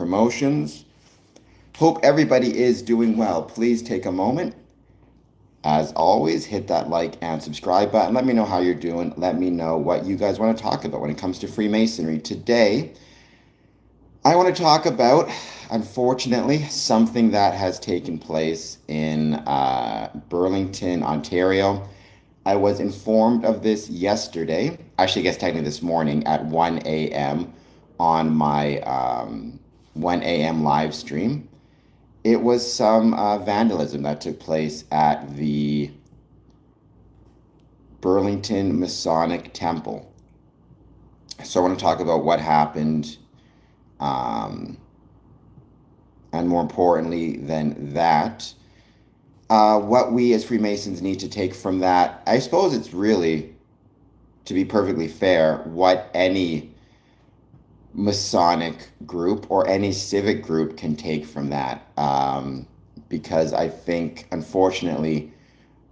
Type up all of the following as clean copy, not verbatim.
promotions. Hope everybody is doing well. Please take a moment. As always, hit that like and subscribe button. Let me know how you're doing. Let me know what you guys want to talk about when it comes to Freemasonry. Today, I want to talk about, unfortunately, something that has taken place in Burlington, Ontario. I was informed of this yesterday, actually, I guess technically this morning at 1 a.m. on my 1 a.m. live stream. It was some vandalism that took place at the Burlington Masonic Temple. So I want to talk about what happened, and more importantly than that, what we as Freemasons need to take from that. I suppose it's really, to be perfectly fair, what any Masonic group or any civic group can take from that. Because I think, unfortunately,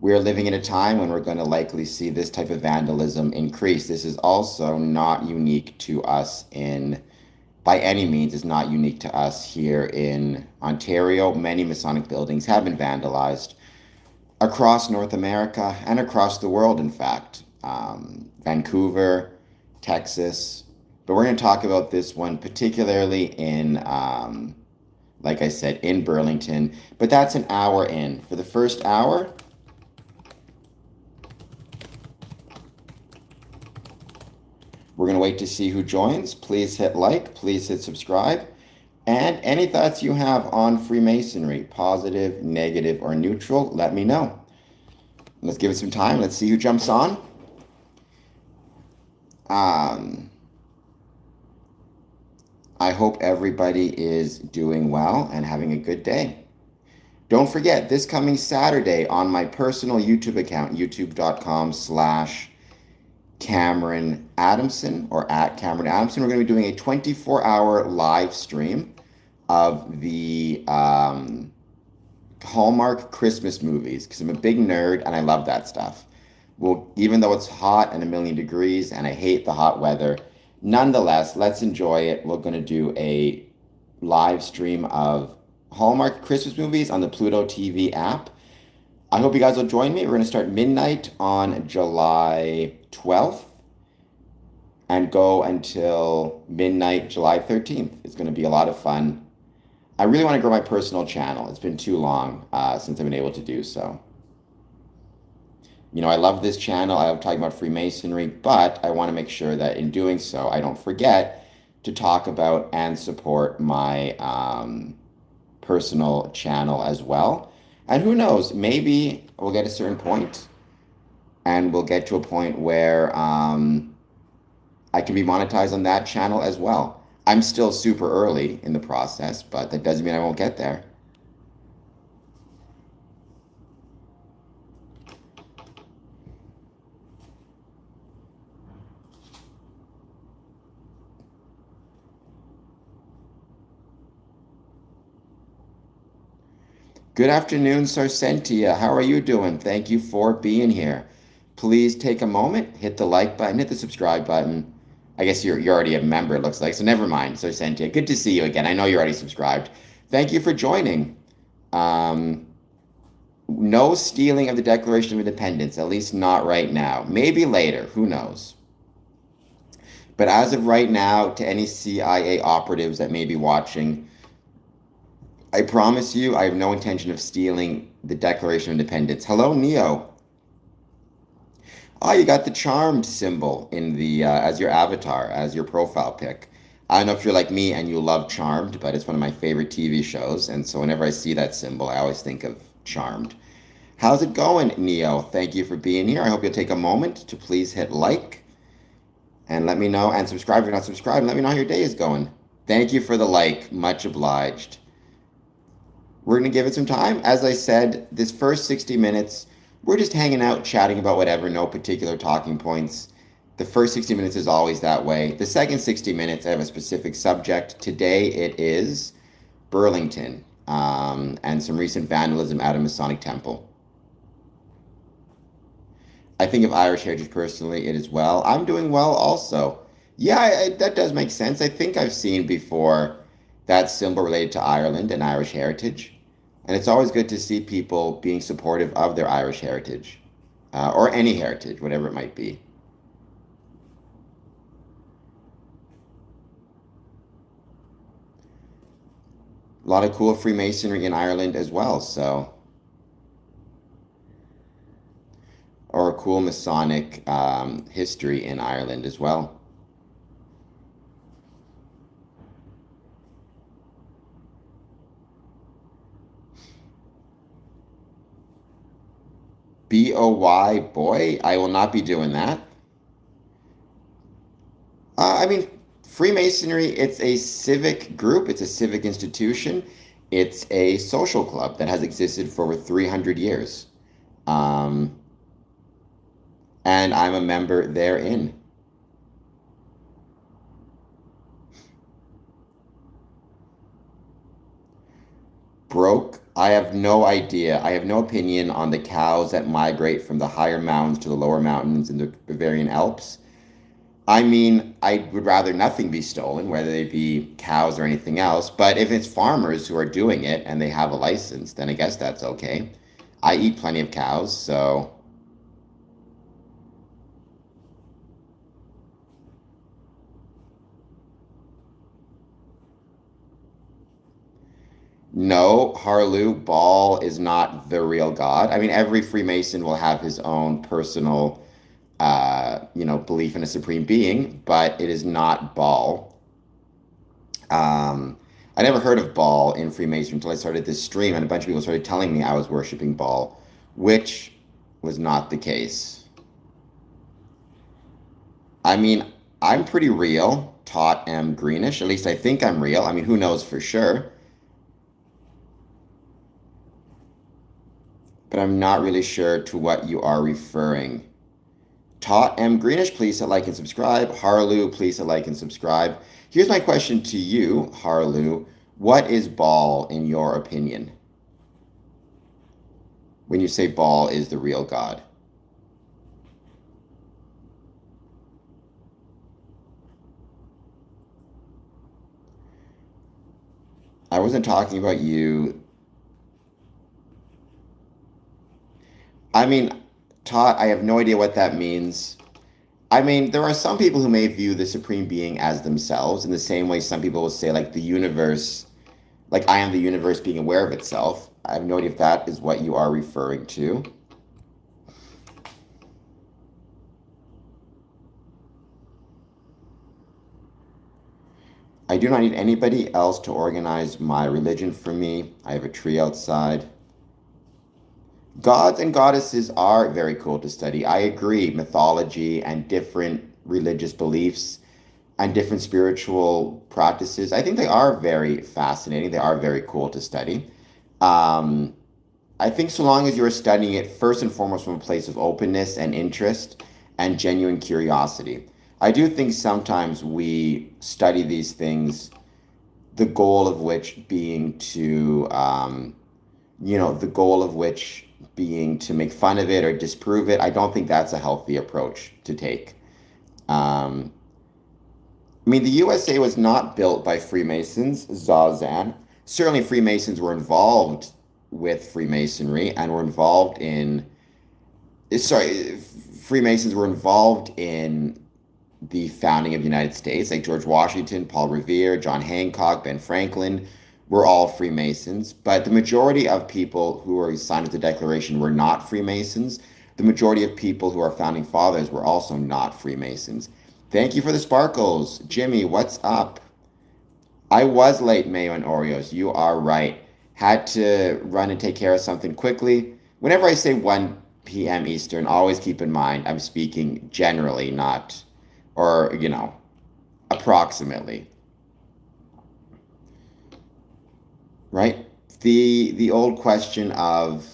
we're living in a time when we're going to likely see this type of vandalism increase. This is also not unique to us by any means, is not unique to us here in Ontario. Many Masonic buildings have been vandalized across North America and across the world, in fact. Vancouver, Texas. But we're going to talk about this one particularly in, like I said, in Burlington. But that's an hour in. For the first hour, we're going to wait to see who joins. Please hit like, please hit subscribe. And any thoughts you have on Freemasonry, positive, negative, or neutral, let me know. Let's give it some time. Let's see who jumps on. I hope everybody is doing well and having a good day. Don't forget, this coming Saturday on my personal YouTube account, youtube.com/Cameron Adamson or @Cameron Adamson, we're going to be doing a 24-hour live stream of the Hallmark Christmas movies, because I'm a big nerd and I love that stuff. Well, even though it's hot and 1,000,000 degrees and I hate the hot weather, nonetheless, let's enjoy it. We're going to do a live stream of Hallmark Christmas movies on the Pluto TV app. I hope you guys will join me. We're going to start midnight on July 12th and go until midnight July 13th. It's going to be a lot of fun. I really want to grow my personal channel. It's been too long since I've been able to do so. You know, I love this channel. I love talking about Freemasonry, but I want to make sure that in doing so, I don't forget to talk about and support my personal channel as well. And who knows, maybe we'll get a certain point and we'll get to a point where I can be monetized on that channel as well. I'm still super early in the process, but that doesn't mean I won't get there. Good afternoon, Sarcentia. How are you doing? Thank you for being here. Please take a moment, hit the like button, hit the subscribe button. I guess you're already a member, it looks like, so never mind, Sarcentia. Good to see you again. I know you're already subscribed. Thank you for joining. No stealing of the Declaration of Independence, at least not right now. Maybe later, who knows? But as of right now, to any CIA operatives that may be watching, I promise you, I have no intention of stealing the Declaration of Independence. Hello, Neo. Oh, you got the charmed symbol in the as your avatar, as your profile pic. I don't know if you're like me and you love Charmed, but it's one of my favorite TV shows, and so whenever I see that symbol, I always think of Charmed. How's it going, Neo? Thank you for being here. I hope you'll take a moment to please hit like and let me know, and subscribe if you're not subscribed, and let me know how your day is going. Thank you for the like. Much obliged. We're going to give it some time. As I said, this first 60 minutes, we're just hanging out, chatting about whatever, no particular talking points. The first 60 minutes is always that way. The second 60 minutes, I have a specific subject. Today it is Burlington and some recent vandalism at a Masonic temple. I think of Irish heritage personally, it as well. I'm doing well also. Yeah, that does make sense. I think I've seen before That symbol related to Ireland and Irish heritage. And it's always good to see people being supportive of their Irish heritage, or any heritage, whatever it might be. A lot of cool Freemasonry in Ireland as well, so, or a cool Masonic history in Ireland as well. BOY, boy, I will not be doing that. I mean, Freemasonry, it's a civic group, it's a civic institution, it's a social club that has existed for over 300 years. Um, and I'm a member therein. Broke, I have no idea. I have no opinion on the cows that migrate from the higher mountains to the lower mountains in the Bavarian Alps. I mean, I would rather nothing be stolen, whether they be cows or anything else. But if it's farmers who are doing it and they have a license, then I guess that's okay. I eat plenty of cows, so no, Harlu, Baal is not the real God. I mean, every Freemason will have his own personal, belief in a supreme being, but it is not Baal. Um, I never heard of Baal in Freemasonry until I started this stream, and a bunch of people started telling me I was worshiping Baal, which was not the case. I mean, I'm pretty real. Taught am greenish. At least I think I'm real. I mean, who knows for sure? But I'm not really sure to what you are referring. Taught M. Greenish, please hit like and subscribe. Harlu, please hit like and subscribe. Here's my question to you, Harlu. What is Baal in your opinion? When you say Baal is the real God. I wasn't talking about you. I mean, taught, I have no idea what that means. I mean, there are some people who may view the supreme being as themselves in the same way some people will say, like, the universe, like, I am the universe being aware of itself. I have no idea if that is what you are referring to. I do not need anybody else to organize my religion for me. I have a tree outside. Gods and goddesses are very cool to study. I agree. Mythology and different religious beliefs and different spiritual practices, I think they are very fascinating. They are very cool to study. Um, I think so long as you're studying it first and foremost from a place of openness and interest and genuine curiosity. I do think sometimes we study these things, the goal of which being to, the goal of which being to make fun of it or disprove it. I don't think that's a healthy approach to take. Um, I mean, the USA was not built by Freemasons, Zazan. Certainly, Freemasons were involved with Freemasonry and were involved in. Sorry, Freemasons were involved in the founding of the United States, like George Washington, Paul Revere, John Hancock, Ben Franklin, were all Freemasons. But the majority of people who were signed the Declaration were not Freemasons. The majority of people who are founding fathers were also not Freemasons. Thank you for the sparkles. Jimmy, what's up? I was late, Mayo and Oreos. You are right. Had to run and take care of something quickly. Whenever I say 1 p.m. Eastern, always keep in mind I'm speaking generally, not, or, approximately. Right? The old question of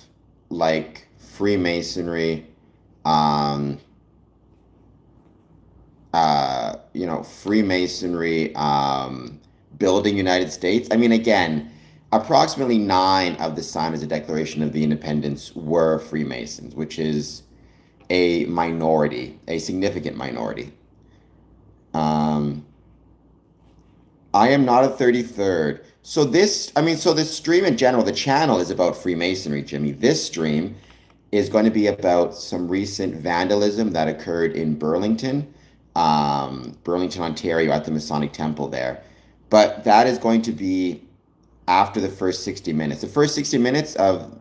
like Freemasonry, um, Freemasonry building United States. I mean, again, approximately nine of the signers of the Declaration of the Independence were Freemasons, which is a minority, a significant minority. Um, I am not a 33rd. So this stream in general, the channel is about Freemasonry, Jimmy. This stream is going to be about some recent vandalism that occurred in Burlington, Ontario, at the Masonic Temple there. But that is going to be after the first 60 minutes. The first 60 minutes of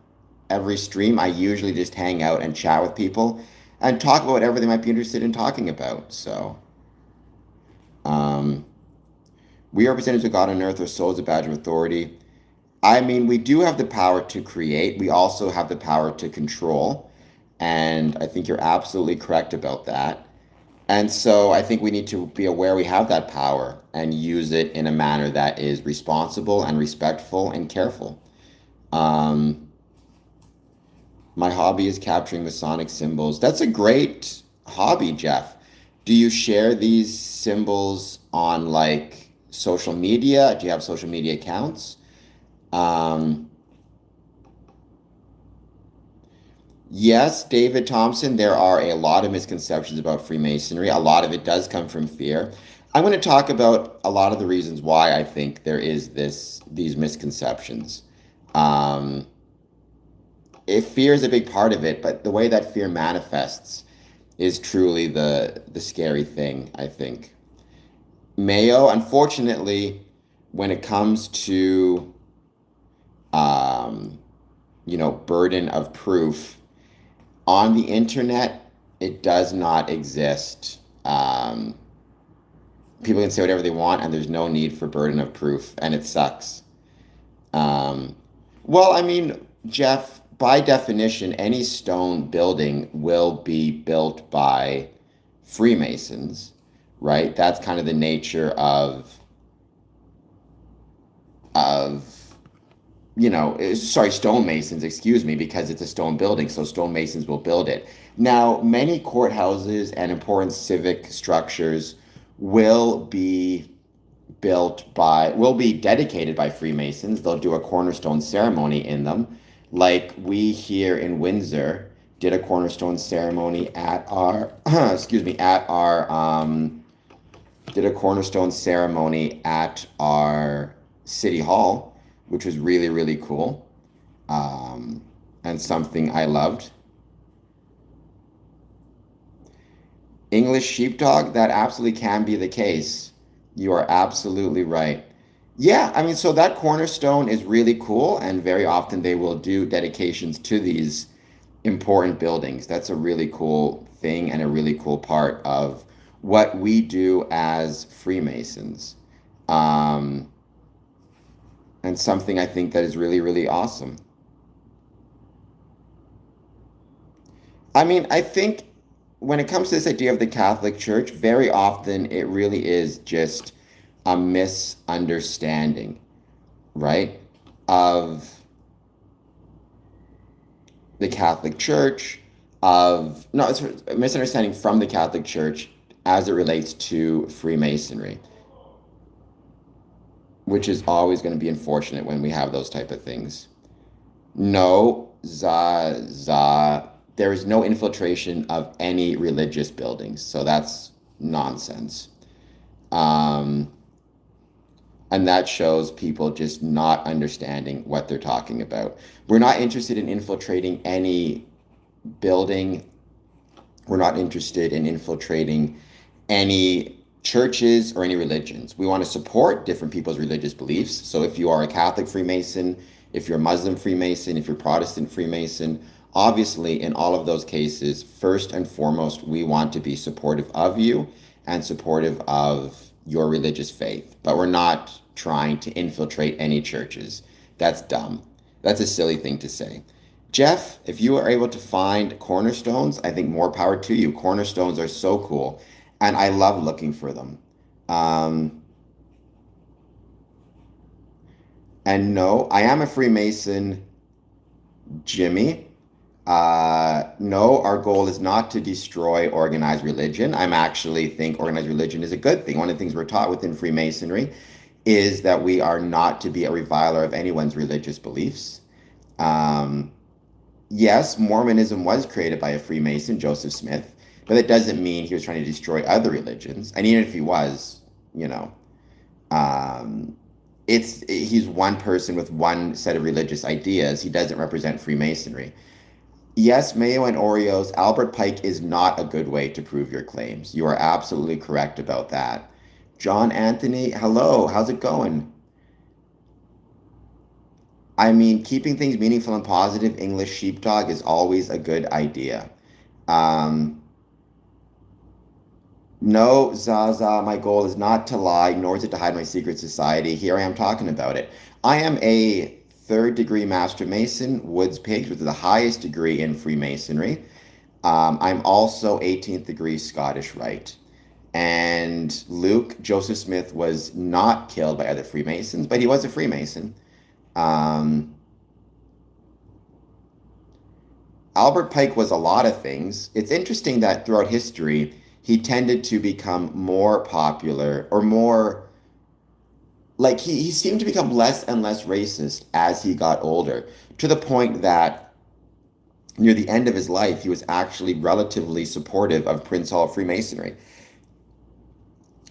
every stream, I usually just hang out and chat with people and talk about whatever they might be interested in talking about. So, um, we are representatives of God on earth, our soul is a badge of authority. I mean, we do have the power to create. We also have the power to control. And I think you're absolutely correct about that. And so I think we need to be aware we have that power and use it in a manner that is responsible and respectful and careful. Um, my hobby is capturing Masonic symbols. That's a great hobby, Jeff. Do you share these symbols on like social media? Do you have social media accounts? Um, yes, David Thompson, there are a lot of misconceptions about Freemasonry. A lot of it does come from fear. I'm going to talk about a lot of the reasons why I think there is these misconceptions. Um, if fear is a big part of it, but the way that fear manifests is truly the scary thing, I think. Mayo, unfortunately, when it comes to um, burden of proof on the internet, it does not exist. People can say whatever they want, and there's no need for burden of proof, and it sucks. Um, well, I mean, Jeff, by definition, any stone building will be built by Freemasons, right? That's kind of the nature of sorry, stonemasons, excuse me, because it's a stone building, so stonemasons will build it. Now, many courthouses and important civic structures will be will be dedicated by Freemasons. They'll do a cornerstone ceremony in them. Like we here in Windsor did a cornerstone ceremony at our, excuse me, did a cornerstone ceremony at our city hall, which was really, really cool, and something I loved. English sheepdog, that absolutely can be the case. You are absolutely right. Yeah, I mean, so that cornerstone is really cool, and very often they will do dedications to these important buildings. That's a really cool thing and a really cool part of what we do as Freemasons. Um, and something I think that is really, really awesome. I mean, I think when it comes to this idea of the Catholic Church, very often it really is just a misunderstanding, right? Of the Catholic Church, no, it's a misunderstanding from the Catholic Church as it relates to Freemasonry, which is always going to be unfortunate when we have those type of things. No, there is no infiltration of any religious buildings, so that's nonsense. Um, and that shows people just not understanding what they're talking about. We're not interested in infiltrating any building. We're not interested in infiltrating any churches or any religions. We want to support different people's religious beliefs. So if you are a Catholic Freemason, if you're a Muslim Freemason, if you're Protestant Freemason, obviously in all of those cases, first and foremost, we want to be supportive of you and supportive of your religious faith. But we're not trying to infiltrate any churches. That's dumb. That's a silly thing to say. Jeff, if you are able to find cornerstones, I think more power to you. Cornerstones are so cool, and I love looking for them. Um, and no, I am a Freemason, Jimmy. No, our goal is not to destroy organized religion. I'm actually think organized religion is a good thing. One of the things we're taught within Freemasonry is that we are not to be a reviler of anyone's religious beliefs. Um, yes, Mormonism was created by a Freemason, Joseph Smith, but that doesn't mean he was trying to destroy other religions. And even if he was, you know, um, he's one person with one set of religious ideas. He doesn't represent Freemasonry. Yes, mayo and Oreos, Albert Pike is not a good way to prove your claims. You are absolutely correct about that. John Anthony, hello, how's it going? I mean, keeping things meaningful and positive, English sheepdog is always a good idea. Um, no, Zaza, my goal is not to lie, nor is it to hide my secret society. Here I am talking about it. I am a third degree Master Mason, Woods Pigs, which is the highest degree in Freemasonry. I'm also 18th degree Scottish Rite. And Luke, Joseph Smith, was not killed by other Freemasons, but he was a Freemason. Um, Albert Pike was a lot of things. It's interesting that throughout history, he tended to become more popular or more like he seemed to become less and less racist as he got older, to the point that near the end of his life, he was actually relatively supportive of Prince Hall Freemasonry.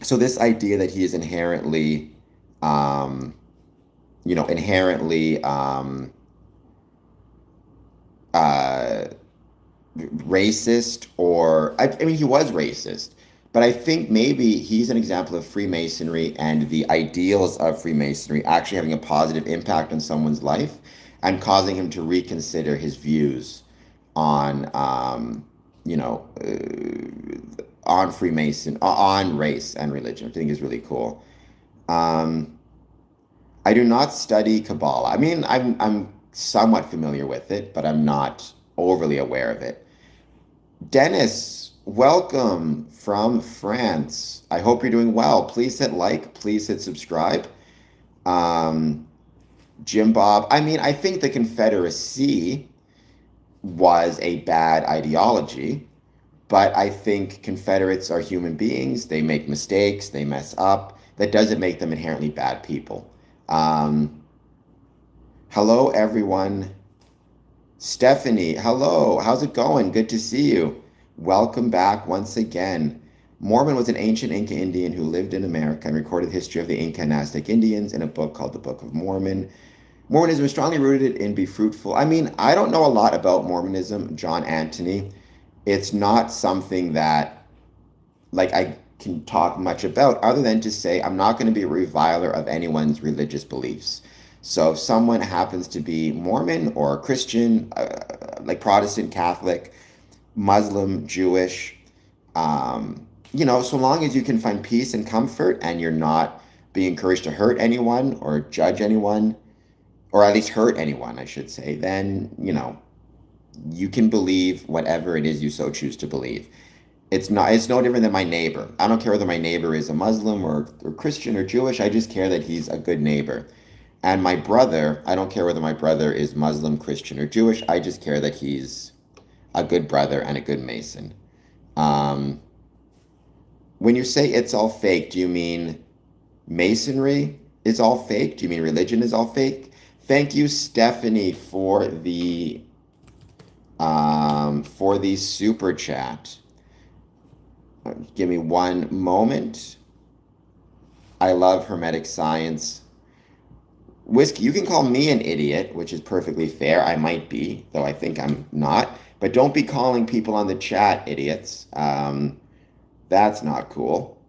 So this idea that he is inherently, um, inherently uh, racist, or I mean, he was racist, but I think maybe he's an example of Freemasonry and the ideals of Freemasonry actually having a positive impact on someone's life and causing him to reconsider his views on, you know, on on race and religion, which I think is really cool. Um, I do not study Kabbalah. I mean, I'm somewhat familiar with it, but I'm not overly aware of it. Dennis, welcome from France. I hope you're doing well. Please hit like, please hit subscribe. Um, Jim Bob, I mean, I think the Confederacy was a bad ideology, but I think Confederates are human beings. They make mistakes, they mess up. That doesn't make them inherently bad people. Um, Hello, everyone. Stephanie, hello. How's it going? Good to see you. Welcome back once again. Mormon was an ancient Inca Indian who lived in America and recorded the history of the Inca and Aztec Indians in a book called the Book of Mormon. Mormonism is strongly rooted in be fruitful. I mean, I don't know a lot about Mormonism, John Anthony. It's not something that I can talk much about, other than to say I'm not going to be a reviler of anyone's religious beliefs. So if someone happens to be Mormon or Christian, like Protestant, Catholic, Muslim, Jewish, so long as you can find peace and comfort and you're not being encouraged to hurt anyone or judge anyone, or at least hurt anyone, I should say, then, you can believe whatever it is you so choose to believe. It's no different than my neighbor. I don't care whether my neighbor is a Muslim or Christian or Jewish. I just care that he's a good neighbor. And my brother, I don't care whether my brother is Muslim, Christian, or Jewish. I just care that he's a good brother and a good Mason. Um, when you say it's all fake, do you mean Masonry is all fake? Do you mean religion is all fake? Thank you, Stephanie, for the super chat. Give me one moment. I love Hermetic science. Whiskey, you can call me an idiot, which is perfectly fair. I might be, though I think I'm not. But don't be calling people on the chat idiots. That's not cool.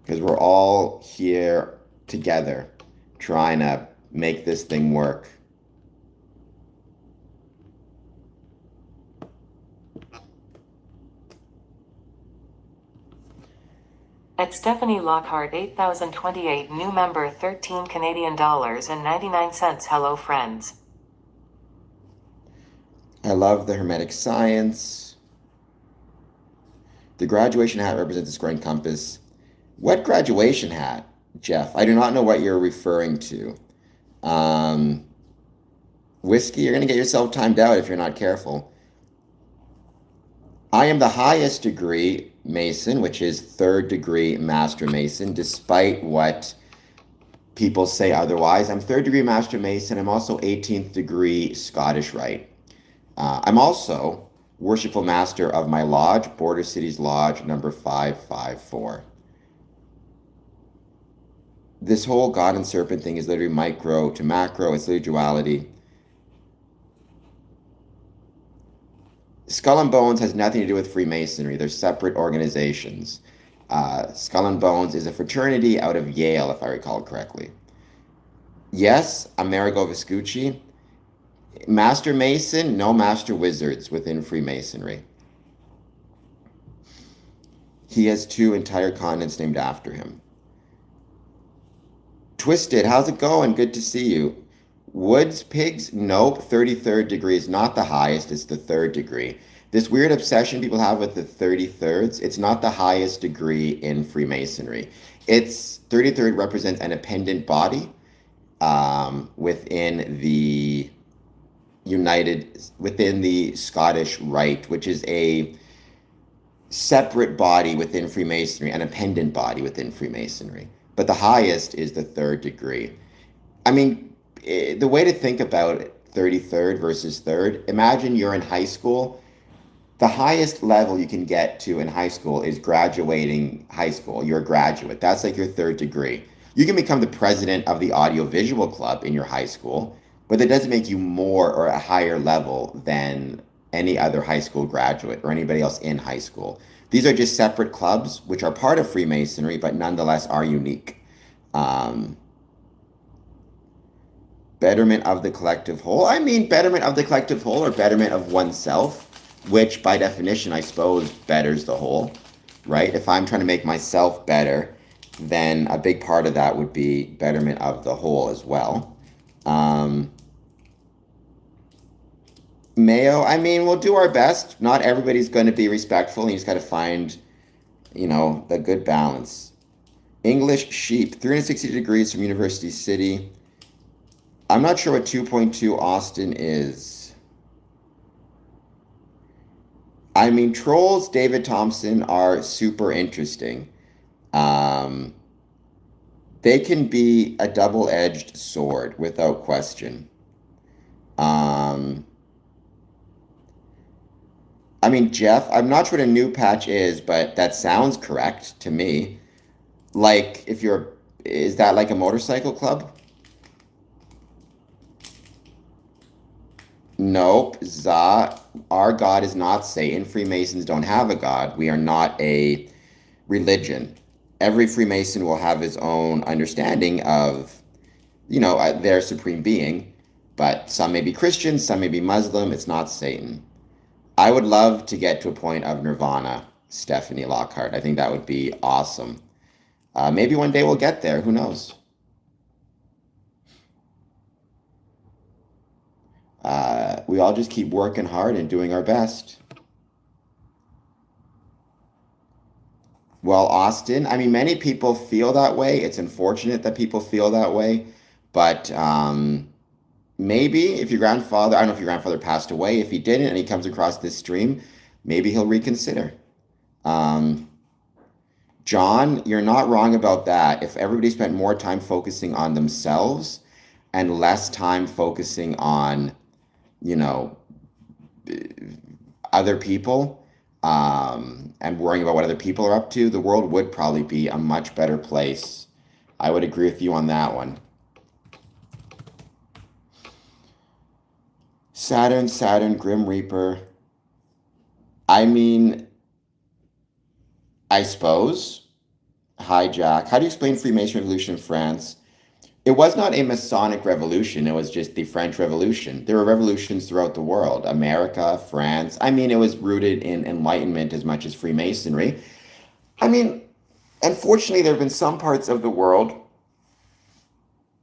Because we're all here together trying to make this thing work. At Stephanie Lockhart 8028 new member 13 Canadian dollars and 99 cents. Hello friends. I love the Hermetic science. The graduation hat represents a square and compass. What graduation hat, Jeff? I do not know what you're referring to. Um, Whiskey, you're going to get yourself timed out if you're not careful. I am the highest degree Mason, which is third degree Master Mason, despite what people say otherwise. I'm third degree Master Mason. I'm also 18th degree Scottish Rite. I'm also Worshipful Master of my lodge, Border Cities Lodge, number 554. this whole God and serpent thing is literally micro to macro. It's literally duality. Skull and Bones has nothing to do with Freemasonry. They're separate organizations. Skull and Bones is a fraternity out of Yale, if I recall correctly. Yes, Amerigo Vespucci. Master Mason, no Master Wizards within Freemasonry. He has 2 entire continents named after him. Twisted, how's it going? Good to see you. Woods, pigs, nope. 33rd degree is not the highest, it's the 3rd degree. This weird obsession people have with the 33rds, it's not the highest degree in Freemasonry. It's 33rd represents an appendant body within the within the Scottish Rite, which is a separate body within Freemasonry, an appendant body within Freemasonry. But the highest is the 3rd degree. I mean, the way to think about it, 33rd versus 3rd, imagine you're in high school. The highest level you can get to in high school is graduating high school. You're a graduate. That's like your 3rd degree. You can become the president of the audiovisual club in your high school, but that doesn't make you more or a higher level than any other high school graduate or anybody else in high school. These are just separate clubs, which are part of Freemasonry, but nonetheless are unique. Betterment of the collective whole. I mean, betterment of the collective whole or betterment of oneself, which by definition, I suppose, betters the whole, right? If I'm trying to make myself better, then a big part of that would be betterment of the whole as well. Mayo, I mean, we'll do our best. Not everybody's going to be respectful, and you just got to find, the good balance. English sheep, 360 degrees from University City. I'm not sure what 2.2 Austin is. I mean, trolls, David Thompson, are super interesting. They can be a double-edged sword without question. I mean, Jeff, I'm not sure what a new patch is, but that sounds correct to me. Like, is that like a motorcycle club? Nope. Our God is not Satan. Freemasons don't have a God. We are not a religion. Every Freemason will have his own understanding of, their supreme being, but some may be Christian, some may be Muslim. It's not Satan. I would love to get to a point of nirvana, Stephanie Lockhart. I think that would be awesome. Maybe one day we'll get there. Who knows? We all just keep working hard and doing our best. Well, Austin, I mean, many people feel that way. It's unfortunate that people feel that way. But maybe if your grandfather, I don't know if your grandfather passed away, if he didn't and he comes across this stream, maybe he'll reconsider. John, you're not wrong about that. If everybody spent more time focusing on themselves and less time focusing on, other people, and worrying about what other people are up to, the world would probably be a much better place. I would agree with you on that one. Saturn, Grim Reaper. I mean, I suppose. Hijack. How do you explain Freemason Revolution in France? It was not a Masonic revolution. It was just the French Revolution. There were revolutions throughout the world. America, France. I mean, it was rooted in Enlightenment as much as Freemasonry. I mean, unfortunately, there have been some parts of the world.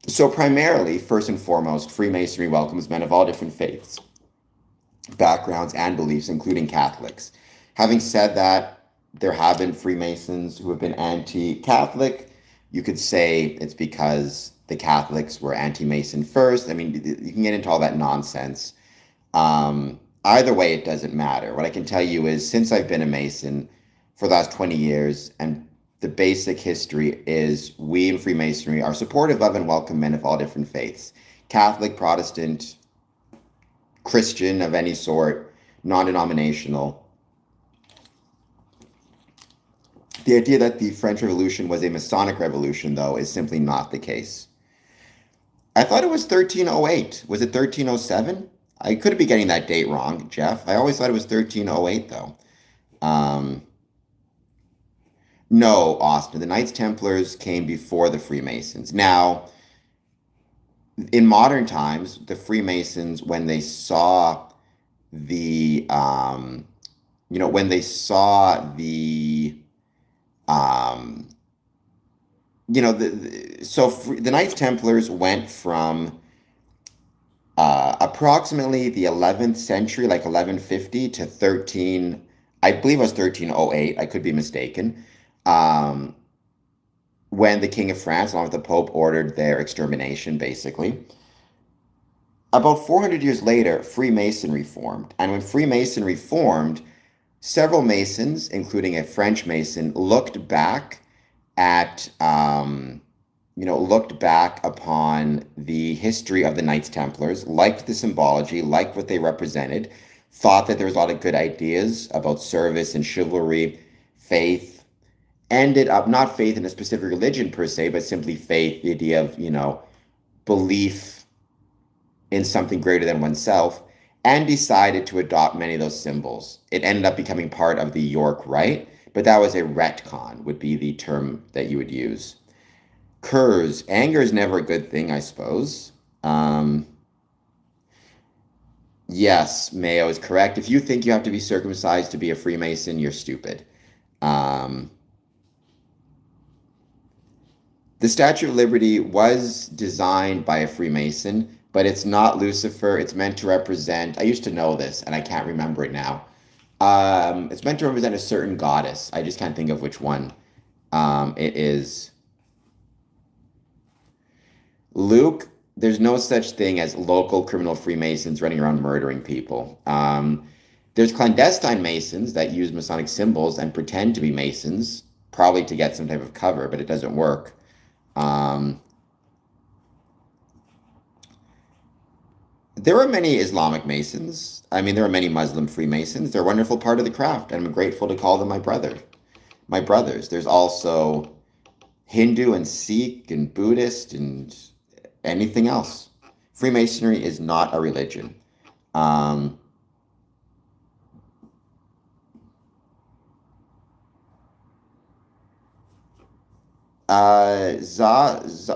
So primarily, first and foremost, Freemasonry welcomes men of all different faiths, backgrounds, and beliefs, including Catholics. Having said that, there have been Freemasons who have been anti-Catholic. You could say it's because the Catholics were anti-Mason first. I mean, you can get into all that nonsense. Either way, it doesn't matter. What I can tell you is since I've been a Mason for the last 20 years, and the basic history is we in Freemasonry are supportive of and welcome men of all different faiths. Catholic, Protestant, Christian of any sort, non-denominational. The idea that the French Revolution was a Masonic revolution, though, is simply not the case. I thought it was 1308. Was it 1307? I could be getting that date wrong, Jeff. I always thought it was 1308, though. Um, no, Austin. The Knights Templars came before the Freemasons. Now, in modern times, the Freemasons, when they saw the, when they saw um, the Knights Templars went from approximately the 11th century, like 1150 to 13, I believe it was 1308. I could be mistaken. Um, when the King of France, along with the Pope, ordered their extermination, basically. About 400 years later, Freemasonry formed. And when Freemasonry formed, several Masons, including a French Mason, at, looked back upon the history of the Knights Templars, liked the symbology, liked what they represented, thought that there was a lot of good ideas about service and chivalry, faith, ended up not faith in a specific religion per se, but simply faith, the idea of, belief in something greater than oneself, and decided to adopt many of those symbols. It ended up becoming part of the York Rite, but that was a retcon, would be the term that you would use. Curs, anger is never a good thing, I suppose. Yes, Mayo is correct. If you think you have to be circumcised to be a Freemason, you're stupid. Um, the Statue of Liberty was designed by a Freemason, but it's not Lucifer. It's meant to represent, I used to know this, and I can't remember it now. It's meant to represent a certain goddess. I just can't think of which one it is. Luke, there's no such thing as local criminal Freemasons running around murdering people. There's clandestine Masons that use Masonic symbols and pretend to be Masons, probably to get some type of cover, but it doesn't work. Um, there are many Islamic Masons. I mean, there are many Muslim Freemasons. They're a wonderful part of the craft, and I'm grateful to call them my brothers. There's also Hindu and Sikh and Buddhist and anything else. Freemasonry is not a religion. Um,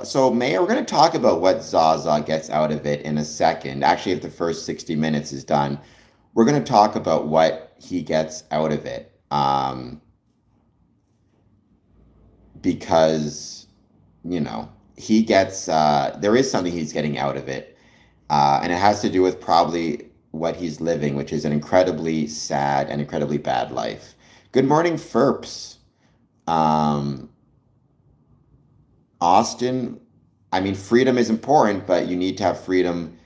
so Mayor, we're going to talk about what Zaza gets out of it in a second. Actually, if the first 60 minutes is done, we're going to talk about what he gets out of it. Because, he gets, there is something he's getting out of it. And it has to do with probably what he's living, which is an incredibly sad and incredibly bad life. Good morning, Ferps. Um, Austin, I mean, freedom is important, but you need to have freedom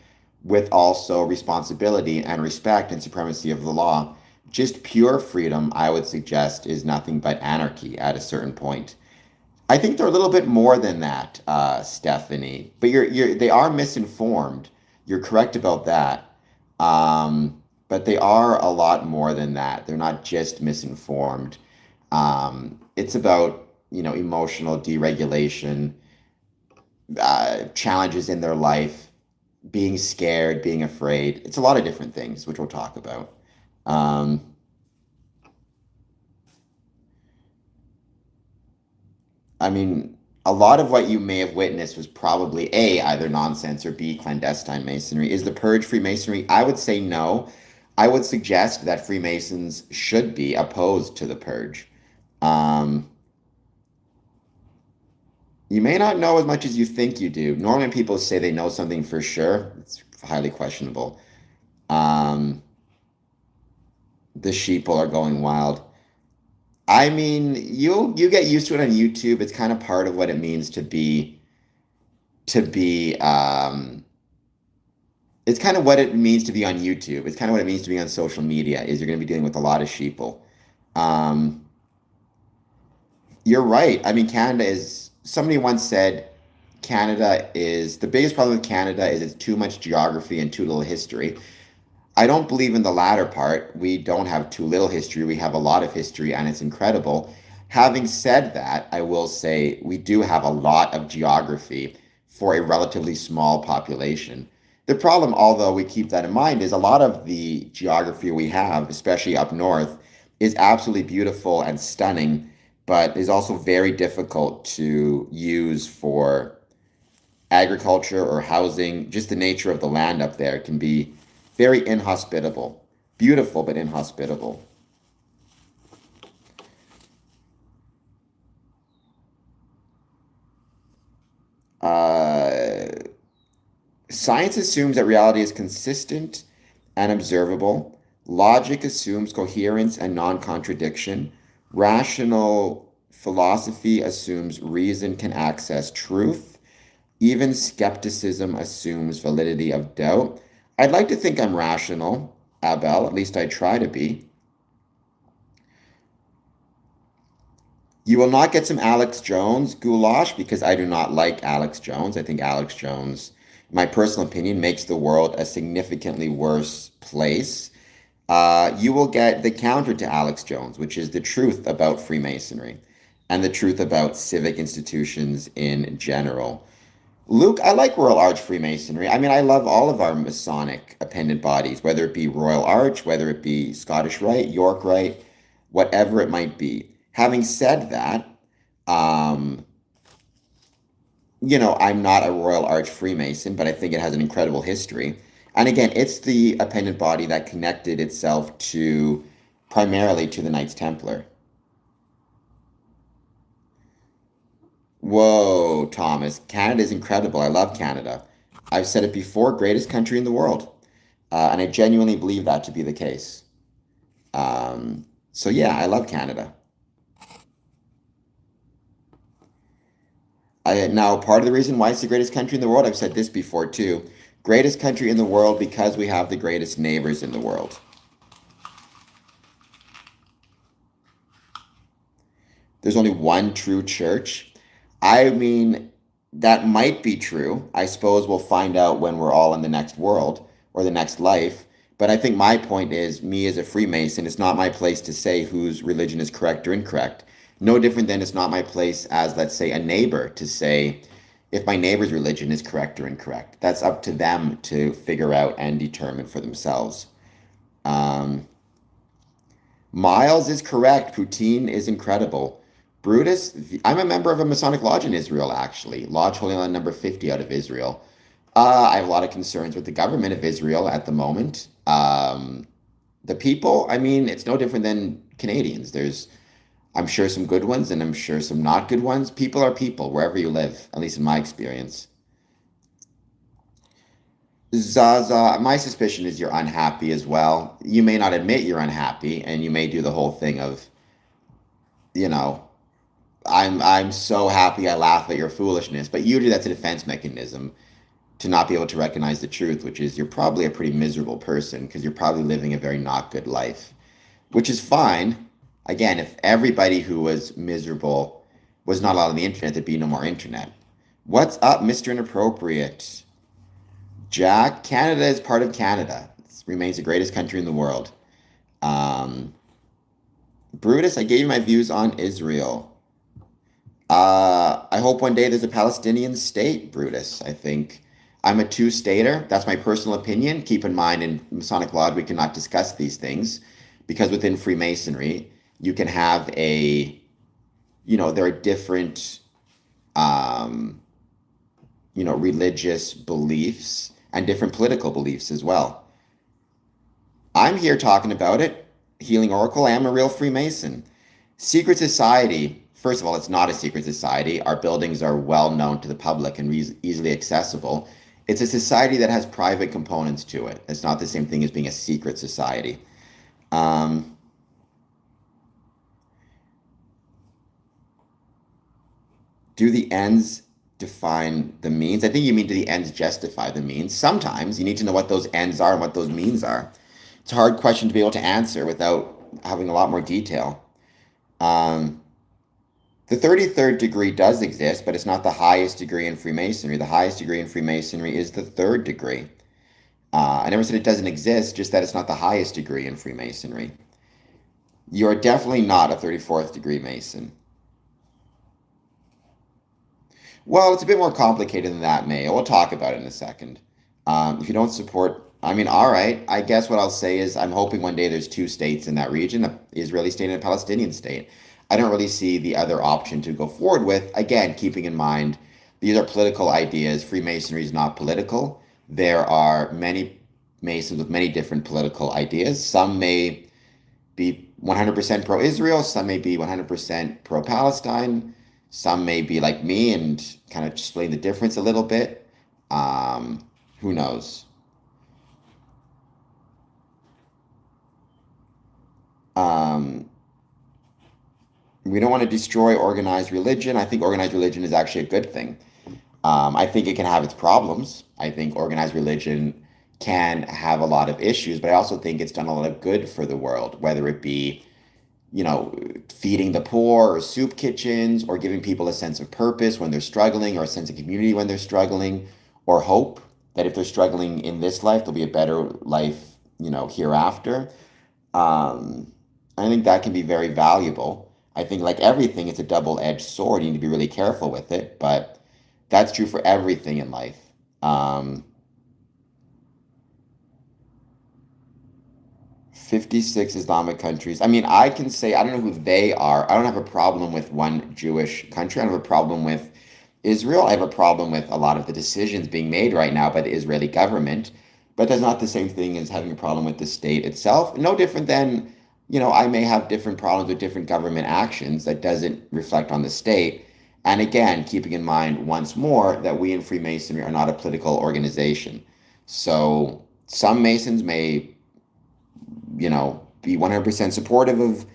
with also responsibility and respect and supremacy of the law. Just pure freedom, I would suggest, is nothing but anarchy at a certain point. I think they're a little bit more than that, Stephanie. But they are misinformed. You're correct about that. But they are a lot more than that. They're not just misinformed. It's about, emotional deregulation, challenges in their life, being scared, being afraid. It's a lot of different things, which we'll talk about. Um, I mean, a lot of what you may have witnessed was probably A, either nonsense, or B, clandestine masonry. Is the purge Freemasonry? I would say no. I would suggest that Freemasons should be opposed to the purge. Um, you may not know as much as you think you do. Normally, when people say they know something for sure, it's highly questionable. Um, the sheeple are going wild. I mean, you get used to it on YouTube. It's kind of part of what it means to be. It's kind of what it means to be on YouTube. It's kind of what it means to be on social media. Is you're going to be dealing with a lot of sheeple. Um, you're right. I mean, Canada is. Somebody once said Canada is the biggest problem with Canada is it's too much geography and too little history. I don't believe in the latter part. We don't have too little history. We have a lot of history, and it's incredible. Having said that, I will say we do have a lot of geography for a relatively small population. The problem, although we keep that in mind, is a lot of the geography we have, especially up north, is absolutely beautiful and stunning, but is also very difficult to use for agriculture or housing. Just the nature of the land up there can be very inhospitable. Beautiful, but inhospitable. Uh, Science assumes that reality is consistent and observable. Logic assumes coherence and non contradiction. Rational philosophy assumes reason can access truth. Even skepticism assumes validity of doubt. I'd like to think I'm rational, Abel, at least I try to be. You will not get some Alex Jones goulash because I do not like Alex Jones. I think Alex Jones, in my personal opinion, makes the world a significantly worse place. You will get the counter to Alex Jones, which is the truth about Freemasonry and the truth about civic institutions in general. Luke, I like Royal Arch Freemasonry. I mean, I love all of our Masonic appendant bodies, whether it be Royal Arch, whether it be Scottish Rite, York Rite, whatever it might be. Having said that, um, I'm not a Royal Arch Freemason, but I think it has an incredible history. And again, it's the appendant body that connected itself to primarily to the Knights Templar. Whoa, Thomas, Canada is incredible. I love Canada. I've said it before, greatest country in the world. And I genuinely believe that to be the case. So yeah, I love Canada. Now, part of the reason why it's the greatest country in the world, I've said this before too, greatest country in the world because we have the greatest neighbors in the world. There's only one true church. I mean, that might be true. I suppose we'll find out when we're all in the next world or the next life. But I think my point is, me as a Freemason, it's not my place to say whose religion is correct or incorrect. No different than it's not my place as, let's say, a neighbor to say if my neighbor's religion is correct or incorrect. That's up to them to figure out and determine for themselves. Um, Miles is correct. Poutine is incredible. Brutus, I'm a member of a Masonic lodge in Israel, actually. Lodge Holy Land number 50 out of Israel. I have a lot of concerns with the government of Israel at the moment. The people, I mean, it's no different than Canadians. There's, I'm sure, some good ones and I'm sure some not good ones. People are people wherever you live, at least in my experience. Zaza, my suspicion is you're unhappy as well. You may not admit you're unhappy, and you may do the whole thing of, you know, I'm so happy I laugh at your foolishness. But usually that's a defense mechanism to not be able to recognize the truth, which is you're probably a pretty miserable person because you're probably living a very not good life, which is fine. Again, if everybody who was miserable was not allowed on the internet, there'd be no more internet. What's up, Mr. Inappropriate? Jack, Canada is part of Canada. It remains the greatest country in the world. Um, Brutus, I gave you my views on Israel. I hope one day there's a Palestinian state, Brutus. I think I'm a two-stater. That's my personal opinion. Keep in mind, in Masonic Lodge, we cannot discuss these things because within Freemasonry, you can have there are different, um, religious beliefs and different political beliefs as well. I'm here talking about it. Healing Oracle, I am a real Freemason. Secret society. First of all, it's not a secret society. Our buildings are well known to the public and easily accessible. It's a society that has private components to it. It's not the same thing as being a secret society. Um, do the ends define the means? I think you mean do the ends justify the means? Sometimes you need to know what those ends are and what those means are. It's a hard question to be able to answer without having a lot more detail. Um, The 33rd degree does exist, but it's not the highest degree in Freemasonry. The highest degree in Freemasonry is the third degree. I never said it doesn't exist, just that it's not the highest degree in Freemasonry. You're definitely not a 34th degree Mason. Well, it's a bit more complicated than that, Mayo. We'll talk about it in a second. If you don't support, I mean, all right. I guess what I'll say is I'm hoping one day there's two states in that region, an Israeli state and a Palestinian state. I don't really see the other option to go forward with. Again, keeping in mind these are political ideas. Freemasonry is not political. There are many Masons with many different political ideas. Some may be 100% pro-Israel, some may be 100% pro-Palestine, some may be like me and kind of explain the difference a little bit. Who knows? Um, we don't want to destroy organized religion. I think organized religion is actually a good thing. I think it can have its problems. I think organized religion can have a lot of issues, but I also think it's done a lot of good for the world, whether it be, feeding the poor or soup kitchens or giving people a sense of purpose when they're struggling or a sense of community when they're struggling or hope that if they're struggling in this life, there'll be a better life, hereafter. I think that can be very valuable. I think, like everything, it's a double-edged sword. You need to be really careful with it, but that's true for everything in life. Um, 56 Islamic countries. I mean, I can say, I don't know who they are. I don't have a problem with one Jewish country. I don't have a problem with Israel. I have a problem with a lot of the decisions being made right now by the Israeli government. But that's not the same thing as having a problem with the state itself. No different than, I may have different problems with different government actions that doesn't reflect on the state. And again, keeping in mind once more that we in Freemasonry are not a political organization. So some Masons may, be 100% supportive of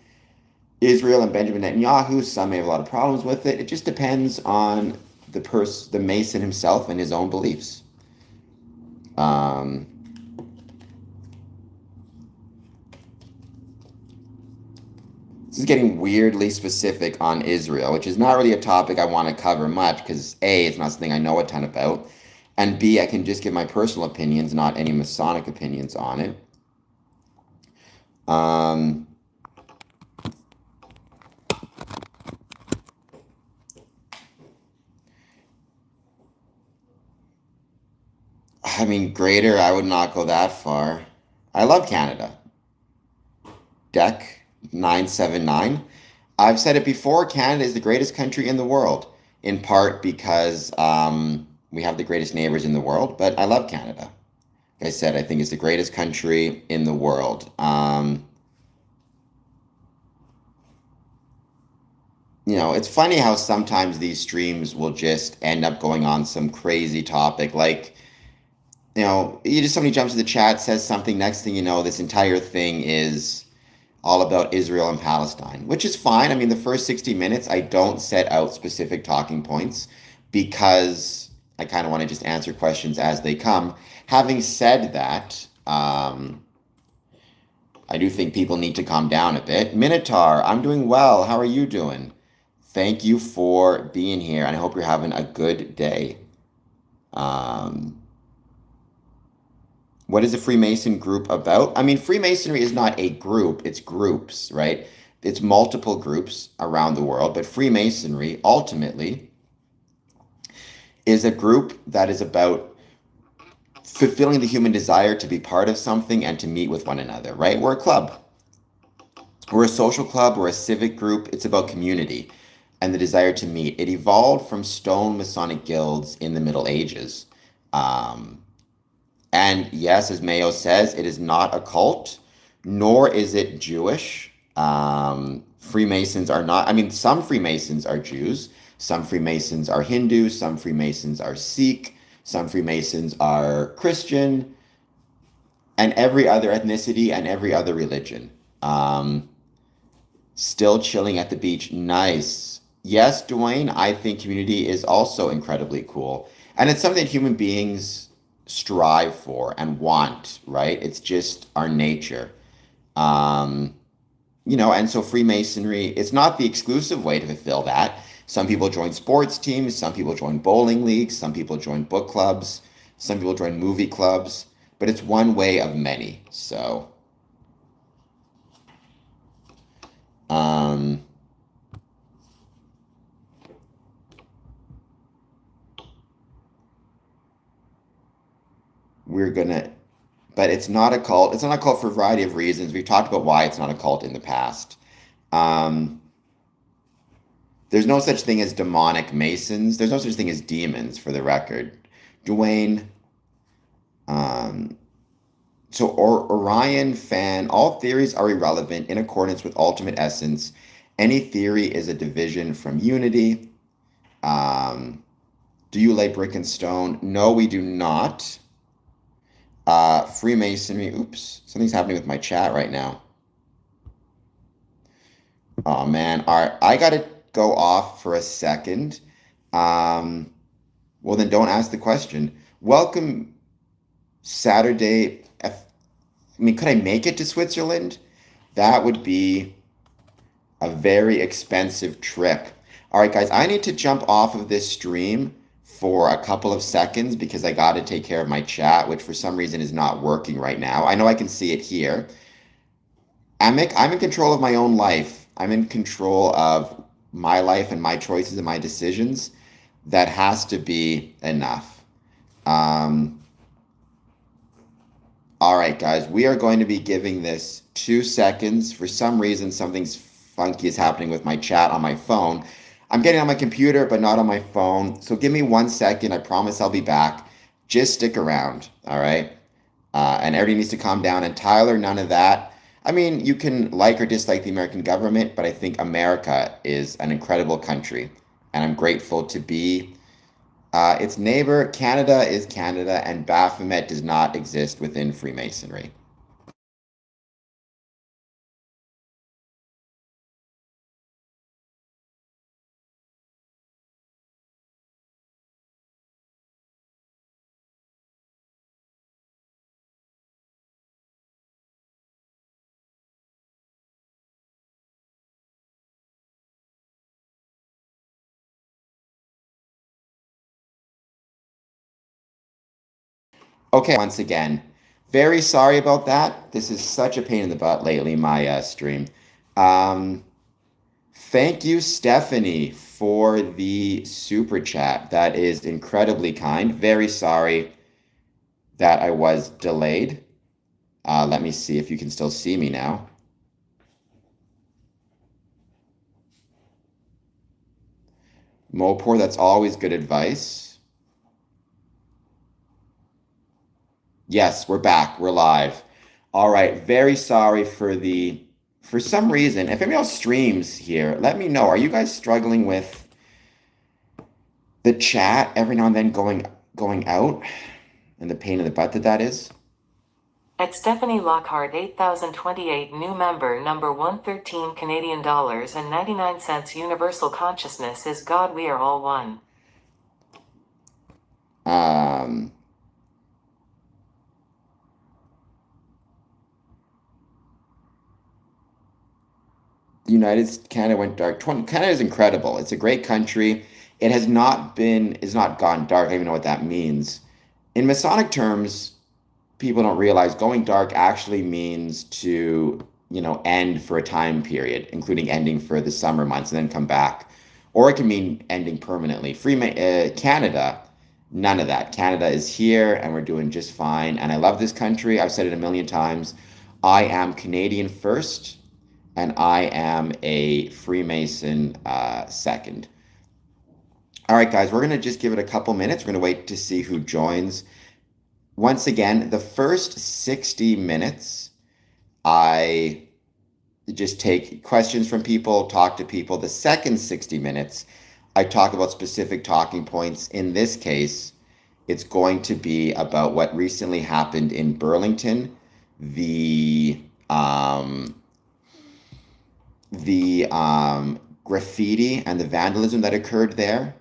Israel and Benjamin Netanyahu. Some may have a lot of problems with it. It just depends on the Mason himself and his own beliefs. Um, this is getting weirdly specific on Israel, which is not really a topic I want to cover much because A, it's not something I know a ton about, and B, I can just give my personal opinions, not any Masonic opinions on it. Um, I mean, greater, I would not go that far. I love Canada. Deck 979. I've said it before, Canada is the greatest country in the world, in part because we have the greatest neighbors in the world, but I love Canada. Like I said, I think it's the greatest country in the world. It's funny how sometimes these streams will just end up going on some crazy topic. Like, somebody jumps to the chat, says something, next thing you know, this entire thing is all about Israel and Palestine, which is fine. I mean, the first 60 minutes, I don't set out specific talking points because I kind of want to just answer questions as they come. Having said that, I do think people need to calm down a bit. Minotaur, I'm doing well. How are you doing? Thank you for being here, and I hope you're having a good day. Um, what is a Freemason group about? I mean, Freemasonry is not a group, it's groups, right? It's multiple groups around the world, but Freemasonry ultimately is a group that is about fulfilling the human desire to be part of something and to meet with one another, right? We're a club. We're a social club, we're a civic group. It's about community and the desire to meet. It evolved from stone Masonic guilds in the Middle Ages. And yes, as Mayo says, it is not a cult, nor is it Jewish. Freemasons are not, I mean, some Freemasons are Jews, some Freemasons are Hindu, some Freemasons are Sikh, some Freemasons are Christian, and every other ethnicity and every other religion. Still chilling at the beach. Nice. Yes, Dwayne, I think community is also incredibly cool. And it's something that human beings strive for and want, right? It's just our nature. Um, and so Freemasonry, it's not the exclusive way to fulfill that. Some people join sports teams, some people join bowling leagues, some people join book clubs, some people join movie clubs, but it's one way of many. So Um, we're gonna, but it's not a cult. It's not a cult for a variety of reasons. We've talked about why it's not a cult in the past. Um, there's no such thing as demonic Masons. There's no such thing as demons, for the record. Dwayne, um, Orion fan, all theories are irrelevant in accordance with ultimate essence. Any theory is a division from unity. Um, do you lay brick and stone? No, we do not. Freemasonry. Oops, something's happening with my chat right now. Oh man. All right, I gotta go off for a second. Um, well then don't ask the question. Welcome Saturday. I mean, could I make it to Switzerland? That would be a very expensive trip. All right, guys, I need to jump off of this stream for a couple of seconds because I got to take care of my chat, which for some reason is not working right now. I know I can see it here. I'm in control of my own life. I'm in control of my life and my choices and my decisions. That has to be enough. Um, all right, guys, we are going to be giving this 2 seconds. For some reason, something's funky is happening with my chat on my phone. I'm getting on my computer, but not on my phone. So give me 1 second. I promise I'll be back. Just stick around, all right? And everybody needs to calm down. And Tyler, none of that. I mean, you can like or dislike the American government, but I think America is an incredible country. And I'm grateful to be its neighbor. Canada is Canada, and Baphomet does not exist within Freemasonry. Okay, once again, very sorry about that. This is such a pain in the butt lately, my stream. Um, Thank you, Stephanie, for the super chat. That is incredibly kind. Very sorry that I was delayed. Let me see if you can still see me now. Mopor, that's always good advice. Yes, we're back. We're live. All right. Very sorry for some reason, if anybody else streams here, let me know. Are you guys struggling with the chat every now and then going out and the pain in the butt that is? At Stephanie Lockhart 8028 new member number 113 Canadian dollars and 99 cents. Universal consciousness is God, we are all one. Canada went dark. Canada is incredible. It's a great country. It is not gone dark. I don't even know what that means. In Masonic terms, people don't realize going dark actually means to, end for a time period, including ending for the summer months and then come back. Or it can mean ending permanently. Canada, none of that. Canada is here and we're doing just fine. And I love this country. I've said it a million times. I am Canadian first and I am a Freemason second. All right, guys, we're going to just give it a couple minutes. We're going to wait to see who joins. Once again, the first 60 minutes, I just take questions from people, talk to people. The second 60 minutes, I talk about specific talking points. In this case, it's going to be about what recently happened in Burlington, the graffiti and the vandalism that occurred there,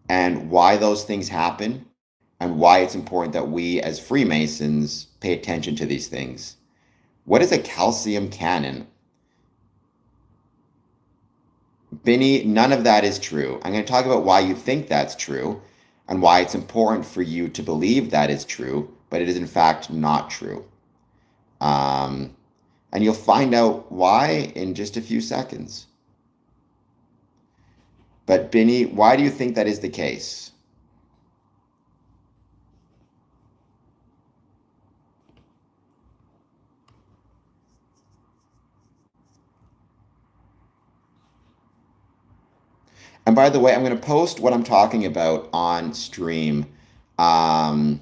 and why those things happen, and why it's important that we as Freemasons pay attention to these things. What is a calcium cannon? Binny, none of that is true. I'm going to talk about why you think that's true and why it's important for you to believe that is true, but it is in fact not true. And And you'll find out why in just a few seconds. But Binny, why do you think that is the case? And by the way, I'm going to post what I'm talking about on stream, um,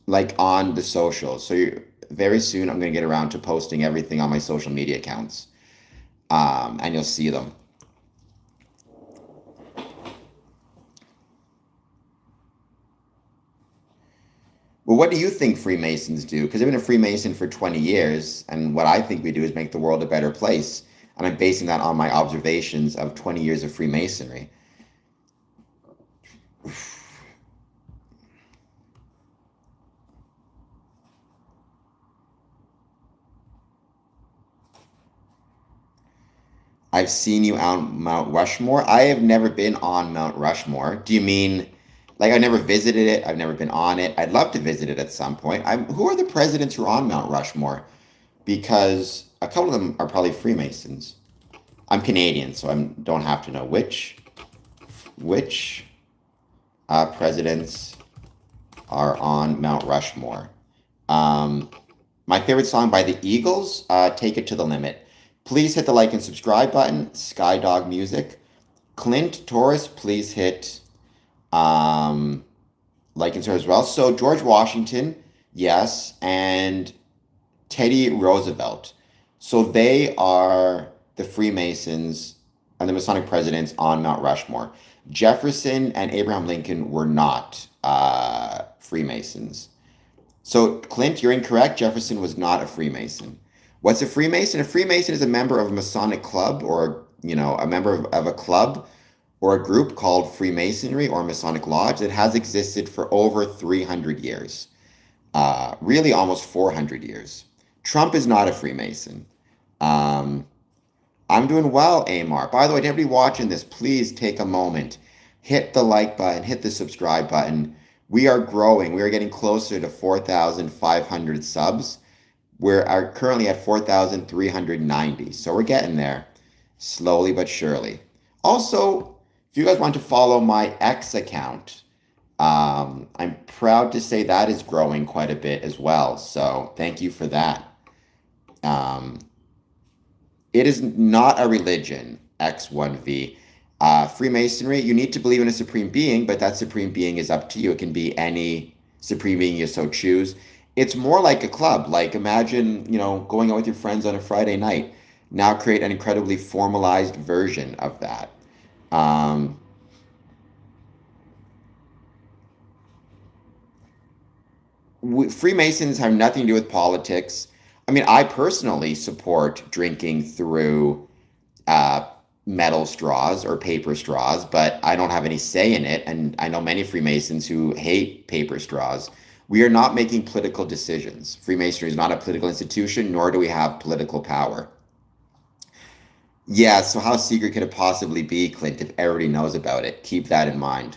like on the socials. So very soon, I'm going to get around to posting everything on my social media accounts, and you'll see them. Well, what do you think Freemasons do? Because I've been a Freemason for 20 years, and what I think we do is make the world a better place. And I'm basing that on my observations of 20 years of Freemasonry. I've seen you on Mount Rushmore. I have never been on Mount Rushmore. Do you mean like I've never visited it? I've never been on it. I'd love to visit it at some point. Who are the presidents who are on Mount Rushmore? Because a couple of them are probably Freemasons. I'm Canadian, so I don't have to know which presidents are on Mount Rushmore. Um, my favorite song by the Eagles, "Take It to the Limit." Please hit the like and subscribe button. Skydog Music. Clint Torres, please hit like and subscribe as well. So George Washington, yes, and Teddy Roosevelt. So they are the Freemasons and the Masonic presidents on Mount Rushmore. Jefferson and Abraham Lincoln were not Freemasons. So, Clint, you're incorrect. Jefferson was not a Freemason. What's a Freemason? A Freemason is a member of a Masonic club or, a member of a club or a group called Freemasonry or Masonic Lodge that has existed for over 300 years. Really almost 400 years. Trump is not a Freemason. Um, I'm doing well, Amar. By the way, to everybody watching this, please take a moment, hit the like button, hit the subscribe button. We are growing. We are getting closer to 4,500 subs. We're currently at 4,390. So we're getting there slowly but surely. Also, if you guys want to follow my X account, I'm proud to say that is growing quite a bit as well. So thank you for that. Um, it is not a religion, X1V. Freemasonry, you need to believe in a supreme being, but that supreme being is up to you. It can be any supreme being you so choose. It's more like a club. Like imagine, going out with your friends on a Friday night. Now create an incredibly formalized version of that. Um, Freemasons have nothing to do with politics. I mean, I personally support drinking through uh, metal straws or paper straws, but I don't have any say in it. And I know many Freemasons who hate paper straws. We are not making political decisions. Freemasonry is not a political institution, nor do we have political power. Yeah, so how secret could it possibly be, Clint, if everybody knows about it? Keep that in mind.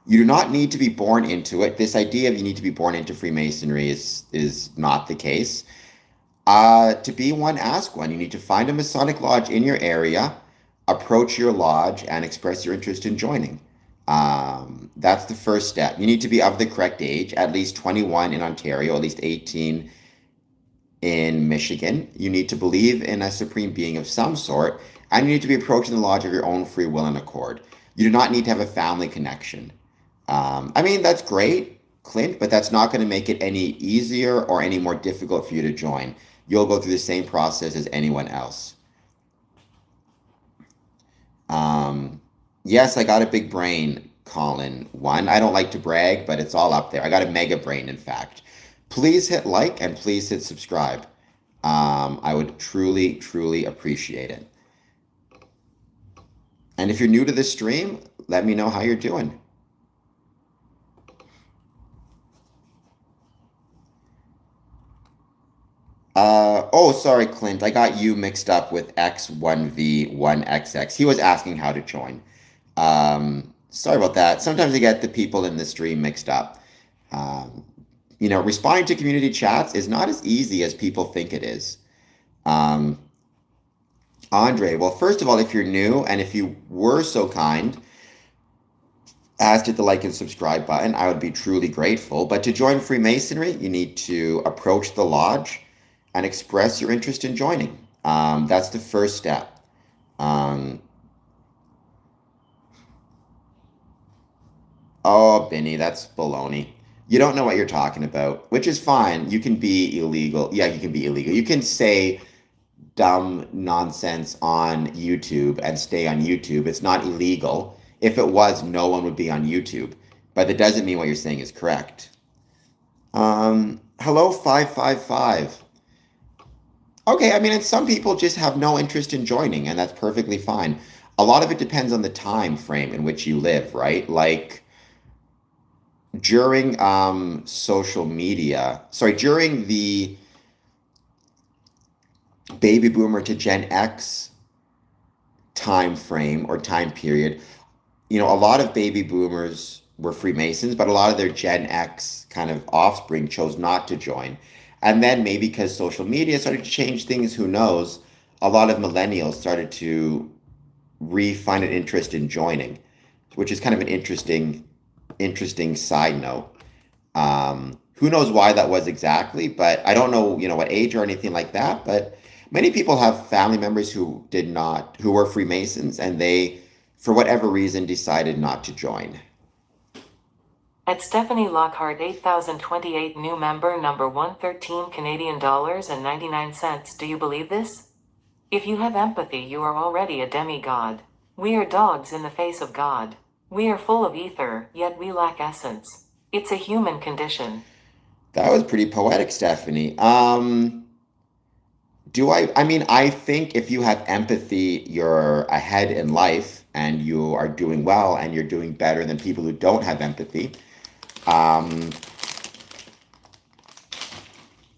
You do not need to be born into it. This idea of you need to be born into Freemasonry is not the case. To be one, ask one. You need to find a Masonic lodge in your area, approach your lodge, and express your interest in joining. That's the first step. You need to be of the correct age, at least 21 in Ontario, at least 18 in Michigan. You need to believe in a supreme being of some sort, and you need to be approaching the lodge of your own free will and accord. You do not need to have a family connection. I mean, that's great, Clint, but that's not going to make it any easier or any more difficult for you to join. You'll go through the same process as anyone else. Yes, I got a big brain, Colin. One, I don't like to brag, but it's all up there. I got a mega brain, in fact. Please hit like and please hit subscribe. I would truly, truly appreciate it. And if you're new to this stream, let me know how you're doing. Oh, sorry, Clint. I got you mixed up with X1V1XX. He was asking how to join. Sorry about that. Sometimes I get the people in the stream mixed up. Um, responding to community chats is not as easy as people think it is. Um, Andre, well, first of all, if you're new and if you were so kind as to hit the like and subscribe button, I would be truly grateful. But to join Freemasonry, you need to approach the lodge and express your interest in joining. That's the first step. Um, oh, Benny, that's baloney. You don't know what you're talking about, which is fine. You can be illegal. Yeah, you can be illegal. You can say dumb nonsense on YouTube and stay on YouTube. It's not illegal. If it was, no one would be on YouTube. But that doesn't mean what you're saying is correct. Hello, 555. Okay, I mean, and some people just have no interest in joining, and that's perfectly fine. A lot of it depends on the time frame in which you live, right? Like during social media, sorry, during the baby boomer to Gen X time frame or time period, a lot of baby boomers were Freemasons, but a lot of their Gen X kind of offspring chose not to join. And then maybe because social media started to change things, who knows, a lot of millennials started to find an interest in joining, which is kind of an interesting side note. Who knows why that was exactly, but I don't know, what age or anything like that, but many people have family members who were Freemasons, and they, for whatever reason, decided not to join. At Stephanie Lockhart 8028 new member number 113 Canadian dollars and 99 cents. Do you believe this? If you have empathy, you are already a demigod. We are dogs in the face of God. We are full of ether, yet we lack essence. It's a human condition. That was pretty poetic, Stephanie. I mean, I think if you have empathy, you're ahead in life and you are doing well and you're doing better than people who don't have empathy. Um,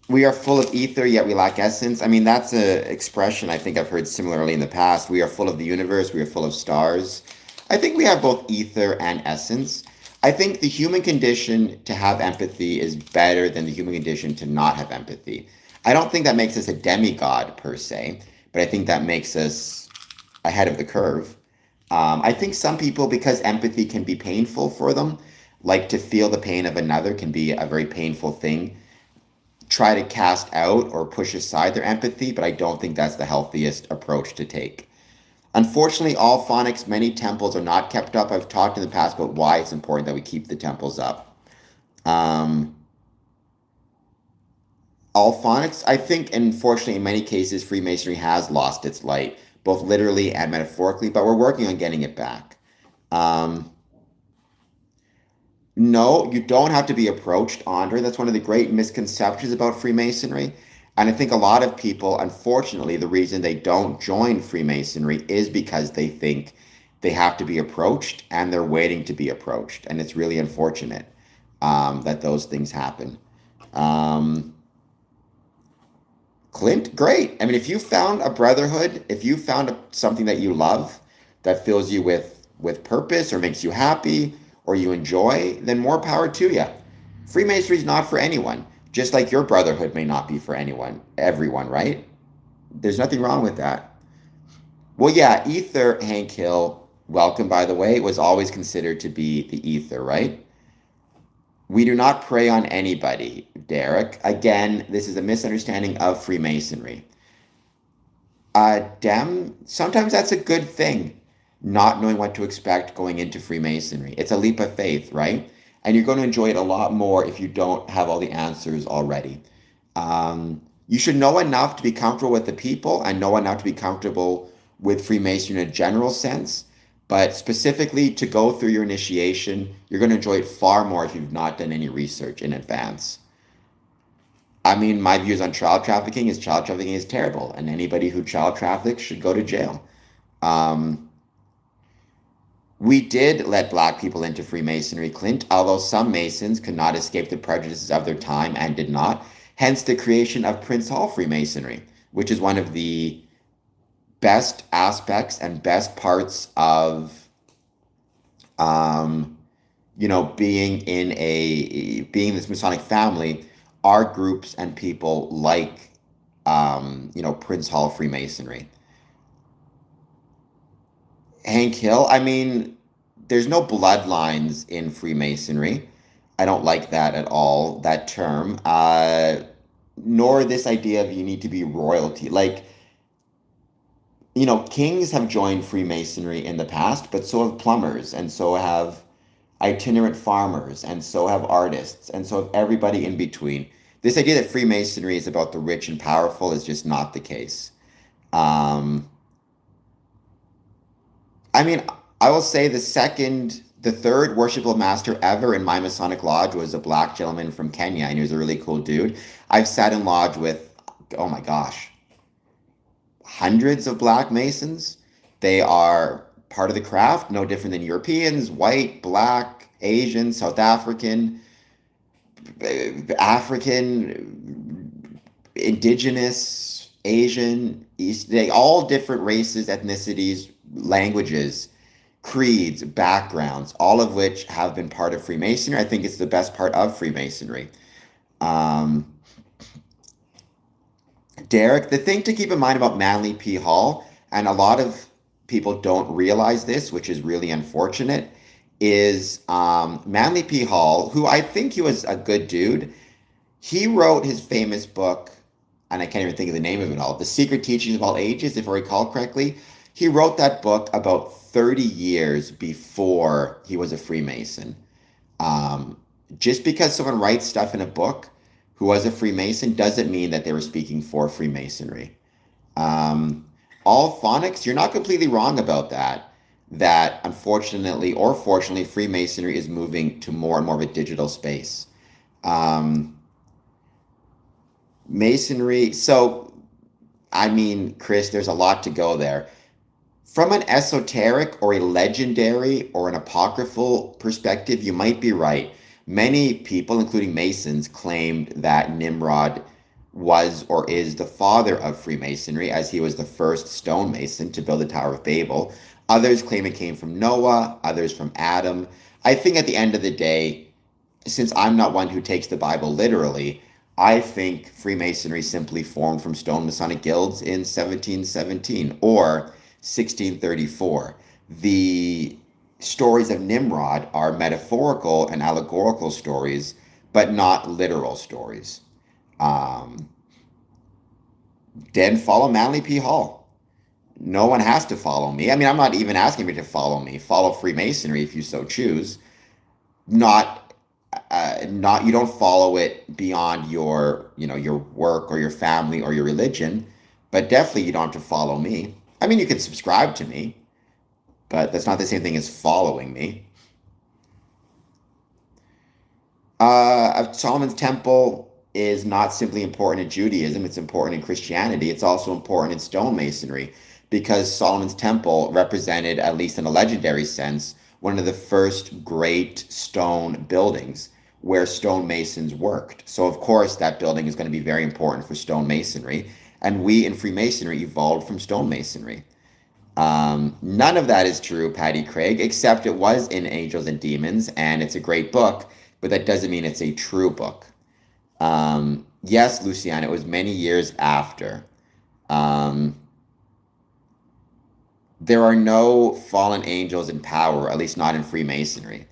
we are full of ether, yet we lack essence. I mean, that's an expression I think I've heard similarly in the past. We are full of the universe, we are full of stars. I think we have both ether and essence. I think the human condition to have empathy is better than the human condition to not have empathy. I don't think that makes us a demigod per se, but I think that makes us ahead of the curve. I think some people, because empathy can be painful for them, like to feel the pain of another can be a very painful thing, try to cast out or push aside their empathy, but I don't think that's the healthiest approach to take. Unfortunately, all phonics, many temples are not kept up. I've talked in the past about why it's important that we keep the temples up. Um, all phonics, I think, unfortunately, in many cases, Freemasonry has lost its light, both literally and metaphorically, but we're working on getting it back. Um, No, you don't have to be approached, Andre. That's one of the great misconceptions about Freemasonry. And I think a lot of people, unfortunately, the reason they don't join Freemasonry is because they think they have to be approached and they're waiting to be approached. And it's really unfortunate that those things happen. Um, Clint, great. I mean, if you found a brotherhood, if you found something that you love that fills you with purpose or makes you happy or you enjoy, then more power to you. Freemasonry is not for anyone, just like your brotherhood may not be for everyone, right? There's nothing wrong with that. Well, yeah, ether, Hank Hill, welcome, by the way, was always considered to be the ether, right? We do not prey on anybody, Derek. Again, this is a misunderstanding of Freemasonry. Sometimes that's a good thing, not knowing what to expect going into Freemasonry. It's a leap of faith, right? And you're going to enjoy it a lot more if you don't have all the answers already. You should know enough to be comfortable with the people and know enough to be comfortable with Freemasonry in a general sense. But specifically to go through your initiation, you're going to enjoy it far more if you've not done any research in advance. I mean, my views on child trafficking is terrible, and anybody who child traffics should go to jail. Um, we did let black people into Freemasonry, Clint, although some Masons could not escape the prejudices of their time and did not. Hence the creation of Prince Hall Freemasonry, which is one of the best aspects and best parts of being this Masonic family are groups and people like, Prince Hall Freemasonry. Hank Hill, I mean, there's no bloodlines in Freemasonry. I don't like that at all, that term. Nor this idea of you need to be royalty. Like, kings have joined Freemasonry in the past, but so have plumbers, and so have itinerant farmers, and so have artists, and so have everybody in between. This idea that Freemasonry is about the rich and powerful is just not the case. Um, I mean, I will say the third worshipful master ever in my Masonic lodge was a black gentleman from Kenya, and he was a really cool dude. I've sat in lodge with, oh my gosh, hundreds of black Masons. They are part of the craft, no different than Europeans, white, black, Asian, South African, African, indigenous, Asian, East, they all different races, ethnicities, languages, creeds, backgrounds, all of which have been part of Freemasonry. I think it's the best part of Freemasonry. Um, Derek, the thing to keep in mind about Manly P. Hall, and a lot of people don't realize this, which is really unfortunate, is Manly P. Hall, who I think he was a good dude. He wrote his famous book, and I can't even think of the name of it all, The Secret Teachings of All Ages, if I recall correctly. He wrote that book about 30 years before he was a Freemason. Um, just because someone writes stuff in a book who was a Freemason doesn't mean that they were speaking for Freemasonry. Um, all phonics, you're not completely wrong about that. That unfortunately or fortunately, Freemasonry is moving to more and more of a digital space. Um, Masonry, so I mean, Chris, there's a lot to go there. From an esoteric or a legendary or an apocryphal perspective, you might be right. Many people, including Masons, claimed that Nimrod was or is the father of Freemasonry, as he was the first stonemason to build the Tower of Babel. Others claim it came from Noah, others from Adam. I think at the end of the day, since I'm not one who takes the Bible literally, I think Freemasonry simply formed from stone Masonic guilds in 1717 or 1634. The stories of Nimrod are metaphorical and allegorical stories, but not literal stories. Um, then follow Manly P. Hall. No one has to follow me. I mean, I'm not even asking you to follow me. Follow Freemasonry if you so choose. Not you don't follow it beyond your work or your family or your religion, but definitely you don't have to follow me. I mean, you can subscribe to me, but that's not the same thing as following me. Solomon's Temple is not simply important in Judaism, it's important in Christianity. It's also important in stonemasonry because Solomon's Temple represented, at least in a legendary sense, one of the first great stone buildings where stonemasons worked. So, of course, that building is going to be very important for stonemasonry. And we in Freemasonry evolved from stonemasonry. None of that is true, Patty Craig, except it was in Angels and Demons, and it's a great book, but that doesn't mean it's a true book. Yes, Luciana, it was many years after. Um, there are no fallen angels in power, at least not in Freemasonry.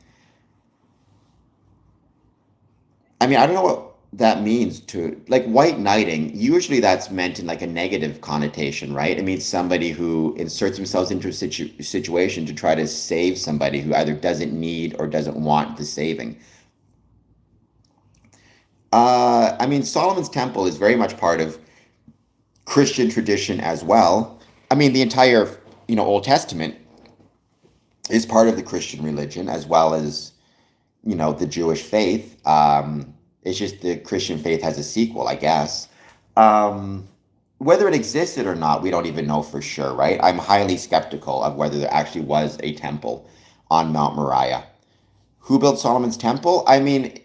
I mean, I don't know what that means to like white knighting. Usually that's meant in like a negative connotation, right? It means somebody who inserts themselves into a situation to try to save somebody who either doesn't need or doesn't want the saving. I mean, Solomon's Temple is very much part of Christian tradition as well. I mean, the entire, Old Testament is part of the Christian religion as well as, the Jewish faith. It's just the Christian faith has a sequel, I guess. Um, Whether it existed or not, we don't even know for sure, right? I'm highly skeptical of whether there actually was a temple on Mount Moriah. Who built Solomon's temple? I mean,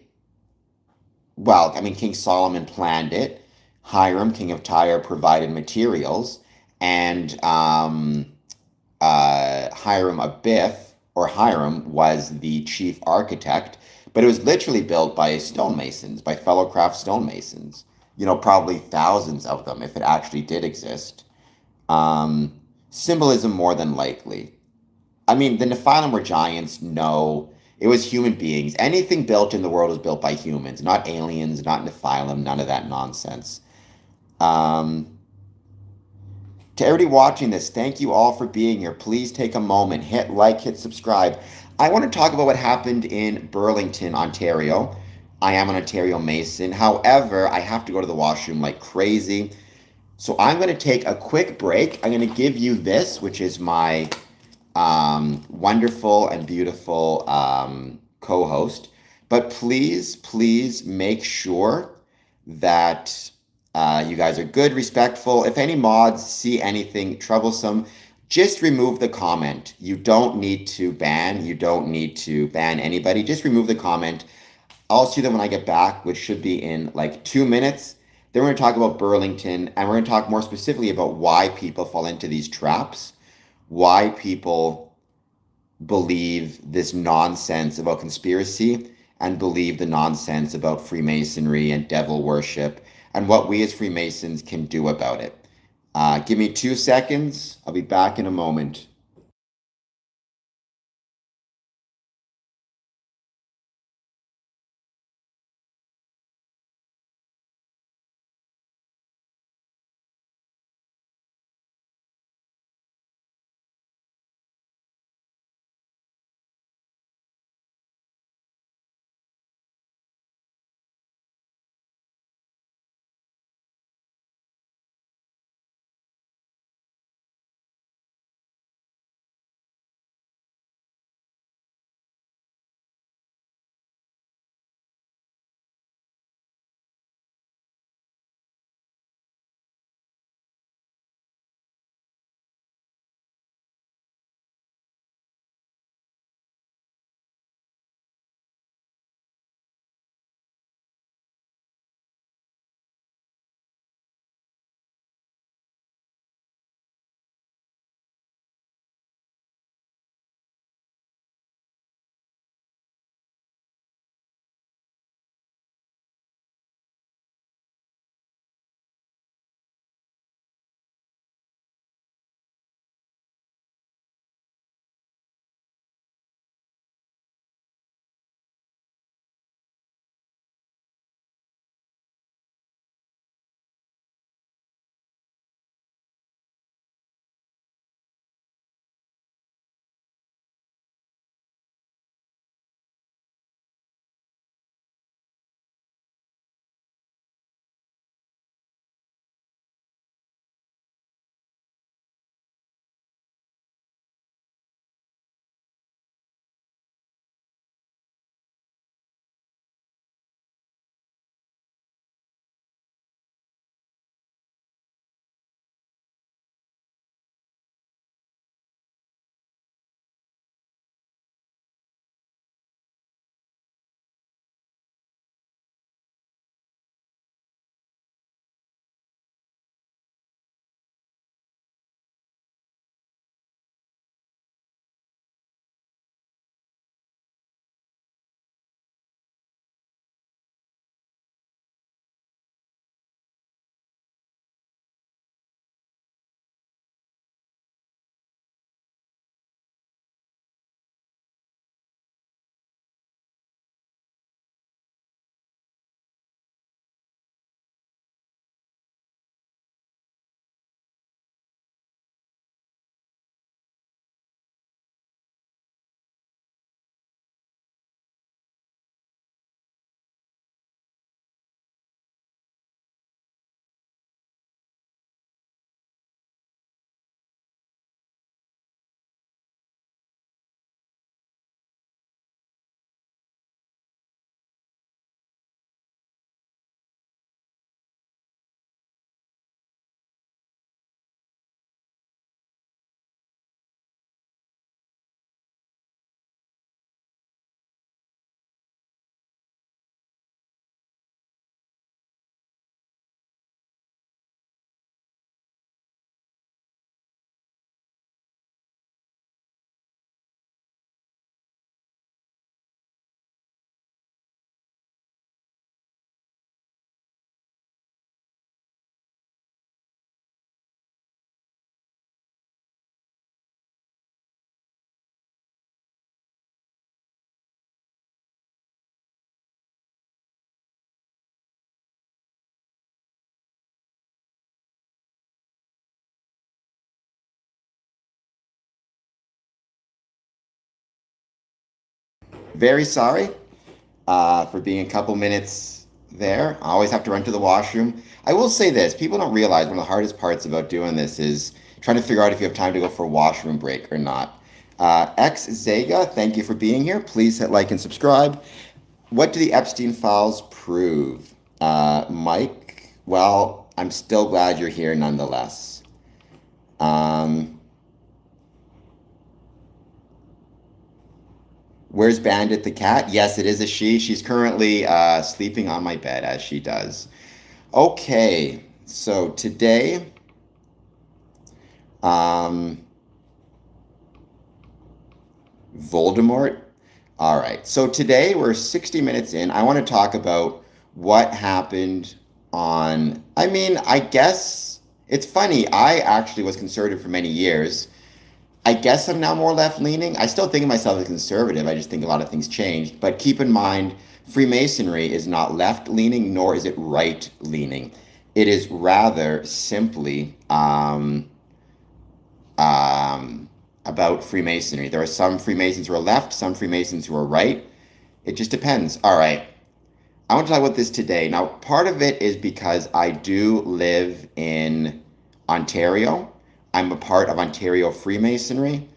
King Solomon planned it. Hiram, king of Tyre, provided materials, and Hiram Abiff, or Hiram was the chief architect, but it was literally built by stonemasons, by fellow craft stonemasons. Probably thousands of them if it actually did exist. Um, Symbolism more than likely. I mean, the Nephilim were giants. No, it was human beings. Anything built in the world was built by humans, not aliens, not Nephilim, none of that nonsense. Um, to everybody watching this, thank you all for being here. Please take a moment, hit like, hit subscribe. I want to talk about what happened in Burlington, Ontario. I am an Ontario Mason. However, I have to go to the washroom like crazy. So I'm going to take a quick break. I'm going to give you this, which is my wonderful and beautiful co host. But please, please make sure that you guys are good, respectful. If any mods see anything troublesome, just remove the comment. You don't need to ban. You don't need to ban anybody. Just remove the comment. I'll see them when I get back, which should be in like 2 minutes. Then we're going to talk about Burlington, and we're going to talk more specifically about why people fall into these traps, why people believe this nonsense about conspiracy and believe the nonsense about Freemasonry and devil worship, and what we as Freemasons can do about it. Give me 2 seconds. I'll be back in a moment. Very sorry for being a couple minutes there. I always have to run to the washroom. I will say this, people don't realize one of the hardest parts about doing this is trying to figure out if you have time to go for a washroom break or not. X Zega, thank you for being here. Please hit like and subscribe. What do the Epstein files prove? Mike, well, I'm still glad you're here nonetheless. Where's Bandit the cat? Yes, it is a she. She's currently sleeping on my bed as she does. Okay, so today, Voldemort. All right, so today we're 60 minutes in. I want to talk about what happened on, I mean, I guess it's funny. I actually was conservative for many years. I guess I'm now more left leaning. I still think of myself as conservative. I just think a lot of things changed. But keep in mind, Freemasonry is not left leaning, nor is it right leaning. It is rather simply about Freemasonry. There are some Freemasons who are left, some Freemasons who are right. It just depends. All right. I want to talk about this today. Now, part of it is because I do live in Ontario. I'm a part of Ontario Freemasonry.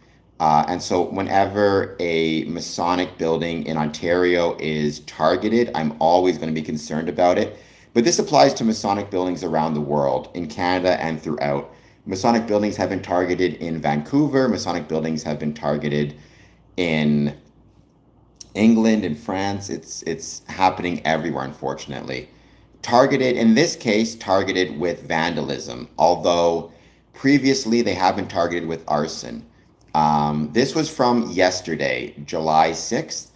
And so whenever a Masonic building in Ontario is targeted, I'm always going to be concerned about it. But this applies to Masonic buildings around the world, in Canada and throughout. Masonic buildings have been targeted in Vancouver. Masonic buildings have been targeted in England and France. It's happening everywhere, unfortunately. Targeted, in this case, targeted with vandalism, although previously they have been targeted with arson. This was from yesterday, July 6th.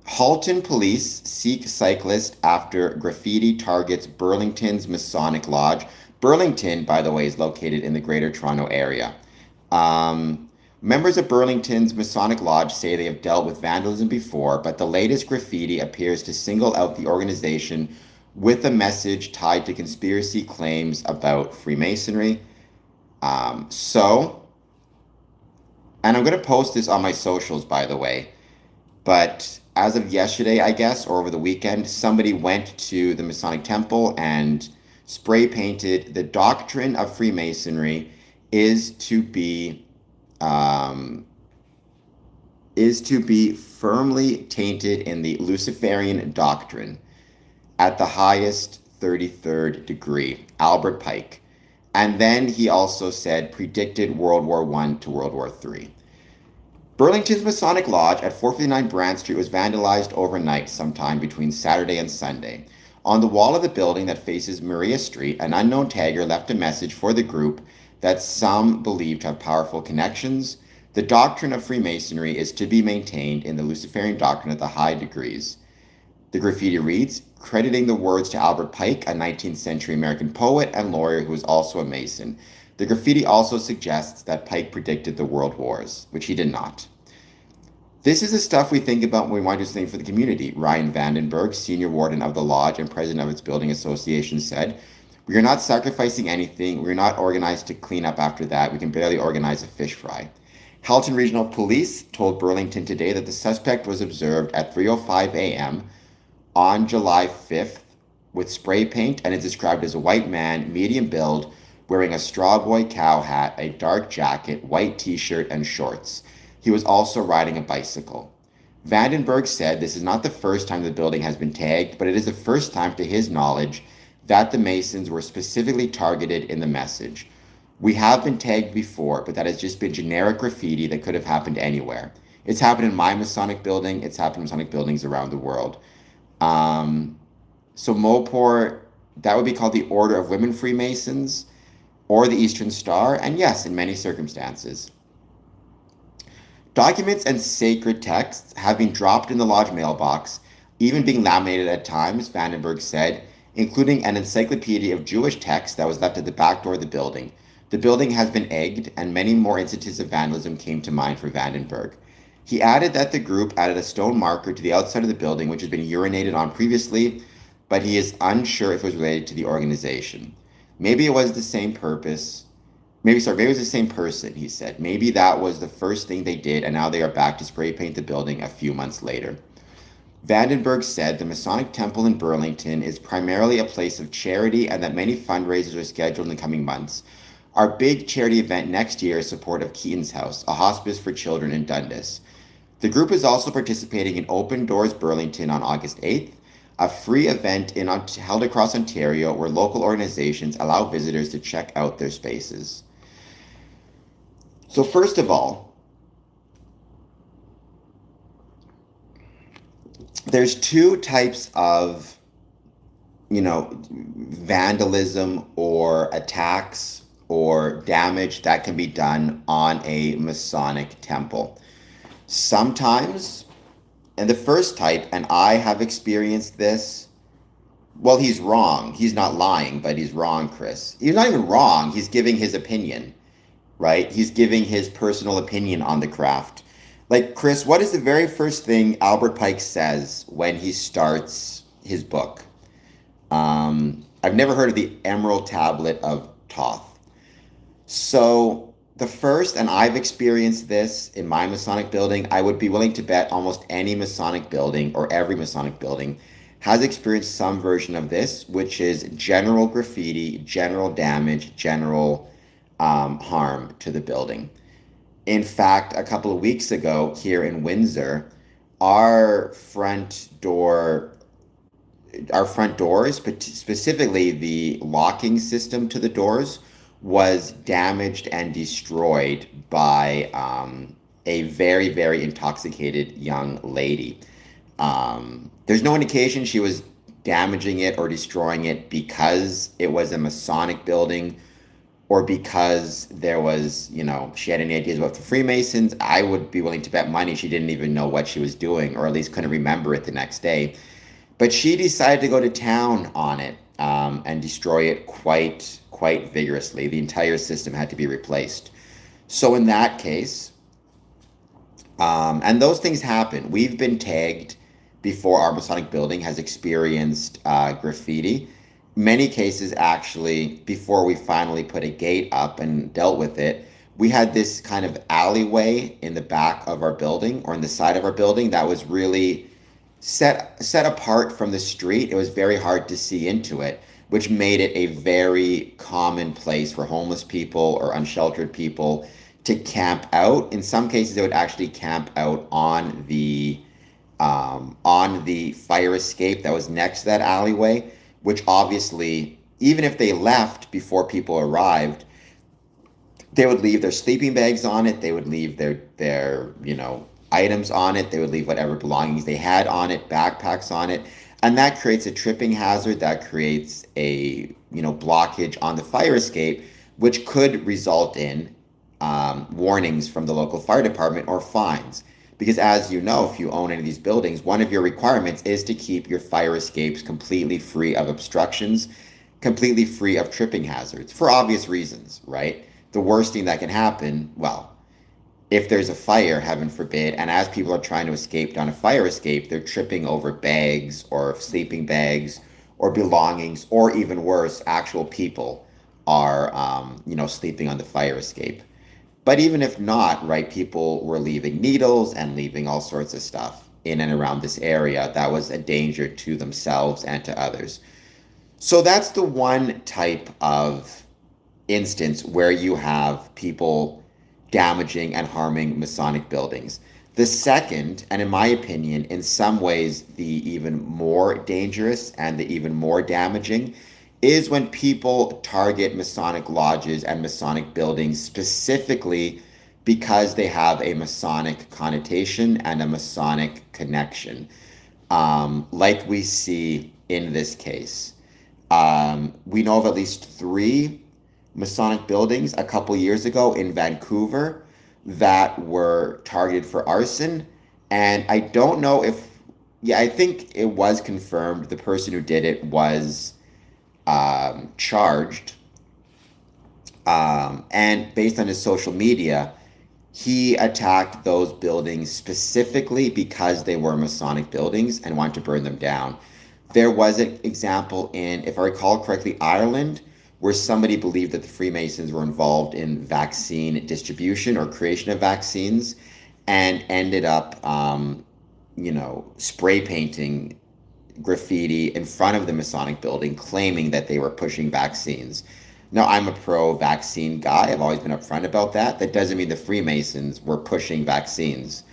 Halton police seek cyclist after graffiti targets Burlington's Masonic Lodge. Burlington, by the way, is located in the Greater Toronto Area. Members of Burlington's Masonic Lodge say they have dealt with vandalism before, but the latest graffiti appears to single out the organization with a message tied to conspiracy claims about Freemasonry. And I'm going to post this on my socials, by the way, but as of yesterday, I guess, or over the weekend, somebody went to the Masonic Temple and spray painted the doctrine of Freemasonry is to be firmly tainted in the Luciferian doctrine at the highest 33rd degree, Albert Pike. And then he also said predicted World War I to World War III. Burlington's Masonic Lodge at 459 Brand Street was vandalized overnight sometime between Saturday and Sunday. On the wall of the building that faces Maria Street, an unknown tagger left a message for the group that some believed to have powerful connections. The doctrine of Freemasonry is to be maintained in the Luciferian doctrine at the high degrees. The graffiti reads, crediting the words to Albert Pike, a 19th century American poet and lawyer who was also a Mason. The graffiti also suggests that Pike predicted the world wars, which he did not. This is the stuff we think about when we want to do something for the community, Ryan Vandenberg, senior warden of the lodge and president of its building association, said. We are not sacrificing anything. We are not organized to clean up after that. We can barely organize a fish fry. Halton Regional Police told Burlington today that the suspect was observed at 3:05 a.m. on July 5th with spray paint and is described as a white man, medium build, wearing a straw boy cow hat, a dark jacket, white t-shirt, and shorts. He was also riding a bicycle. Vandenberg said this is not the first time the building has been tagged, but it is the first time, to his knowledge, that the Masons were specifically targeted in the message. We have been tagged before, but that has just been generic graffiti that could have happened anywhere. It's happened in my Masonic building. It's happened in Masonic buildings around the world. So Mopor, that would be called the Order of Women Freemasons or the Eastern Star, and yes, in many circumstances. Documents and sacred texts have been dropped in the lodge mailbox, even being laminated at times, Vandenberg said, including an encyclopedia of Jewish texts that was left at the back door of the building. The building has been egged, and many more instances of vandalism came to mind for Vandenberg. He added that the group added a stone marker to the outside of the building, which had been urinated on previously, but he is unsure if it was related to the organization. Maybe it was the same purpose. maybe it was the same person, he said. Maybe that was the first thing they did, and now they are back to spray paint the building a few months later. Vandenberg said the Masonic Temple in Burlington is primarily a place of charity and that many fundraisers are scheduled in the coming months. Our big charity event next year is support of Keaton's House, a hospice for children in Dundas. The group is also participating in Open Doors Burlington on August 8th, a free event held across Ontario where local organizations allow visitors to check out their spaces. So first of all, there's two types of, vandalism or attacks or damage that can be done on a Masonic temple. Sometimes, and the first type, and I have experienced this, well, he's wrong. He's not lying, but he's wrong, Chris. He's not even wrong. He's giving his opinion, right? He's giving his personal opinion on the craft. Like, Chris, what is the very first thing Albert Pike says when he starts his book? I've never heard of the Emerald Tablet of Thoth. So the first, and I've experienced this in my Masonic building, I would be willing to bet almost any Masonic building or every Masonic building has experienced some version of this, which is general graffiti, general damage, general harm to the building. In fact, a couple of weeks ago here in Windsor, our front doors, specifically the locking system to the doors, was damaged and destroyed by a very, very intoxicated young lady. There's no indication she was damaging it or destroying it because it was a Masonic building or because there was, she had any ideas about the Freemasons. I would be willing to bet money she didn't even know what she was doing, or at least couldn't remember it the next day. But she decided to go to town on it and destroy it quite vigorously. The entire system had to be replaced. So in that case, and those things happen. We've been tagged before our Masonic building has experienced graffiti. Many cases, actually, before we finally put a gate up and dealt with it, we had this kind of alleyway in the back of our building or in the side of our building that was really set apart from the street. It was very hard to see into it, which made it a very common place for homeless people or unsheltered people to camp out. In some cases, they would actually camp out on the fire escape that was next to that alleyway, which obviously, even if they left before people arrived, they would leave their sleeping bags on it. They would leave their items on it. They would leave whatever belongings they had on it, backpacks on it. And that creates a tripping hazard. That creates a, blockage on the fire escape, which could result in warnings from the local fire department or fines. Because as you know, if you own any of these buildings, one of your requirements is to keep your fire escapes completely free of obstructions, completely free of tripping hazards, for obvious reasons, right? The worst thing that can happen, well, if there's a fire, heaven forbid, and as people are trying to escape down a fire escape, they're tripping over bags or sleeping bags or belongings, or even worse, actual people are, sleeping on the fire escape. But even if not, right, people were leaving needles and leaving all sorts of stuff in and around this area that was a danger to themselves and to others. So that's the one type of instance where you have people damaging and harming Masonic buildings. The second, and in my opinion, in some ways, the even more dangerous and the even more damaging, is when people target Masonic lodges and Masonic buildings specifically because they have a Masonic connotation and a Masonic connection, like we see in this case. We know of at least 3 Masonic buildings a couple years ago in Vancouver that were targeted for arson. And I don't know I think it was confirmed the person who did it was charged. And based on his social media, he attacked those buildings specifically because they were Masonic buildings and wanted to burn them down. There was an example in, if I recall correctly, Ireland, where somebody believed that the Freemasons were involved in vaccine distribution or creation of vaccines and ended up, spray painting graffiti in front of the Masonic building, claiming that they were pushing vaccines. Now, I'm a pro-vaccine guy. I've always been upfront about that. That doesn't mean the Freemasons were pushing vaccines.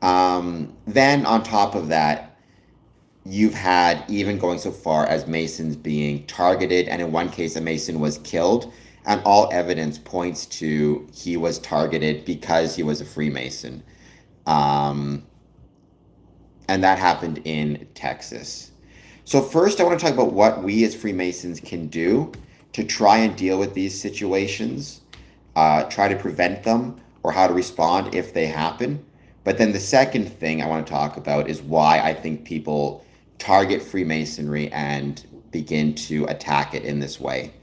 Then, on top of that, you've had even going so far as Masons being targeted, and in one case, a Mason was killed, and all evidence points to he was targeted because he was a Freemason. Um, and that happened in Texas. So, first, I want to talk about what we as Freemasons can do to try and deal with these situations, try to prevent them, or how to respond if they happen. But then the second thing I want to talk about is why I think people target Freemasonry and begin to attack it in this way.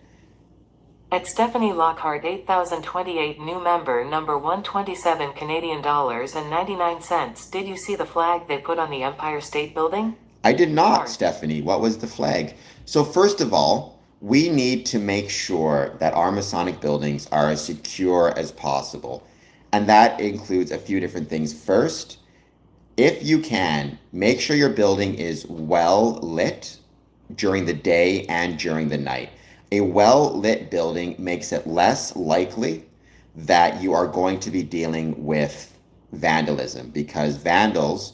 At Stephanie Lockhart 8028 new member number 127 Canadian dollars and 99 cents. Did you see the flag they put on the Empire State Building? I did not, Hard. Stephanie. What was the flag? So, first of all, we need to make sure that our Masonic buildings are as secure as possible. And that includes a few different things. First, if you can, make sure your building is well lit during the day and during the night. A well lit building makes it less likely that you are going to be dealing with vandalism because vandals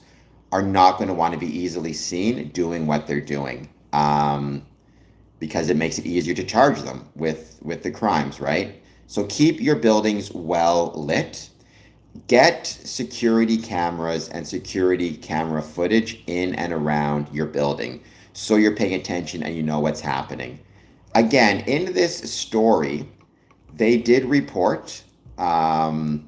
are not going to want to be easily seen doing what they're doing, because it makes it easier to charge them with the crimes, right? So keep your buildings well lit. Get security cameras and security camera footage in and around your building so you're paying attention and you know what's happening. Again, in this story, they did report, they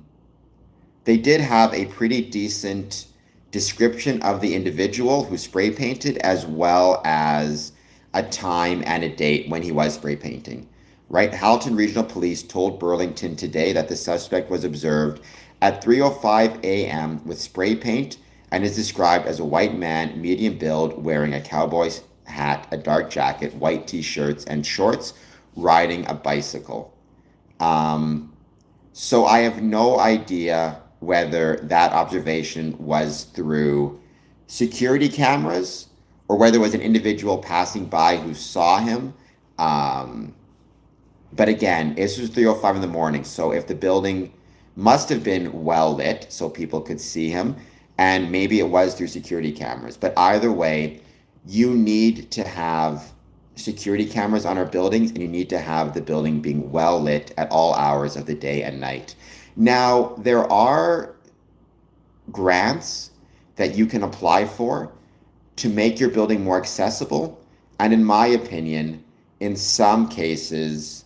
did have a pretty decent description of the individual who spray painted, as well as a time and a date when he was spray painting. Right? Halton Regional Police told Burlington today that the suspect was observed at 3:05 a.m. with spray paint and is described as a white man, medium build, wearing a cowboy's hat, a dark jacket, white t-shirts, and shorts, riding a bicycle. So I have no idea whether that observation was through security cameras or whether it was an individual passing by who saw him. But again, this was 3:05 in the morning, so if the building must have been well lit so people could see him, and maybe it was through security cameras. But either way, you need to have security cameras on our buildings, and you need to have the building being well lit at all hours of the day and night. Now, there are grants that you can apply for to make your building more accessible. And in my opinion, in some cases,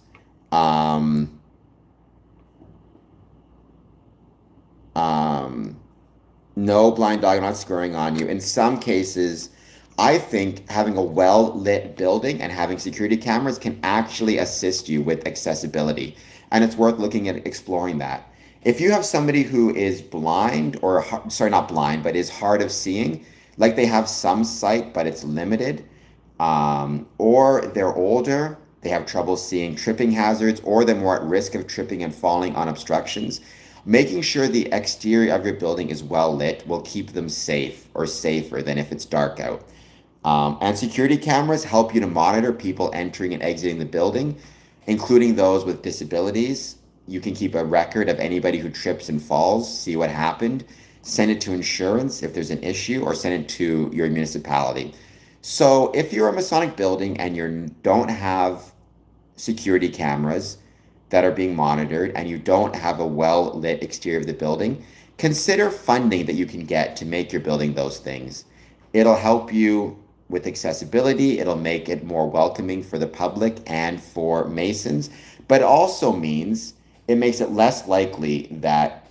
no, blind dog, I'm not scoring on you. In some cases, I think having a well lit building and having security cameras can actually assist you with accessibility. And it's worth looking at exploring that. If you have somebody who is blind, or sorry, not blind, but is hard of seeing, like they have some sight, but it's limited, or they're older, they have trouble seeing tripping hazards, or they're more at risk of tripping and falling on obstructions, making sure the exterior of your building is well lit will keep them safe, or safer than if it's dark out. And security cameras help you to monitor people entering and exiting the building, including those with disabilities. You can keep a record of anybody who trips and falls, see what happened, send it to insurance if there's an issue, or send it to your municipality. So if you're a Masonic building and you don't have security cameras that are being monitored, and you don't have a well-lit exterior of the building, consider funding that you can get to make your building those things. It'll help you with accessibility. It'll make it more welcoming for the public and for Masons, but it also means it makes it less likely that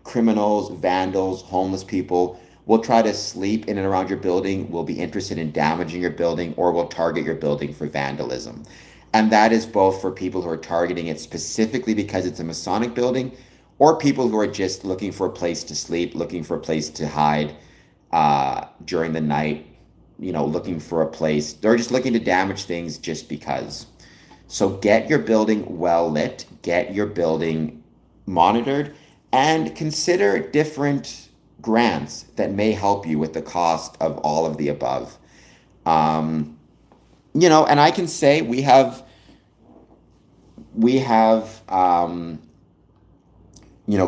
criminals, vandals, homeless people will try to sleep in and around your building, will be interested in damaging your building, or will target your building for vandalism. And that is both for people who are targeting it specifically because it's a Masonic building, or people who are just looking for a place to sleep, looking for a place to hide during the night, looking for a place. They're just looking to damage things just because. So get your building well lit, get your building monitored, and consider different grants that may help you with the cost of all of the above. Um, and I can say we have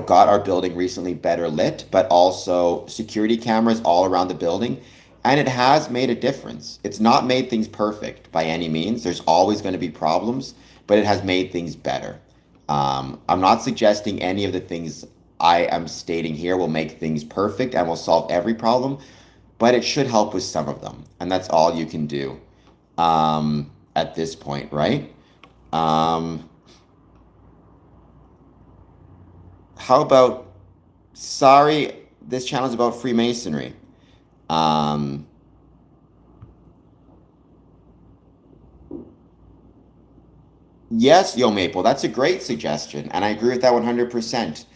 got our building recently better lit, but also security cameras all around the building. And it has made a difference. It's not made things perfect by any means. There's always going to be problems, but it has made things better. I'm not suggesting any of the things I am stating here will make things perfect and will solve every problem, but it should help with some of them. And that's all you can do at this point, right? Um, how about, sorry, this channel is about Freemasonry. Um, yes, Yo Maple, that's a great suggestion, and I agree with that 100%.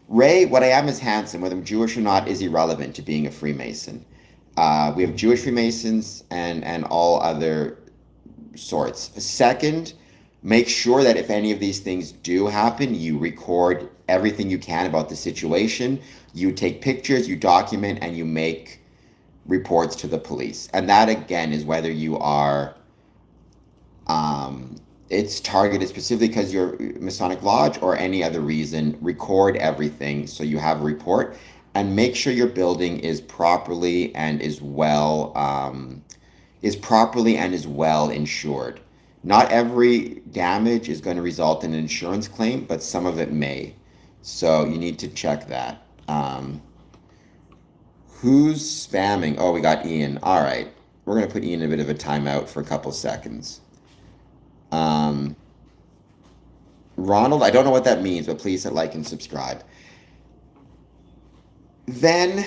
Ray, what I am is handsome. Whether I'm Jewish or not is irrelevant to being a Freemason. We have Jewish Freemasons and all other sorts. Second, make sure that if any of these things do happen, you record everything you can about the situation. You take pictures, you document, and you make reports to the police. And that again is whether you are it's targeted specifically because you're Masonic Lodge or any other reason. Record everything so you have a report, and make sure your building is properly and is well insured. Not every damage is going to result in an insurance claim, but some of it may. So you need to check that. Who's spamming? Oh, we got Ian. All right. We're going to put Ian in a bit of a timeout for a couple seconds. Ronald, I don't know what that means, but please hit like and subscribe. Then,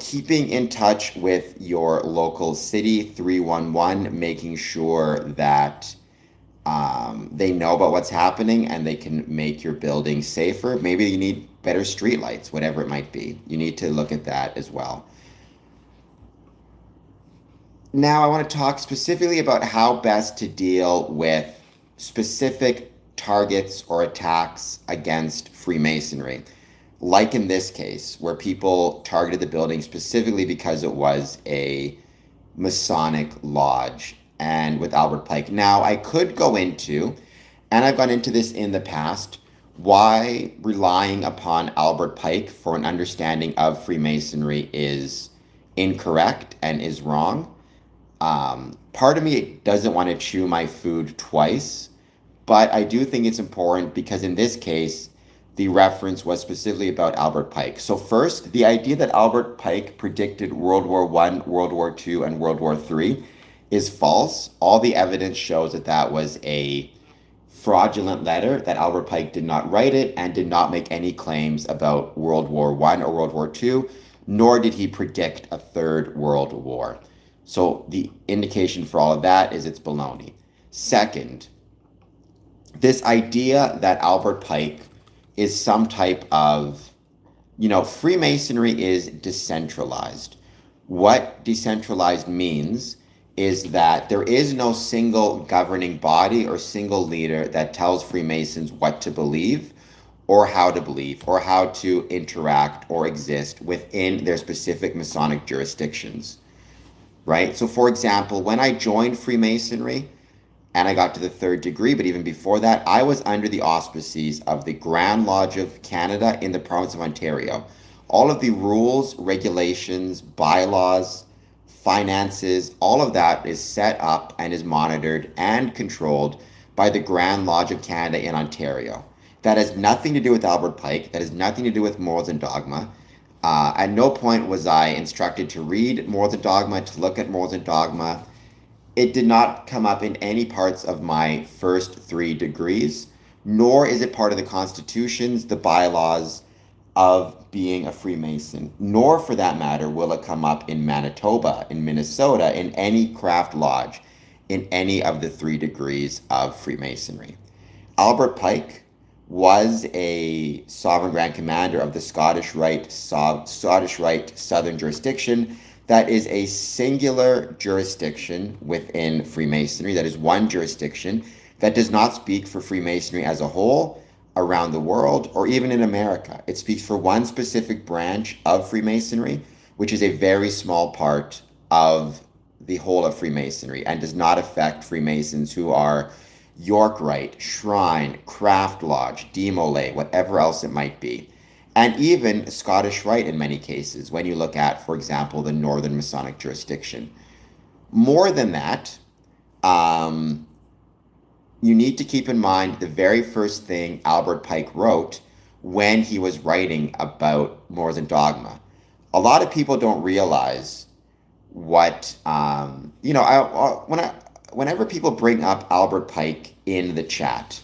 keeping in touch with your local city 311, making sure that they know about what's happening and they can make your building safer. Maybe you need better streetlights, whatever it might be. You need to look at that as well. Now, I want to talk specifically about how best to deal with specific targets or attacks against Freemasonry. Like in this case, where people targeted the building specifically because it was a Masonic lodge, and with Albert Pike. Now, I could go into, and I've gone into this in the past, why relying upon Albert Pike for an understanding of Freemasonry is incorrect and is wrong. Part of me doesn't want to chew my food twice, but I do think it's important because in this case, the reference was specifically about Albert Pike. So first, the idea that Albert Pike predicted World War I, World War II, and World War III is false. All the evidence shows that that was a fraudulent letter, that Albert Pike did not write it and did not make any claims about World War I or World War II, nor did he predict a third world war. So the indication for all of that is it's baloney. Second, this idea that Albert Pike is some type of, Freemasonry is decentralized. What decentralized means is that there is no single governing body or single leader that tells Freemasons what to believe or how to interact or exist within their specific Masonic jurisdictions, right? So for example, when I joined Freemasonry and I got to the third degree, but even before that, I was under the auspices of the Grand Lodge of Canada in the province of Ontario. All of the rules, regulations, bylaws, finances, all of that is set up and is monitored and controlled by the Grand Lodge of Canada in Ontario. That has nothing to do with Albert Pike. That has nothing to do with Morals and Dogma. At no point was I instructed to read Morals and Dogma, to look at Morals and Dogma. It did not come up in any parts of my first 3 degrees, nor is it part of the constitutions, the bylaws of being a Freemason, nor for that matter will it come up in Manitoba, in Minnesota, in any craft lodge, in any of the 3 degrees of Freemasonry. Albert Pike was a sovereign grand commander of the Scottish Rite Southern jurisdiction That is a singular jurisdiction within Freemasonry. That is one jurisdiction that does not speak for Freemasonry as a whole around the world or even in America. It speaks for one specific branch of Freemasonry, which is a very small part of the whole of Freemasonry and does not affect Freemasons who are York Rite, Shrine, Craft Lodge, Demolay, whatever else it might be. And even Scottish Rite in many cases, when you look at, for example, the Northern Masonic jurisdiction. More than that, you need to keep in mind the very first thing Albert Pike wrote when he was writing about Morals and Dogma. A lot of people don't realize what, whenever people bring up Albert Pike in the chat,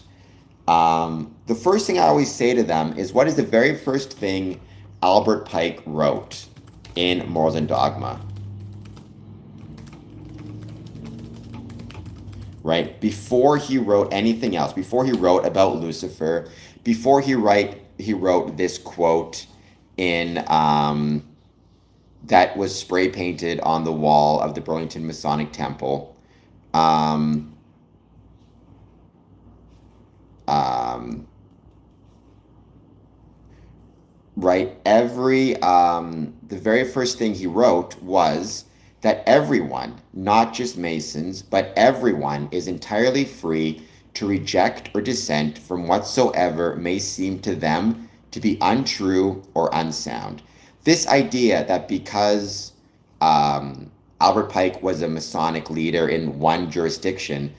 the first thing I always say to them is, what is the very first thing Albert Pike wrote in Morals and Dogma? Right? Before he wrote anything else, before he wrote about Lucifer, before he wrote this quote in that was spray painted on the wall of the Burlington Masonic Temple. Right? The very first thing he wrote was that everyone, not just Masons, but everyone is entirely free to reject or dissent from whatsoever may seem to them to be untrue or unsound. This idea that because Albert Pike was a Masonic leader in one jurisdiction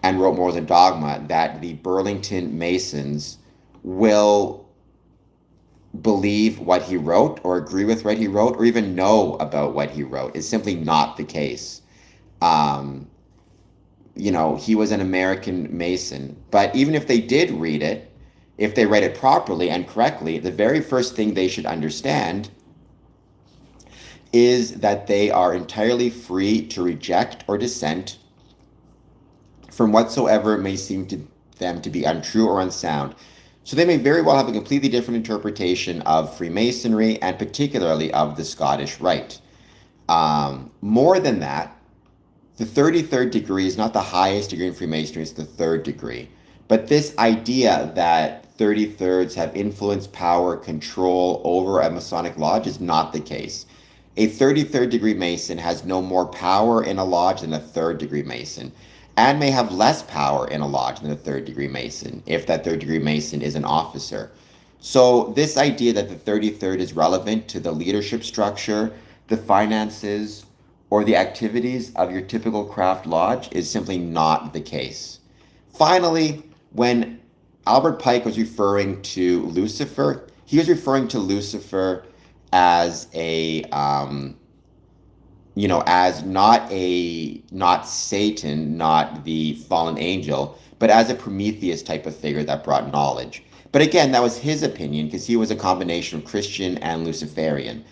and wrote Morals and Dogma, that the Burlington Masons will believe what he wrote or agree with what he wrote or even know about what he wrote is simply not the case. He was an American Mason, but even if they did read it, if they read it properly and correctly, the very first thing they should understand is that they are entirely free to reject or dissent from whatsoever may seem to them to be untrue or unsound. So they may very well have a completely different interpretation of Freemasonry and particularly of the Scottish Rite. More than that, the 33rd degree is not the highest degree in Freemasonry, it's the third degree. But this idea that 33rds have influence, power, control over a Masonic lodge is not the case. A 33rd degree Mason has no more power in a lodge than a 3rd degree Mason, and may have less power in a lodge than a 3rd degree Mason, if that 3rd degree Mason is an officer. So this idea that the 33rd is relevant to the leadership structure, the finances, or the activities of your typical craft lodge is simply not the case. Finally, when Albert Pike was referring to Lucifer, he was referring to Lucifer as as not Satan, not the fallen angel, but as a Prometheus type of figure that brought knowledge. But again, that was his opinion because he was a combination of Christian and Luciferian.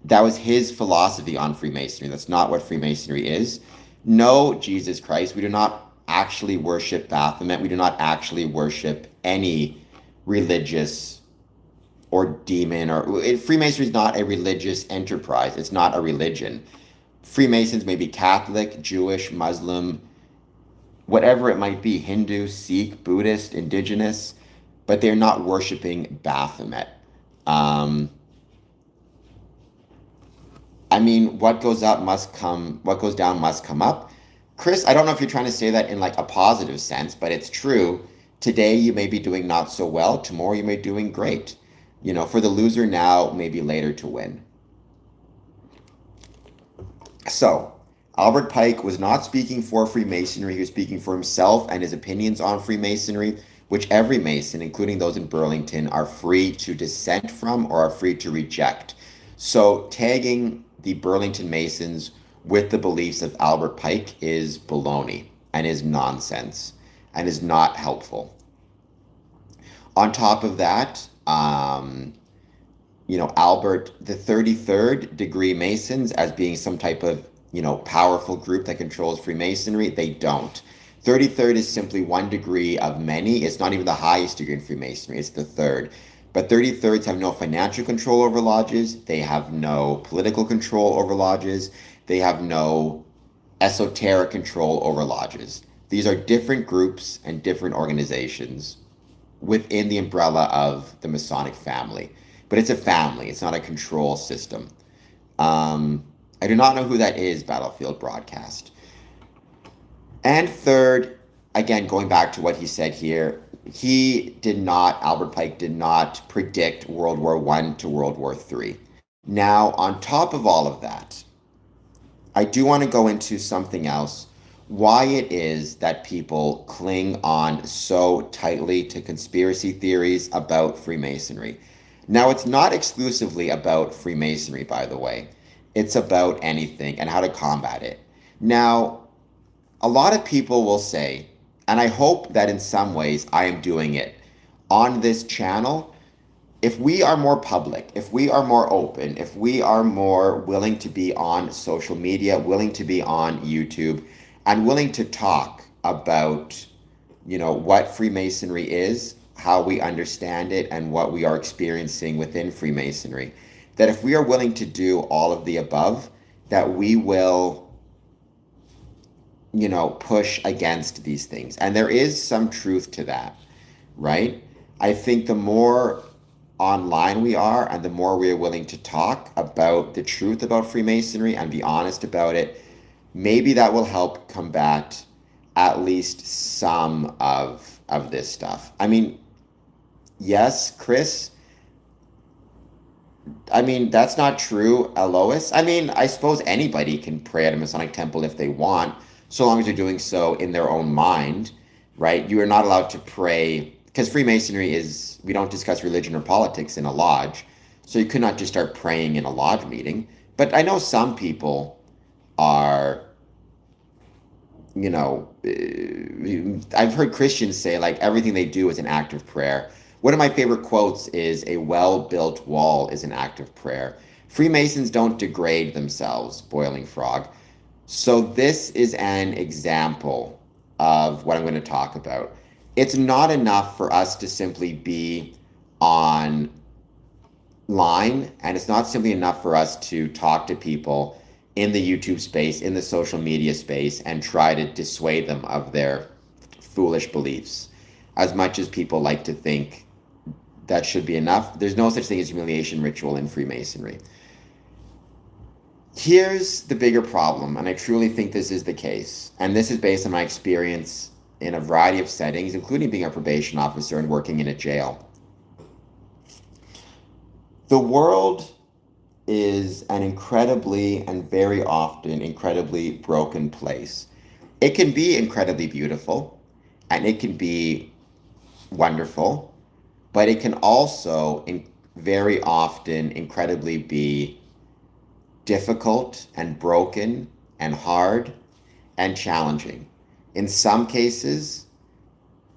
That was his philosophy on Freemasonry. That's not what Freemasonry is. No, Jesus Christ, we do not actually worship Baphomet. We do not actually worship any religious or demon Freemasonry is not a religious enterprise. It's not a religion. Freemasons may be Catholic, Jewish, Muslim, whatever it might be, Hindu, Sikh, Buddhist, Indigenous, but they're not worshiping Baphomet. What goes up must come, what goes down must come up. Chris, I don't know if you're trying to say that in like a positive sense, but it's true. Today you may be doing not so well. Tomorrow you may be doing great. For the loser now, maybe later to win. So, Albert Pike was not speaking for Freemasonry. He was speaking for himself and his opinions on Freemasonry, which every Mason, including those in Burlington, are free to dissent from or are free to reject. So, tagging the Burlington Masons with the beliefs of Albert Pike is baloney and is nonsense and is not helpful. On top of that, Albert, the 33rd degree Masons as being some type of, powerful group that controls Freemasonry, they don't. 33rd is simply one degree of many. It's not even the highest degree in Freemasonry. It's the third. But 33rds have no financial control over lodges. They have no political control over lodges. They have no esoteric control over lodges. These are different groups and different organizations within the umbrella of the Masonic family. But it's a family, it's not a control system. I do not know who that is, Battlefield Broadcast. And third, again, going back to what he said here, Albert Pike did not predict World War I to World War III. Now, on top of all of that, I do want to go into something else, why it is that people cling on so tightly to conspiracy theories about Freemasonry. Now, it's not exclusively about Freemasonry, by the way. It's about anything and how to combat it. Now, a lot of people will say, and I hope that in some ways I am doing it on this channel, if we are more public, if we are more open, if we are more willing to be on social media, willing to be on YouTube, and willing to talk about, what Freemasonry is, how we understand it, and what we are experiencing within Freemasonry, that if we are willing to do all of the above, that we will push against these things. And there is some truth to that, right? I think the more online we are and the more we are willing to talk about the truth about Freemasonry and be honest about it, maybe that will help combat at least some of this stuff. I mean, yes, Chris, that's not true, Alois. I suppose anybody can pray at a Masonic temple if they want, so long as they're doing so in their own mind, right? You are not allowed to pray, because Freemasonry is, we don't discuss religion or politics in a lodge, so you could not just start praying in a lodge meeting. But I know some people are, I've heard Christians say, like, everything they do is an act of prayer. One of my favorite quotes is, "A well-built wall is an act of prayer." Freemasons don't degrade themselves, Boiling Frog. So this is an example of what I'm going to talk about. It's not enough for us to simply be online, and it's not simply enough for us to talk to people in the YouTube space, in the social media space, and try to dissuade them of their foolish beliefs. As much as people like to think that should be enough, there's no such thing as humiliation ritual in Freemasonry. Here's the bigger problem, and I truly think this is the case, and this is based on my experience in a variety of settings, including being a probation officer and working in a jail. The world is an incredibly and very often incredibly broken place. It can be incredibly beautiful, and it can be wonderful, but it can also very often incredibly be difficult and broken and hard and challenging. In some cases,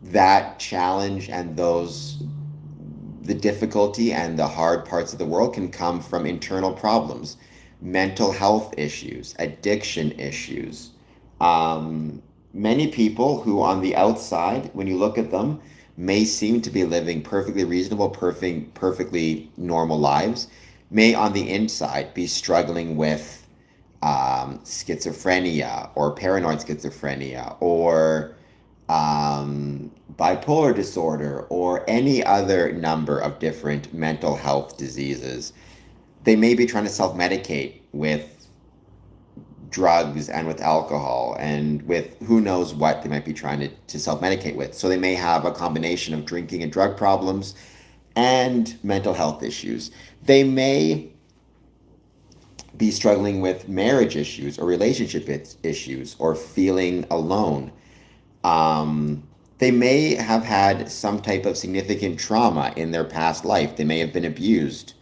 that challenge and the difficulty and the hard parts of the world can come from internal problems, mental health issues, addiction issues. Many people who on the outside, when you look at them, may seem to be living perfectly reasonable, perfectly normal lives, may on the inside be struggling with schizophrenia or paranoid schizophrenia or bipolar disorder or any other number of different mental health diseases. They may be trying to self-medicate with drugs and with alcohol and with who knows what they might be trying to self-medicate with. So they may have a combination of drinking and drug problems and mental health issues. They may be struggling with marriage issues or relationship issues or feeling alone. They may have had some type of significant trauma in their past life. They may have been abused.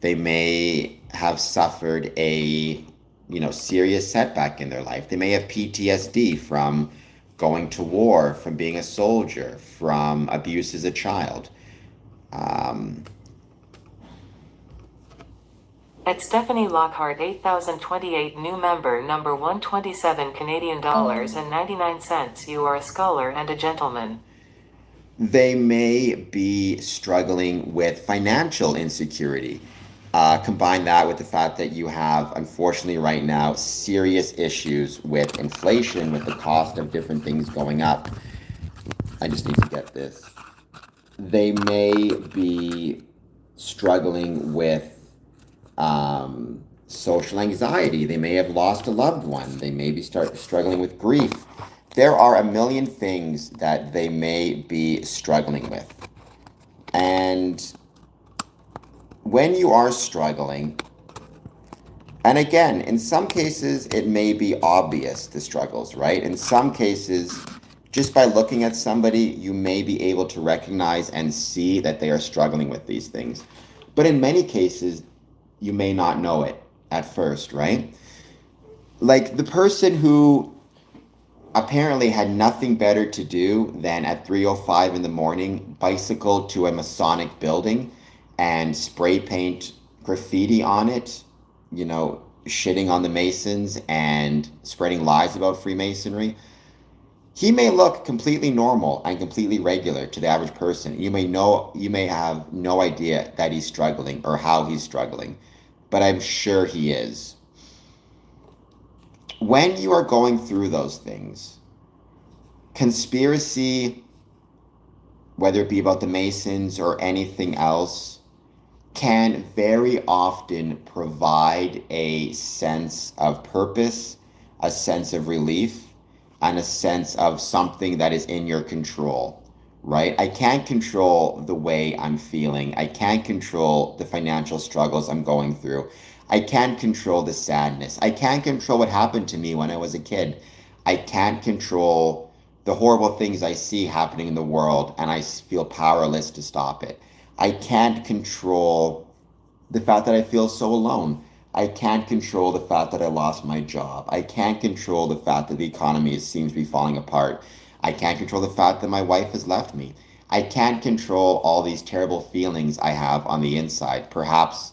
They may have suffered a serious setback in their life. They may have PTSD from going to war, from being a soldier, from abuse as a child. At Stephanie Lockhart, 8028 new member number 127 Canadian dollars and 99 cents. You are a scholar and a gentleman. They may be struggling with financial insecurity. Combine that with the fact that you have, unfortunately, right now, serious issues with inflation, with the cost of different things going up. I just need to get this. They may be struggling with social anxiety. They may have lost a loved one. They may be struggling with grief. There are a million things that they may be struggling with. And when you are struggling, and again, in some cases, it may be obvious the struggles, right? In some cases, just by looking at somebody, you may be able to recognize and see that they are struggling with these things. But in many cases, you may not know it at first, right? Like the person who apparently had nothing better to do than at 3:05 in the morning bicycle to a Masonic building and spray paint graffiti on it, shitting on the Masons and spreading lies about Freemasonry. He may look completely normal and completely regular to the average person. You may have no idea that he's struggling or how he's struggling, but I'm sure he is. When you are going through those things, conspiracy, whether it be about the Masons or anything else, can very often provide a sense of purpose, a sense of relief, and a sense of something that is in your control, right? I can't control the way I'm feeling. I can't control the financial struggles I'm going through. I can't control the sadness. I can't control what happened to me when I was a kid. I can't control the horrible things I see happening in the world, and I feel powerless to stop it. I can't control the fact that I feel so alone. I can't control the fact that I lost my job. I can't control the fact that the economy seems to be falling apart. I can't control the fact that my wife has left me. I can't control all these terrible feelings I have on the inside, perhaps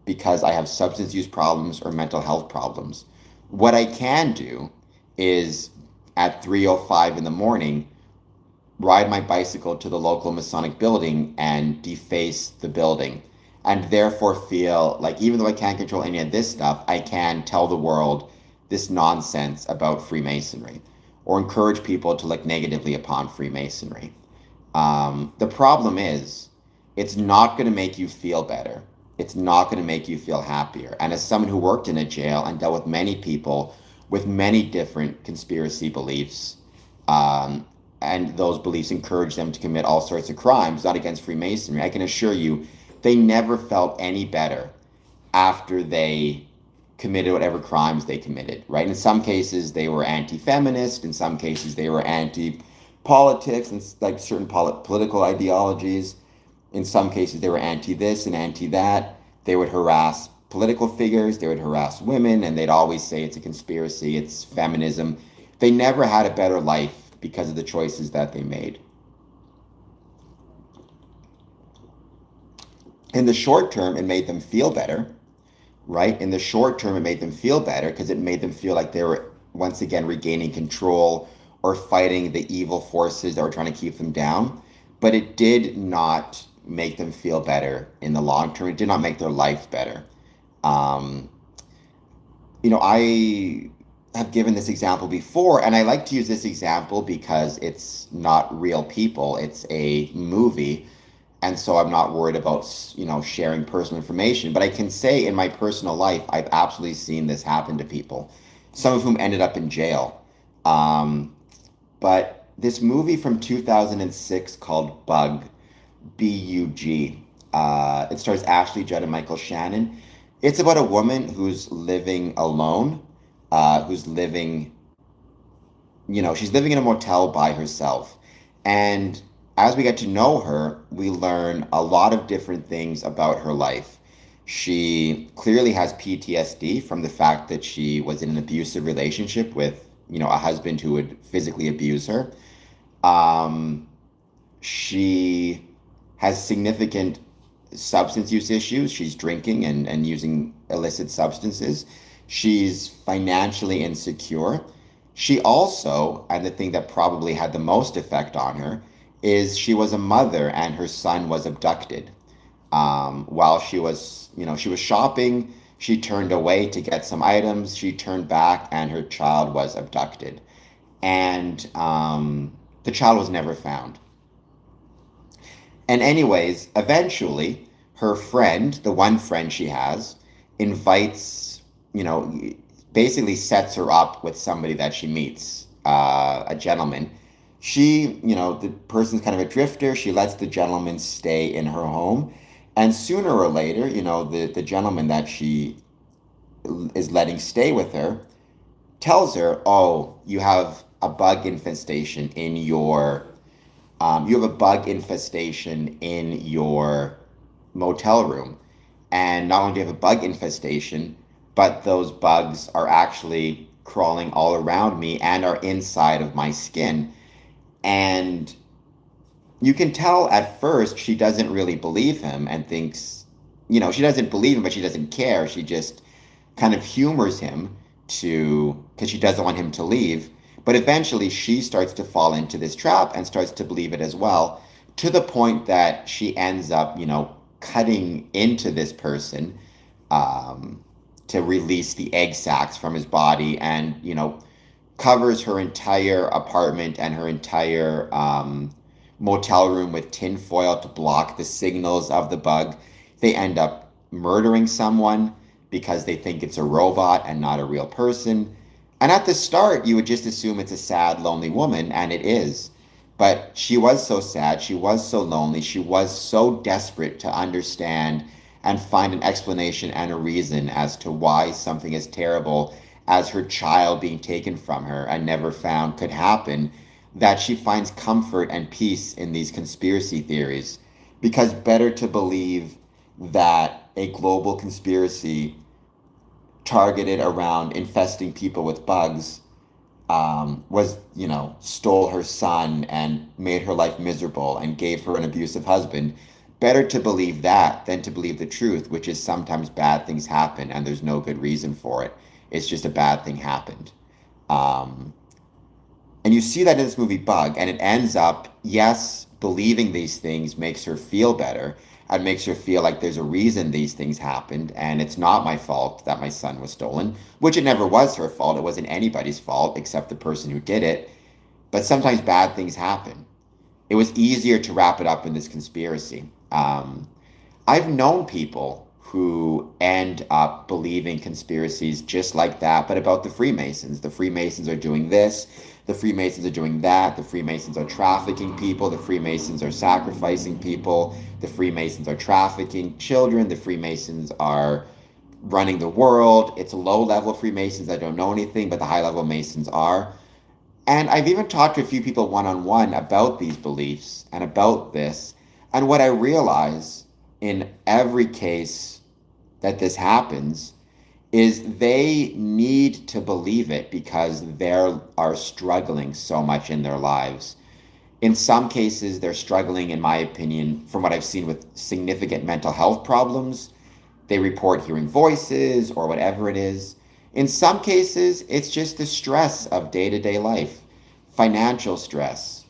because I have substance use problems or mental health problems. What I can do is at 3:05 in the morning ride my bicycle to the local Masonic building and deface the building, and therefore feel like even though I can't control any of this stuff, I can tell the world this nonsense about Freemasonry or encourage people to look negatively upon Freemasonry. The problem is, it's not going to make you feel better. It's not going to make you feel happier. And as someone who worked in a jail and dealt with many people with many different conspiracy beliefs, and those beliefs encourage them to commit all sorts of crimes, not against Freemasonry, I can assure you they never felt any better after they committed whatever crimes they committed, right? In some cases, they were anti-feminist. In some cases, they were anti-politics and like certain political ideologies. In some cases, they were anti-this and anti-that. They would harass political figures. They would harass women, and they'd always say it's a conspiracy, it's feminism. They never had a better life because of the choices that they made. In the short term, it made them feel better, right? In the short term, it made them feel better because it made them feel like they were once again regaining control or fighting the evil forces that were trying to keep them down. But it did not make them feel better in the long term. It did not make their life better. I have given this example before, and I like to use this example because it's not real people. It's a movie. And so I'm not worried about, sharing personal information. But I can say in my personal life, I've absolutely seen this happen to people, some of whom ended up in jail. But this movie from 2006 called Bug, B-U-G, it stars Ashley Judd and Michael Shannon. It's about a woman who's living alone, who's living, she's living in a motel by herself. And as we get to know her, we learn a lot of different things about her life. She clearly has PTSD from the fact that she was in an abusive relationship with, a husband who would physically abuse her. She has significant substance use issues. She's drinking and using illicit substances. She's financially insecure. She also, and the thing that probably had the most effect on her, is she was a mother and her son was abducted. While she was shopping, she turned away to get some items. She turned back and her child was abducted. And the child was never found. And anyways, eventually, her friend, the one friend she has, invites, you know, basically sets her up with somebody that she meets, a gentleman. The person's kind of a drifter. She lets the gentleman stay in her home. And sooner or later, the gentleman that she is letting stay with her tells her, "Oh, you have a bug infestation in your motel room. And not only do you have a bug infestation, but those bugs are actually crawling all around me and are inside of my skin." And you can tell at first she doesn't really believe him and thinks, she doesn't believe him, but she doesn't care. She just kind of humors him because she doesn't want him to leave. But eventually she starts to fall into this trap and starts to believe it as well, to the point that she ends up, cutting into this person, to release the egg sacs from his body, and, covers her entire apartment and her entire motel room with tin foil to block the signals of the bug. They end up murdering someone because they think it's a robot and not a real person. And at the start, you would just assume it's a sad, lonely woman, and it is. But she was so sad, she was so lonely, she was so desperate to understand and find an explanation and a reason as to why something as terrible as her child being taken from her and never found could happen, that she finds comfort and peace in these conspiracy theories. Because better to believe that a global conspiracy targeted around infesting people with bugs stole her son and made her life miserable and gave her an abusive husband. Better to believe that than to believe the truth, which is sometimes bad things happen and there's no good reason for it. It's just a bad thing happened. And you see that in this movie Bug, and it ends up, yes, believing these things makes her feel better and makes her feel like there's a reason these things happened, and it's not my fault that my son was stolen, which it never was her fault. It wasn't anybody's fault except the person who did it. But sometimes bad things happen. It was easier to wrap it up in this conspiracy. I've known people who end up believing conspiracies just like that, but about the Freemasons. The Freemasons are doing this, the Freemasons are doing that, the Freemasons are trafficking people, the Freemasons are sacrificing people, the Freemasons are trafficking children, the Freemasons are running the world. It's low-level Freemasons that don't know anything, but the high-level Masons are. And I've even talked to a few people one-on-one about these beliefs and about this. And what I realize in every case that this happens is they need to believe it because they are struggling so much in their lives. In some cases, they're struggling, in my opinion, from what I've seen, with significant mental health problems. They report hearing voices or whatever it is. In some cases, it's just the stress of day-to-day life, financial stress,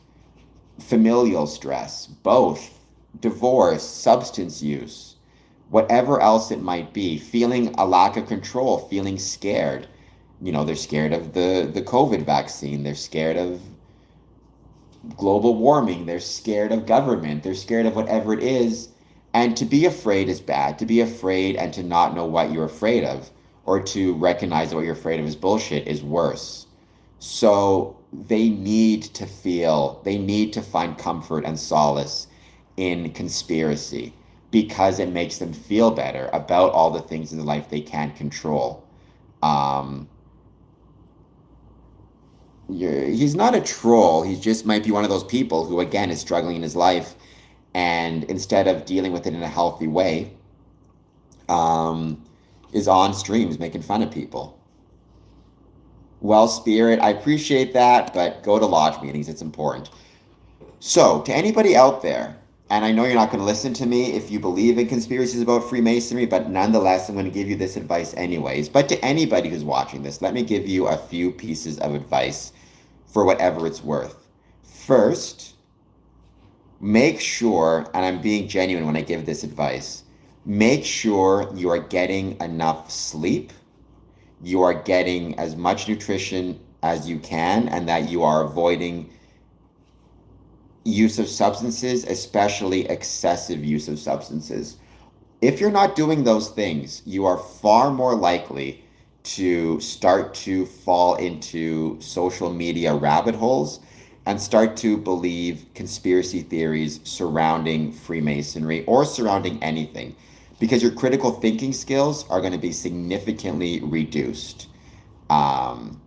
familial stress, both, divorce, substance use, whatever else it might be, feeling a lack of control, feeling scared. They're scared of the COVID vaccine. They're scared of global warming. They're scared of government. They're scared of whatever it is. And to be afraid is bad. To be afraid and to not know what you're afraid of, or to recognize that what you're afraid of is bullshit, is worse. So they need to find comfort and solace in conspiracy because it makes them feel better about all the things in life they can't control. He's not a troll. He just might be one of those people who, again, is struggling in his life, and instead of dealing with it in a healthy way, is on streams making fun of people. Well, Spirit, I appreciate that, but go to lodge meetings. It's important. So, to anybody out there, and I know you're not going to listen to me if you believe in conspiracies about Freemasonry, but nonetheless, I'm going to give you this advice anyways. But to anybody who's watching this, let me give you a few pieces of advice for whatever it's worth. First, make sure, and I'm being genuine when I give this advice, make sure you are getting enough sleep, you are getting as much nutrition as you can, and that you are avoiding use of substances, especially excessive use of substances. If you're not doing those things, you are far more likely to start to fall into social media rabbit holes and start to believe conspiracy theories surrounding Freemasonry or surrounding anything, because your critical thinking skills are going to be significantly reduced. Um,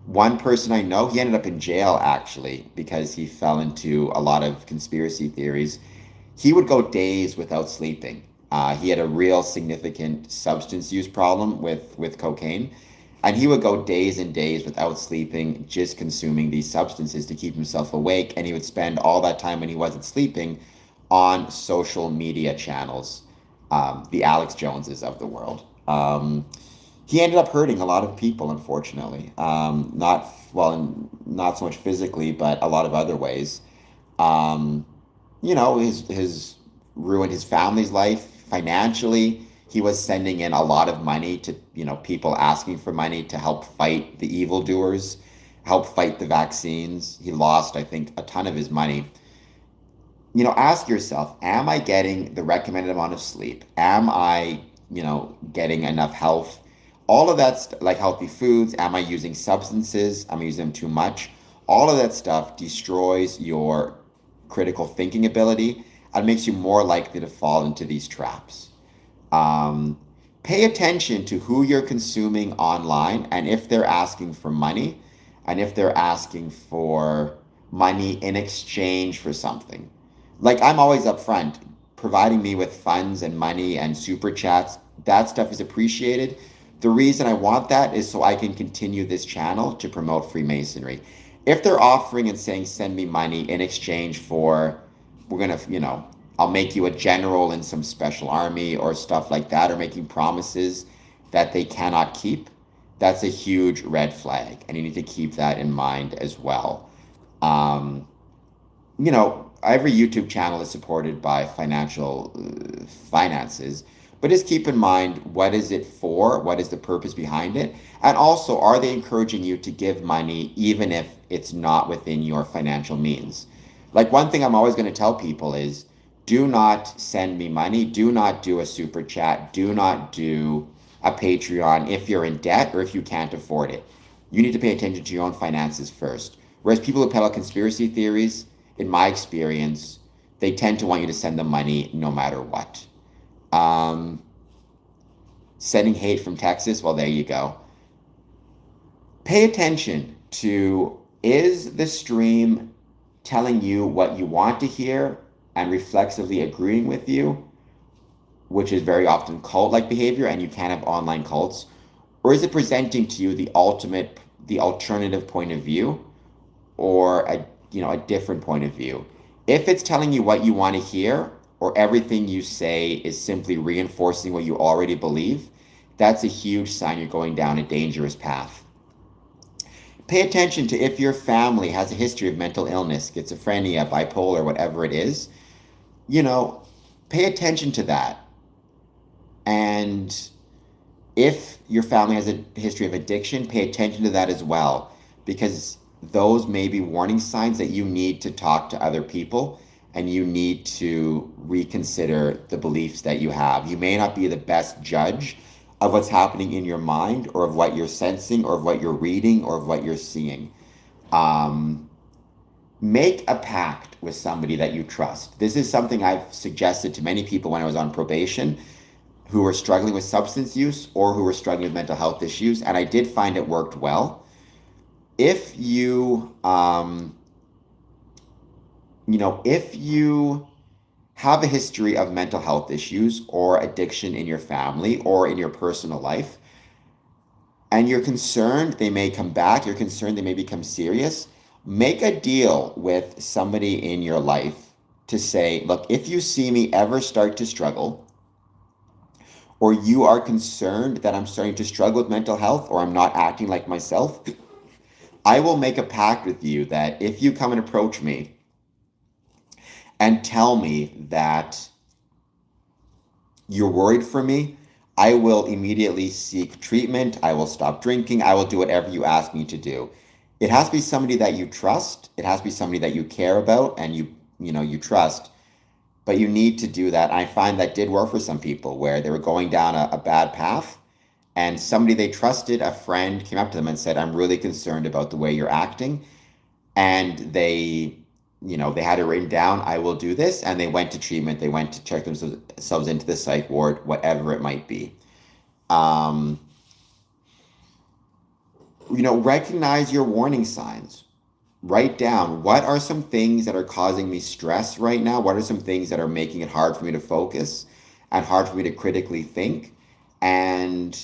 One person I know, he ended up in jail actually because he fell into a lot of conspiracy theories. He would go days without sleeping. He had a real significant substance use problem with cocaine, and he would go days and days without sleeping, just consuming these substances to keep himself awake. And he would spend all that time when he wasn't sleeping on social media channels, the Alex Joneses of the world. He ended up hurting a lot of people, unfortunately. Not well, not so much physically, but a lot of other ways. Um, his ruined his family's life financially. He was sending in a lot of money to, people asking for money to help fight the evildoers, help fight the vaccines. He lost, I think, a ton of his money. Ask yourself, am I getting the recommended amount of sleep? Am I, getting enough health? All of that's like healthy foods. Am I using substances? Am I using them too much? All of that stuff destroys your critical thinking ability and makes you more likely to fall into these traps. Um, Pay attention to who you're consuming online and if they're asking for money and if they're asking for money in exchange for something. Like, I'm always upfront, providing me with funds and money and super chats. That stuff is appreciated. The reason I want that is so I can continue this channel to promote Freemasonry. If they're offering and saying, send me money in exchange for, we're going to, I'll make you a general in some special army or stuff like that, or making promises that they cannot keep, that's a huge red flag. And you need to keep that in mind as well. Um, every YouTube channel is supported by financial finances, but just keep in mind, what is it for? What is the purpose behind it? And also, are they encouraging you to give money even if it's not within your financial means? Like, one thing I'm always going to tell people is, do not send me money. Do not do a super chat. Do not do a Patreon if you're in debt or if you can't afford it. You need to pay attention to your own finances first. Whereas people who peddle conspiracy theories, in my experience, they tend to want you to send them money no matter what. Um, Sending hate from Texas, well, there you go. Pay attention to, is the stream telling you what you want to hear and reflexively agreeing with you, which is very often cult-like behavior, and you can have online cults, or is it presenting to you the alternative point of view, or a different point of view? If it's telling you what you want to hear, or everything you say is simply reinforcing what you already believe, that's a huge sign you're going down a dangerous path. Pay attention to if your family has a history of mental illness, schizophrenia, bipolar, whatever it is. Pay attention to that. And if your family has a history of addiction, pay attention to that as well, because those may be warning signs that you need to talk to other people and you need to reconsider the beliefs that you have. You may not be the best judge of what's happening in your mind, or of what you're sensing, or of what you're reading, or of what you're seeing. Make a pact with somebody that you trust. This is something I've suggested to many people when I was on probation, who were struggling with substance use or who were struggling with mental health issues, and I did find it worked well. If you, if you have a history of mental health issues or addiction in your family or in your personal life, and you're concerned they may come back, you're concerned they may become serious, make a deal with somebody in your life to say, look, if you see me ever start to struggle, or you are concerned that I'm starting to struggle with mental health or I'm not acting like myself, I will make a pact with you that if you come and approach me and tell me that you're worried for me, I will immediately seek treatment. I will stop drinking. I will do whatever you ask me to do. It has to be somebody that you trust. It has to be somebody that you care about and you trust. But you need to do that. I find that did work for some people where they were going down a bad path and somebody they trusted, a friend, came up to them and said, I'm really concerned about the way you're acting. And they had it written down, I will do this. And they went to treatment. They went to check themselves into the psych ward, whatever it might be. Um, Recognize your warning signs. Write down what are some things that are causing me stress right now? What are some things that are making it hard for me to focus and hard for me to critically think? And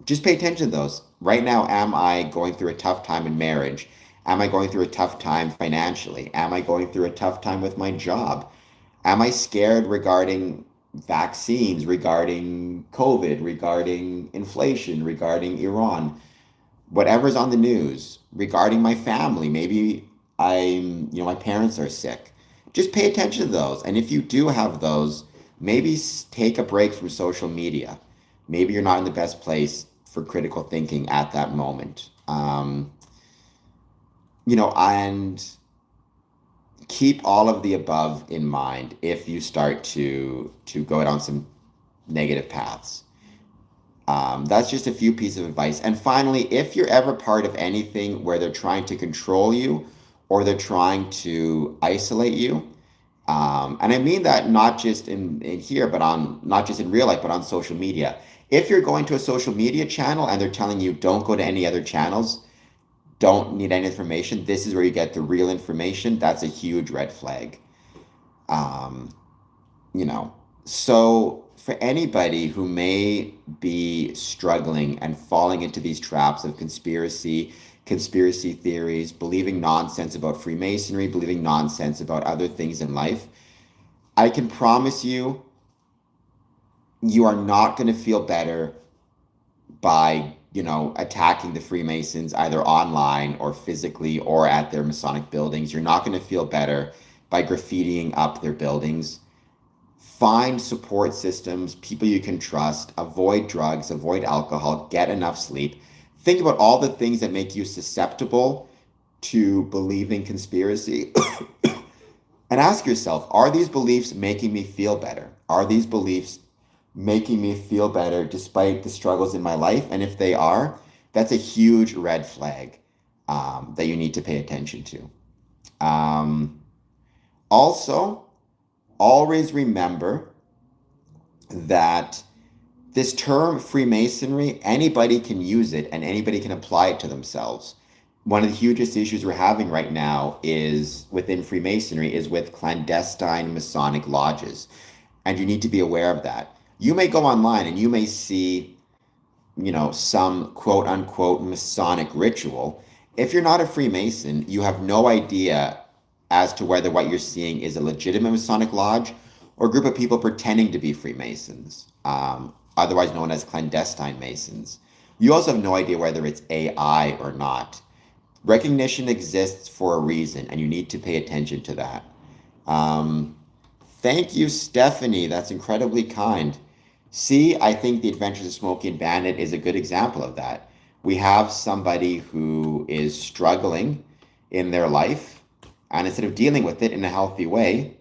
just pay attention to those. Right now, am I going through a tough time in marriage? Am I going through a tough time financially? Am I going through a tough time with my job? Am I scared regarding vaccines, regarding COVID, regarding inflation, regarding Iran? Whatever's on the news, regarding my family, maybe my parents are sick. Just pay attention to those. And if you do have those, maybe take a break from social media. Maybe you're not in the best place for critical thinking at that moment. And keep all of the above in mind if you start to go down some negative paths. That's just a few pieces of advice. And finally, if you're ever part of anything where they're trying to control you or they're trying to isolate you, and I mean that not just in here, but not just in real life, but on social media. If you're going to a social media channel and they're telling you don't go to any other channels, don't need any information, this is where you get the real information, that's a huge red flag. Um, you know, so for anybody who may be struggling and falling into these traps of conspiracy theories, believing nonsense about Freemasonry, believing nonsense about other things in life, I can promise you, you are not going to feel better by, attacking the Freemasons either online or physically or at their Masonic buildings. You're not going to feel better by graffitiing up their buildings. Find support systems, people you can trust, avoid drugs, avoid alcohol, get enough sleep. Think about all the things that make you susceptible to believing conspiracy and ask yourself, are these beliefs making me feel better? Are these beliefs making me feel better despite the struggles in my life? And if they are, that's a huge red flag that you need to pay attention to. Also, always remember that this term Freemasonry, anybody can use it and anybody can apply it to themselves. One of the hugest issues we're having right now is within Freemasonry is with clandestine Masonic lodges. And you need to be aware of that. You may go online and you may see, some quote unquote Masonic ritual. If you're not a Freemason, you have no idea as to whether what you're seeing is a legitimate Masonic lodge or a group of people pretending to be Freemasons, otherwise known as clandestine Masons. You also have no idea whether it's AI or not. Recognition exists for a reason, and you need to pay attention to that. Thank you, Stephanie. That's incredibly kind. See, I think The Adventures of Smokey and Bandit is a good example of that. We have somebody who is struggling in their life, and instead of dealing with it in a healthy way,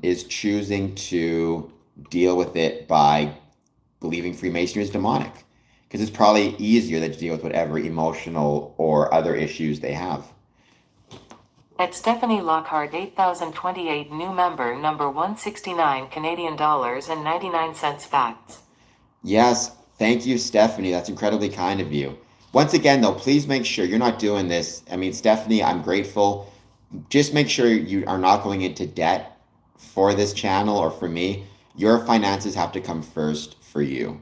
is choosing to deal with it by believing Freemasonry is demonic. Because it's probably easier than to deal with whatever emotional or other issues they have. At Stephanie Lockhart 8028 new member number 169 Canadian dollars and 99 cents facts. Yes, thank you, Stephanie. That's incredibly kind of you. Once again, though, please make sure you're not doing this. I mean, Stephanie, I'm grateful. Just make sure you are not going into debt for this channel or for me. Your finances have to come first for you.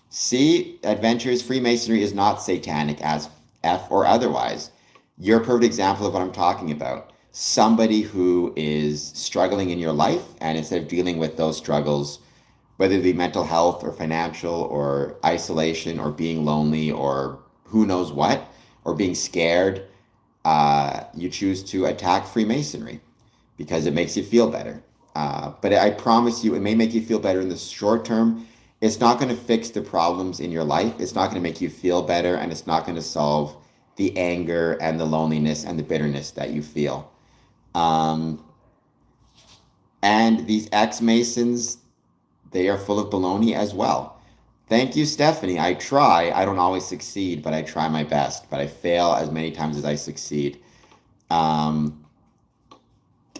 See, Adventures Freemasonry is not satanic as F or otherwise. You're a perfect example of what I'm talking about. Somebody who is struggling in your life, and instead of dealing with those struggles, whether it be mental health or financial or isolation or being lonely or who knows what, or being scared, you choose to attack Freemasonry because it makes you feel better. But I promise you, it may make you feel better in the short term. It's not going to fix the problems in your life. It's not going to make you feel better, and it's not going to solve the anger and the loneliness and the bitterness that you feel. Um, and these ex-Masons, they are full of baloney as well. Thank you, Stephanie. I try. I don't always succeed, but I try my best. But I fail as many times as I succeed. Um,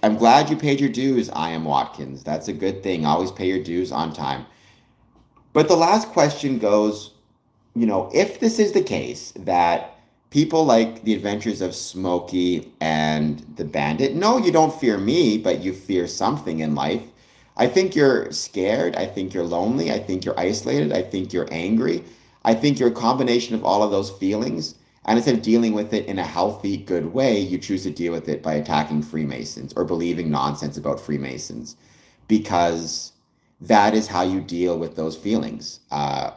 I'm glad you paid your dues, I am Watkins. That's a good thing. Always pay your dues on time. But the last question goes, if this is the case that people like the adventures of Smokey and the Bandit, no, you don't fear me, but you fear something in life. I think you're scared. I think you're lonely. I think you're isolated. I think you're angry. I think you're a combination of all of those feelings. And instead of dealing with it in a healthy, good way, you choose to deal with it by attacking Freemasons or believing nonsense about Freemasons because that is how you deal with those feelings.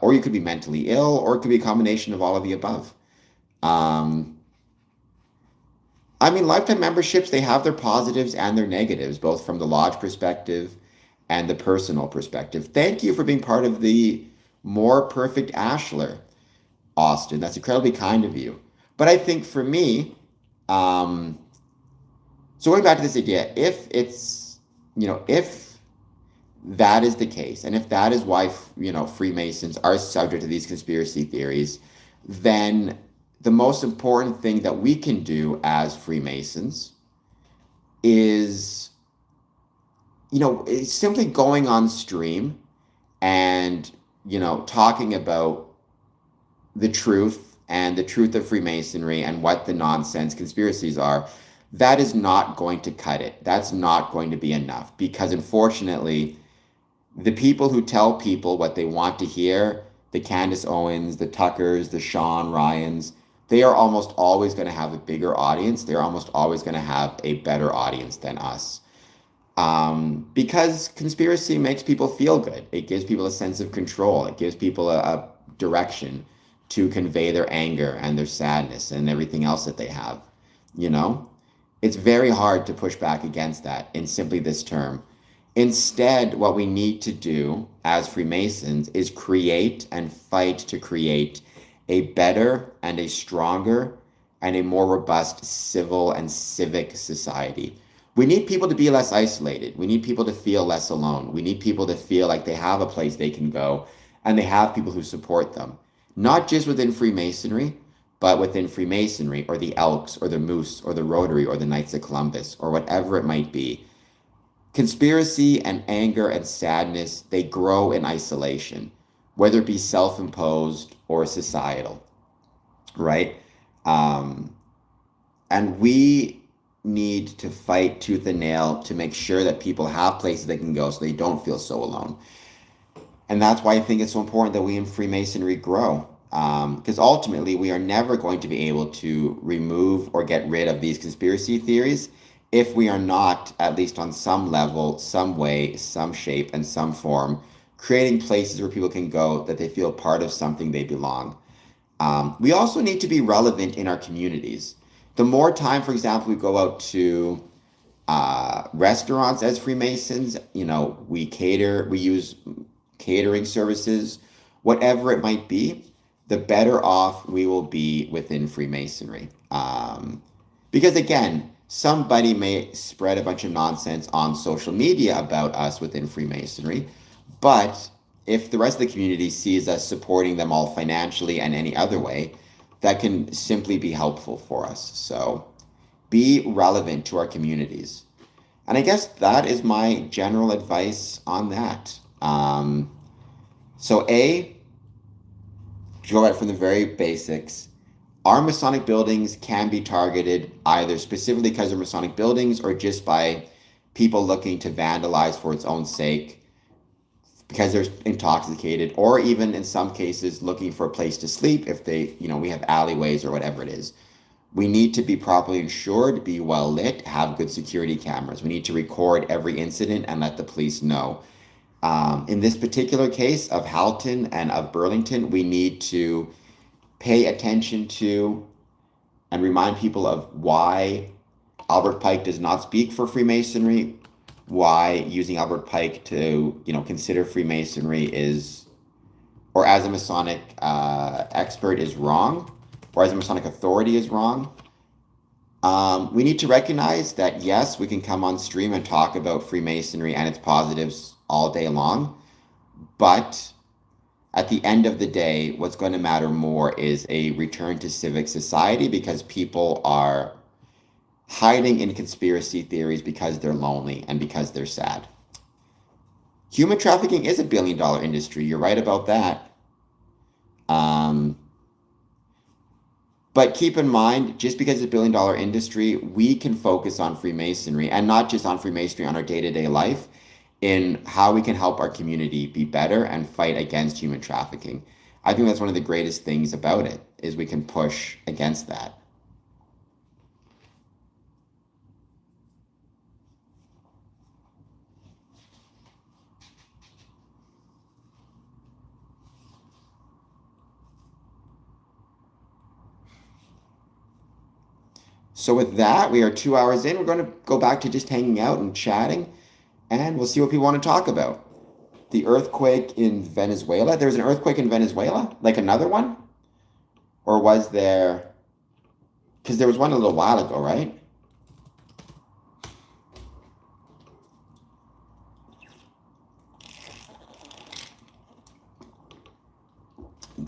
Or you could be mentally ill, or it could be a combination of all of the above. Um, I mean, lifetime memberships, they have their positives and their negatives, both from the lodge perspective and the personal perspective. Thank you for being part of the More Perfect Ashler, Austin. That's incredibly kind of you. But I think for me, um, so going back to this idea, if that is the case, and if that is why, Freemasons are subject to these conspiracy theories, then the most important thing that we can do as Freemasons is, is simply going on stream and, talking about the truth and the truth of Freemasonry and what the nonsense conspiracies are. That is not going to cut it. That's not going to be enough because unfortunately, the people who tell people what they want to hear, the Candace Owens, the Tuckers, the Sean Ryans, they are almost always going to have a bigger audience. They're almost always going to have a better audience than us. Because conspiracy makes people feel good. It gives people a sense of control. It gives people a direction to convey their anger and their sadness and everything else that they have. You know, it's very hard to push back against that in simply this term. Instead, what we need to do as Freemasons is create and fight to create a better and a stronger and a more robust civil and civic society. We need people to be less isolated. We need people to feel less alone. We need people to feel like they have a place they can go and they have people who support them. Not just within Freemasonry, but within Freemasonry or the Elks or the Moose or the Rotary or the Knights of Columbus or whatever it might be. Conspiracy and anger and sadness, they grow in isolation, whether it be self-imposed or societal, right? And we need to fight tooth and nail to make sure that people have places they can go so they don't feel so alone. And that's why I think it's so important that we in Freemasonry grow. Because ultimately, we are never going to be able to remove or get rid of these conspiracy theories if we are not, at least on some level, some way, some shape, and some form, creating places where people can go that they feel part of something they belong. We also need to be relevant in our communities. The more time, for example, we go out to restaurants as Freemasons, we use catering services, whatever it might be, the better off we will be within Freemasonry. Because again, somebody may spread a bunch of nonsense on social media about us within Freemasonry, but if the rest of the community sees us supporting them all financially and any other way, that can simply be helpful for us. So be relevant to our communities. And I guess that is my general advice on that. So A, to go right from the very basics, our Masonic buildings can be targeted either specifically because they're Masonic buildings or just by people looking to vandalize for its own sake because they're intoxicated, or even in some cases looking for a place to sleep if we have alleyways or whatever it is. We need to be properly insured, be well lit, have good security cameras. We need to record every incident and let the police know. In this particular case of Halton and of Burlington, we need to pay attention to and remind people of why Albert Pike does not speak for Freemasonry, why using Albert Pike to, consider Freemasonry is, or as a Masonic expert is wrong, or as a Masonic authority is wrong. We need to recognize that, yes, we can come on stream and talk about Freemasonry and its positives all day long, but at the end of the day, what's going to matter more is a return to civic society, because people are hiding in conspiracy theories because they're lonely and because they're sad. Human trafficking is a billion-dollar industry. You're right about that. But keep in mind, just because it's a billion-dollar industry, we can focus on Freemasonry, and not just on Freemasonry, on our day-to-day life, in how we can help our community be better and fight against human trafficking. I think that's one of the greatest things about it, is we can push against that. So with that, we are 2 hours in. We're going to go back to just hanging out and chatting, and we'll see what people want to talk about. The earthquake in Venezuela. There was an earthquake in Venezuela? Like another one? Or was there... Because there was one a little while ago, right?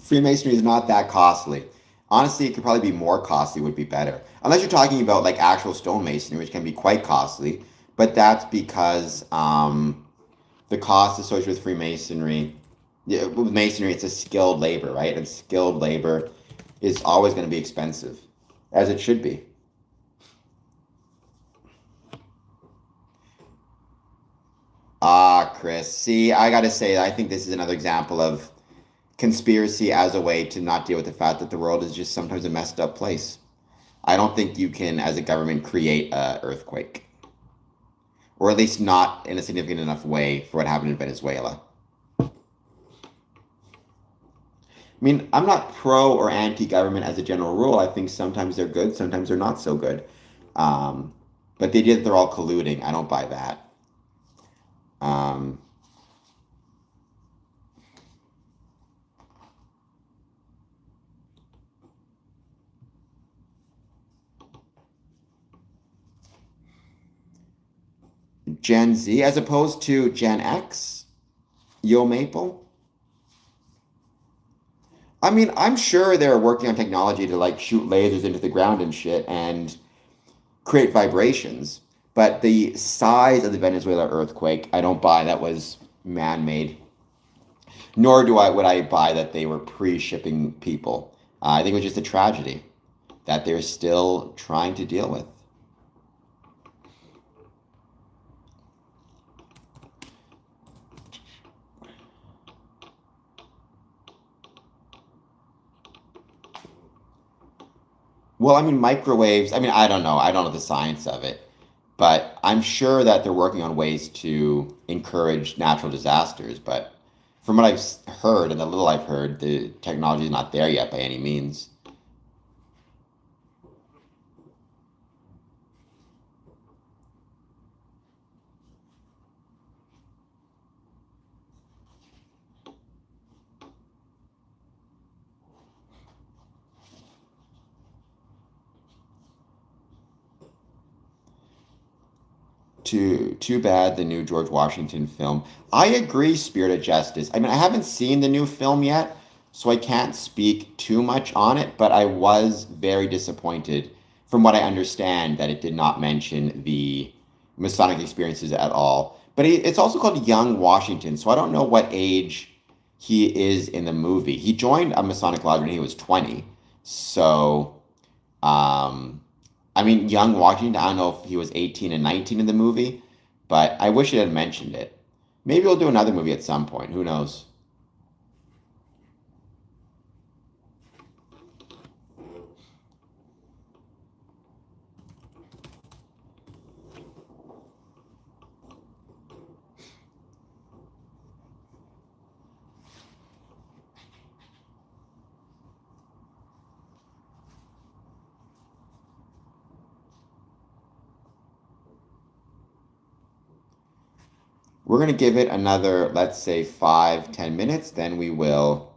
Freemasonry is not that costly. Honestly, it could probably be more costly, would be better. Unless you're talking about like actual stonemasonry, which can be quite costly. But that's because the cost associated with Freemasonry, with Masonry, it's a skilled labor, right? And skilled labor is always going to be expensive, as it should be. Ah, Chris. See, I got to say, I think this is another example of conspiracy as a way to not deal with the fact that the world is just sometimes a messed up place. I don't think you can, as a government, create an earthquake. Or at least not in a significant enough way for what happened in Venezuela. I mean, I'm not pro or anti-government as a general rule. I think sometimes they're good, sometimes they're not so good. But the idea that they're all colluding, I don't buy that. Gen Z as opposed to Gen X, Yo Maple. I mean, I'm sure they're working on technology to like shoot lasers into the ground and shit and create vibrations. But the size of the Venezuela earthquake, I don't buy that was man-made. Nor would I buy that they were pre-shipping people. I think it was just a tragedy that they're still trying to deal with. Well, I mean, microwaves, I mean, I don't know. I don't know the science of it. But I'm sure that they're working on ways to encourage natural disasters. But from what I've heard and the little I've heard, the technology is not there yet by any means. Too bad the new George Washington film. I agree, Spirit of Justice. I mean, I haven't seen the new film yet, so I can't speak too much on it, but I was very disappointed from what I understand that it did not mention the Masonic experiences at all. But it's also called Young Washington, so I don't know what age he is in the movie. He joined a Masonic lodge when he was 20, so I mean, young Washington, I don't know if he was 18 and 19 in the movie, but I wish it had mentioned it. Maybe we'll do another movie at some point. Who knows? We're going to give it another, let's say 5-10 minutes, then we will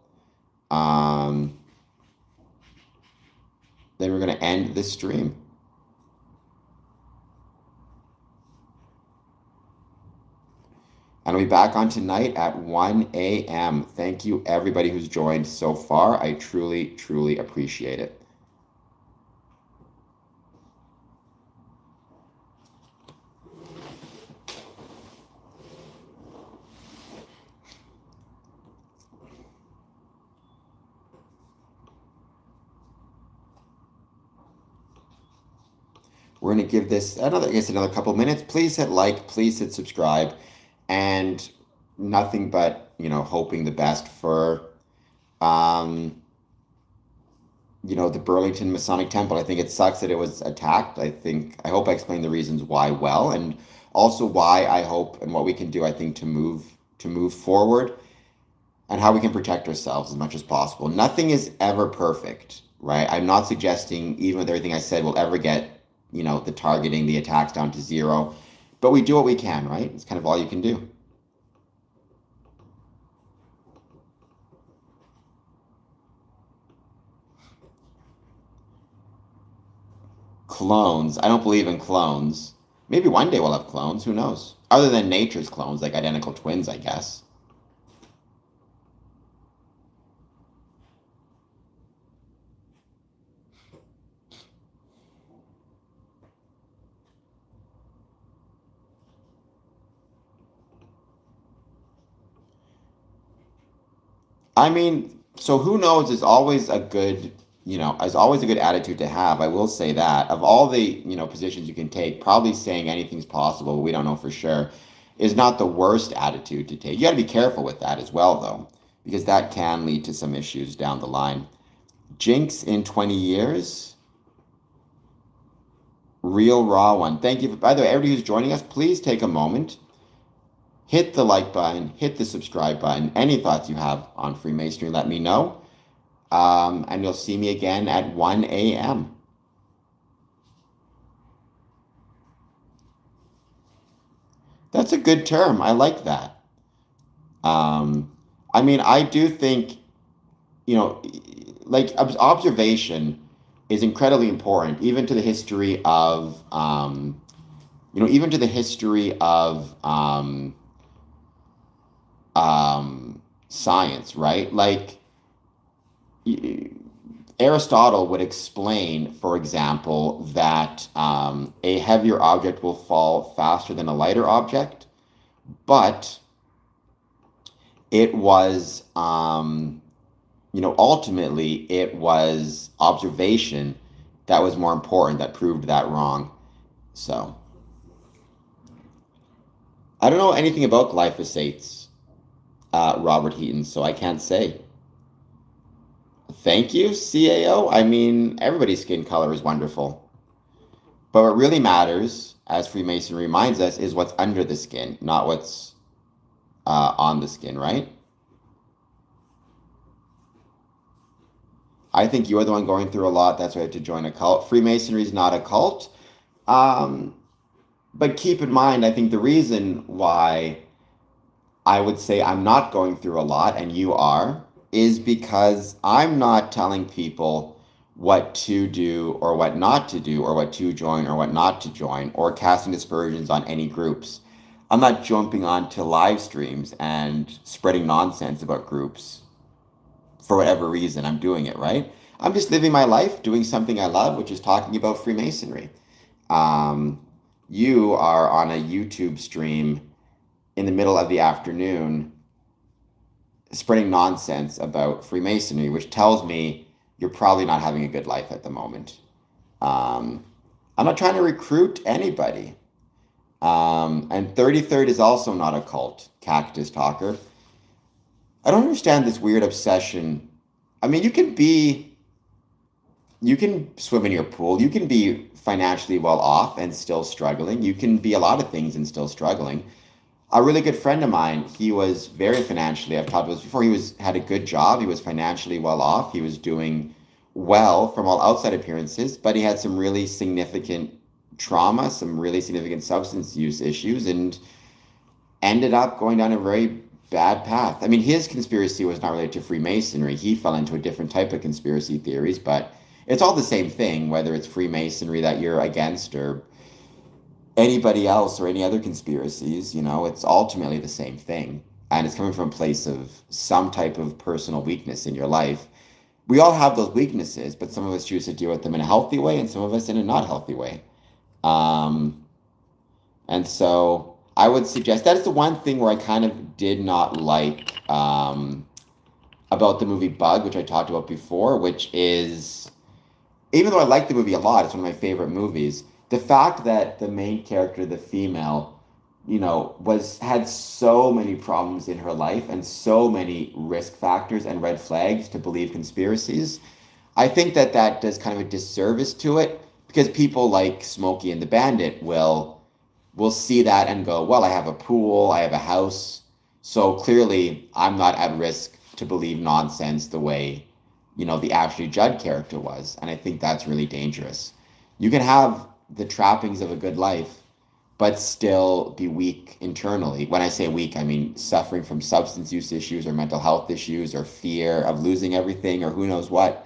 then we're going to end this stream. And I'll be back on tonight at 1 a.m. Thank you, everybody who's joined so far. I truly, truly appreciate it. We're going to give this another couple minutes. Please hit like, please hit subscribe, and nothing but, hoping the best for, the Burlington Masonic Temple. I think it sucks that it was attacked. I hope I explained the reasons why well, and also why I hope and what we can do, I think, to move forward and how we can protect ourselves as much as possible. Nothing is ever perfect, right? I'm not suggesting, even with everything I said, we'll ever get the targeting, the attacks down to zero. But we do what we can, right? It's kind of all you can do. Clones. I don't believe in clones. Maybe one day we'll have clones. Who knows? Other than nature's clones, like identical twins, I guess. I mean, so who knows is always a good, is always a good attitude to have. I will say that. Of all the, positions you can take, probably saying anything's possible, but we don't know for sure, is not the worst attitude to take. You got to be careful with that as well, though, because that can lead to some issues down the line. Jinx in 20 years. Real raw one. Thank you. By the way, everybody who's joining us, please take a moment. Hit the like button, hit the subscribe button. Any thoughts you have on Freemasonry, let me know. And you'll see me again at 1 a.m. That's a good term. I like that. I do think, observation is incredibly important, even to the history of, science, right? Like Aristotle would explain, for example, that a heavier object will fall faster than a lighter object, but it was, ultimately it was observation that was more important, that proved that wrong. So I don't know anything about glyphosates, Robert Heaton, so I can't say. Thank you, CAO. Everybody's skin color is wonderful. But what really matters, as Freemasonry reminds us, is what's under the skin, not what's on the skin, right? I think you are the one going through a lot. That's why I have to join a cult. Freemasonry is not a cult. But keep in mind, I think the reason why I would say I'm not going through a lot and you are, is because I'm not telling people what to do or what not to do, or what to join or what not to join, or casting aspersions on any groups. I'm not jumping onto live streams and spreading nonsense about groups for whatever reason. I'm doing it, right? I'm just living my life, doing something I love, which is talking about Freemasonry. You are on a YouTube stream in the middle of the afternoon spreading nonsense about Freemasonry, which tells me you're probably not having a good life at the moment. I'm not trying to recruit anybody. And 33rd is also not a cult, Cactus Talker. I don't understand this weird obsession. You can swim in your pool. You can be financially well off and still struggling. You can be a lot of things and still struggling. A really good friend of mine, he was very financially, I've talked about this before, had a good job, he was financially well off, he was doing well from all outside appearances, but he had some really significant trauma, some really significant substance use issues, and ended up going down a very bad path. I mean, his conspiracy was not related to Freemasonry. He fell into a different type of conspiracy theories, but it's all the same thing, whether it's Freemasonry that you're against or anybody else or any other conspiracies, it's ultimately the same thing. And it's coming from a place of some type of personal weakness in your life. We all have those weaknesses, but some of us choose to deal with them in a healthy way and some of us in a not healthy way. And so I would suggest that is the one thing where I kind of did not like about the movie Bug, which I talked about before, which is, even though I like the movie a lot, it's one of my favorite movies, the fact that the main character, the female, had so many problems in her life and so many risk factors and red flags to believe conspiracies. I think that does kind of a disservice to it because people like Smokey and the Bandit will see that and go, well, I have a pool, I have a house, so clearly I'm not at risk to believe nonsense the way, the Ashley Judd character was. And I think that's really dangerous. You can have the trappings of a good life, but still be weak internally. When I say weak, I mean suffering from substance use issues or mental health issues or fear of losing everything or who knows what.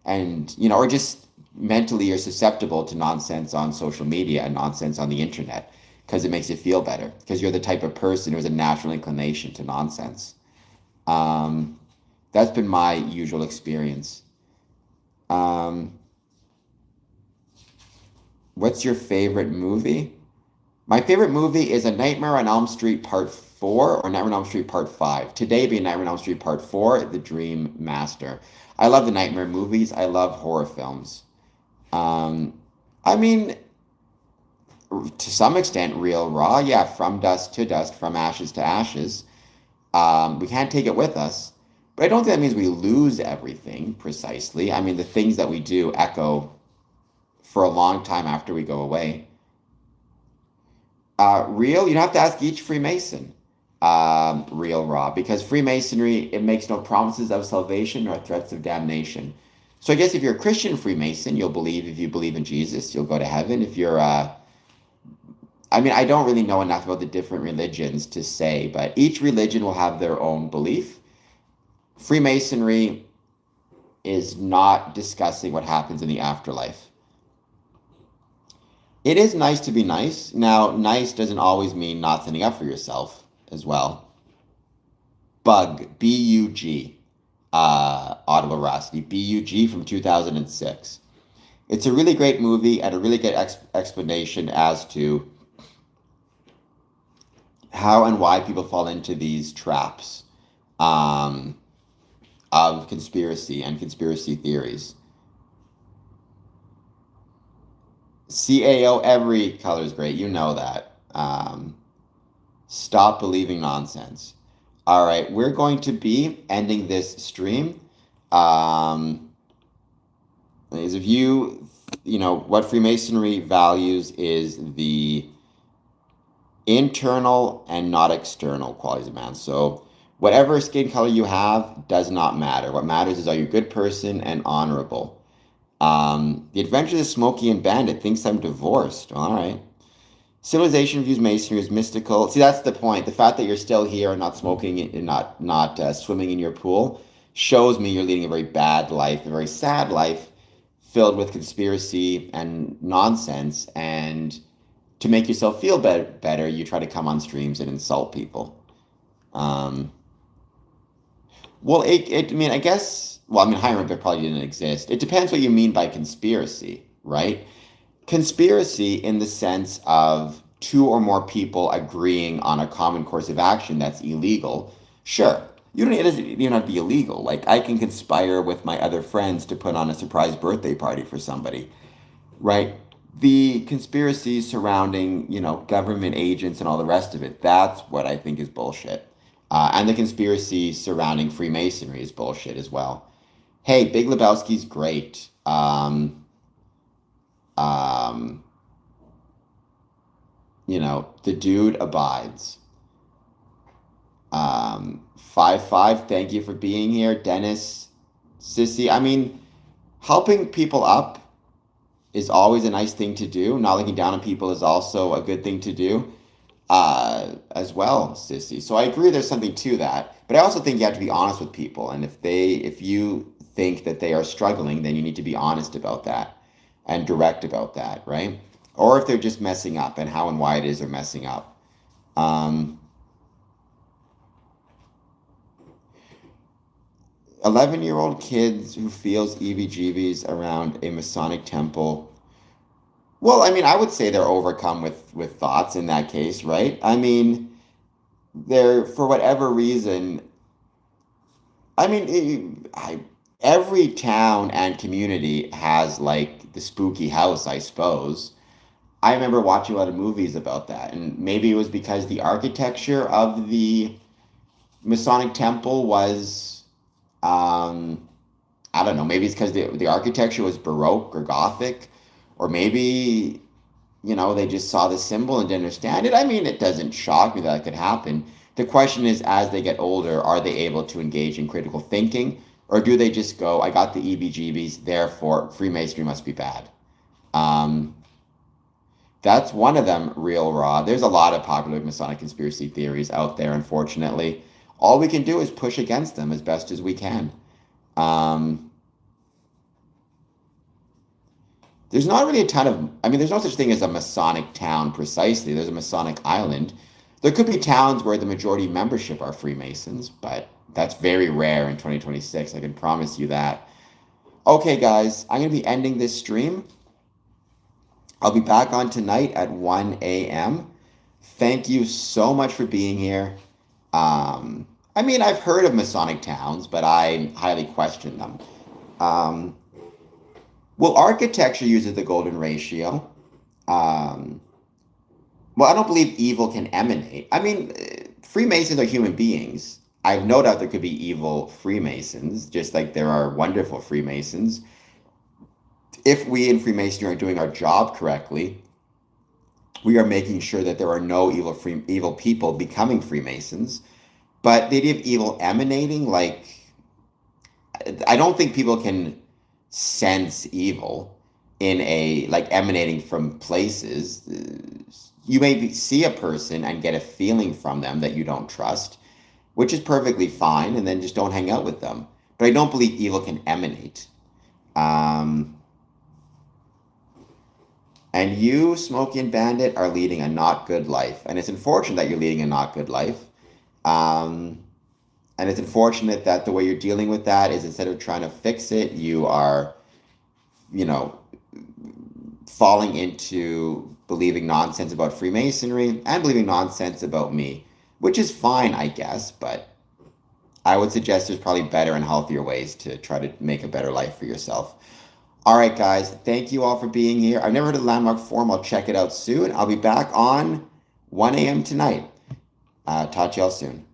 And, or just mentally you're susceptible to nonsense on social media and nonsense on the internet because it makes you feel better because you're the type of person who has a natural inclination to nonsense. That's been my usual experience. What's your favorite movie? My favorite movie is A Nightmare on Elm Street Part 4 or Nightmare on Elm Street Part 5. Today being Nightmare on Elm Street Part 4, The Dream Master. I love the nightmare movies. I love horror films. I mean, to some extent, real raw. Yeah, from dust to dust, from ashes to ashes. We can't take it with us. But I don't think that means we lose everything precisely. I mean, the things that we do echo for a long time after we go away. Real, you'd have to ask each Freemason. Real raw, because Freemasonry, it makes no promises of salvation nor threats of damnation. So I guess if you're a Christian Freemason, if you believe in Jesus, you'll go to heaven. If you're, I don't really know enough about the different religions to say, but each religion will have their own belief. Freemasonry is not discussing what happens in the afterlife. It is nice to be nice. Now, nice doesn't always mean not standing up for yourself as well. Bug, B-U-G, Audible Veracity, B-U-G from 2006. It's a really great movie and a really good explanation as to how and why people fall into these traps of conspiracy and conspiracy theories. CAO, every color is great. You know that. Stop believing nonsense. All right, we're going to be ending this stream. As if what Freemasonry values is the internal and not external qualities of man. So whatever skin color you have does not matter. What matters is, are you a good person and honorable? The Adventures of Smokey and Bandit thinks I'm divorced. All right. Civilization views Masonry as mystical. See, that's the point. The fact that you're still here and not smoking and not swimming in your pool shows me you're leading a very bad life, a very sad life, filled with conspiracy and nonsense. And to make yourself feel better, you try to come on streams and insult people. Hiram probably didn't exist. It depends what you mean by conspiracy, right? Conspiracy in the sense of two or more people agreeing on a common course of action that's illegal. Sure, it doesn't even have to be illegal. Like, I can conspire with my other friends to put on a surprise birthday party for somebody, right? The conspiracy surrounding, government agents and all the rest of it, that's what I think is bullshit. And the conspiracy surrounding Freemasonry is bullshit as well. Hey, Big Lebowski's great. The dude abides. 5-5, thank you for being here. Dennis, Sissy, helping people up is always a nice thing to do. Not looking down on people is also a good thing to do. as well, Sissy. So I agree there's something to that. But I also think you have to be honest with people. And if you think that they are struggling, then you need to be honest about that and direct about that, right? Or if they're just messing up and how and why it is they're messing up. Um, 11-year-old kids who feels EBGBs around a Masonic temple. Well, I mean, I would say they're overcome with thoughts in that case, right? I mean, they're for whatever reason. I mean, every town and community has like the spooky house, I suppose. I remember watching a lot of movies about that, and maybe it was because the architecture of the Masonic temple was, I don't know, maybe it's because the architecture was Baroque or Gothic, or maybe, they just saw the symbol and didn't understand it. I mean, it doesn't shock me that that could happen. The question is, as they get older, are they able to engage in critical thinking, or do they just go, I got the EBGBs, therefore Freemasonry must be bad? Um, that's one of them, real raw. There's a lot of popular Masonic conspiracy theories out there, unfortunately. All we can do is push against them as best as we can. Um, there's not really a ton of, I mean, there's no such thing as a Masonic town precisely. There's a Masonic island. There could be towns where the majority membership are Freemasons, but that's very rare in 2026. I can promise you that. Okay, guys, I'm going to be ending this stream. I'll be back on tonight at 1 a.m. Thank you so much for being here. I mean, I've heard of Masonic towns, but I highly question them. Um, well, architecture uses the golden ratio. Um, well, I don't believe evil can emanate. I mean, Freemasons are human beings. I have no doubt there could be evil Freemasons, just like there are wonderful Freemasons. If we in Freemasonry are doing our job correctly, we are making sure that there are no evil people becoming Freemasons. But the idea of evil emanating, like, I don't think people can sense evil in like emanating from places. You may see a person and get a feeling from them that you don't trust, which is perfectly fine, and then just don't hang out with them. But I don't believe evil can emanate. Um, and you, Smokey and Bandit, are leading a not good life. And it's unfortunate that you're leading a not good life. Um, and it's unfortunate that the way you're dealing with that is instead of trying to fix it, you are, you know, falling into believing nonsense about Freemasonry and believing nonsense about me, which is fine, I guess, but I would suggest there's probably better and healthier ways to try to make a better life for yourself. All right, guys, thank you all for being here. I've never heard of the Landmark Forum. I'll check it out soon. I'll be back on 1 a.m. tonight. Talk to y'all soon.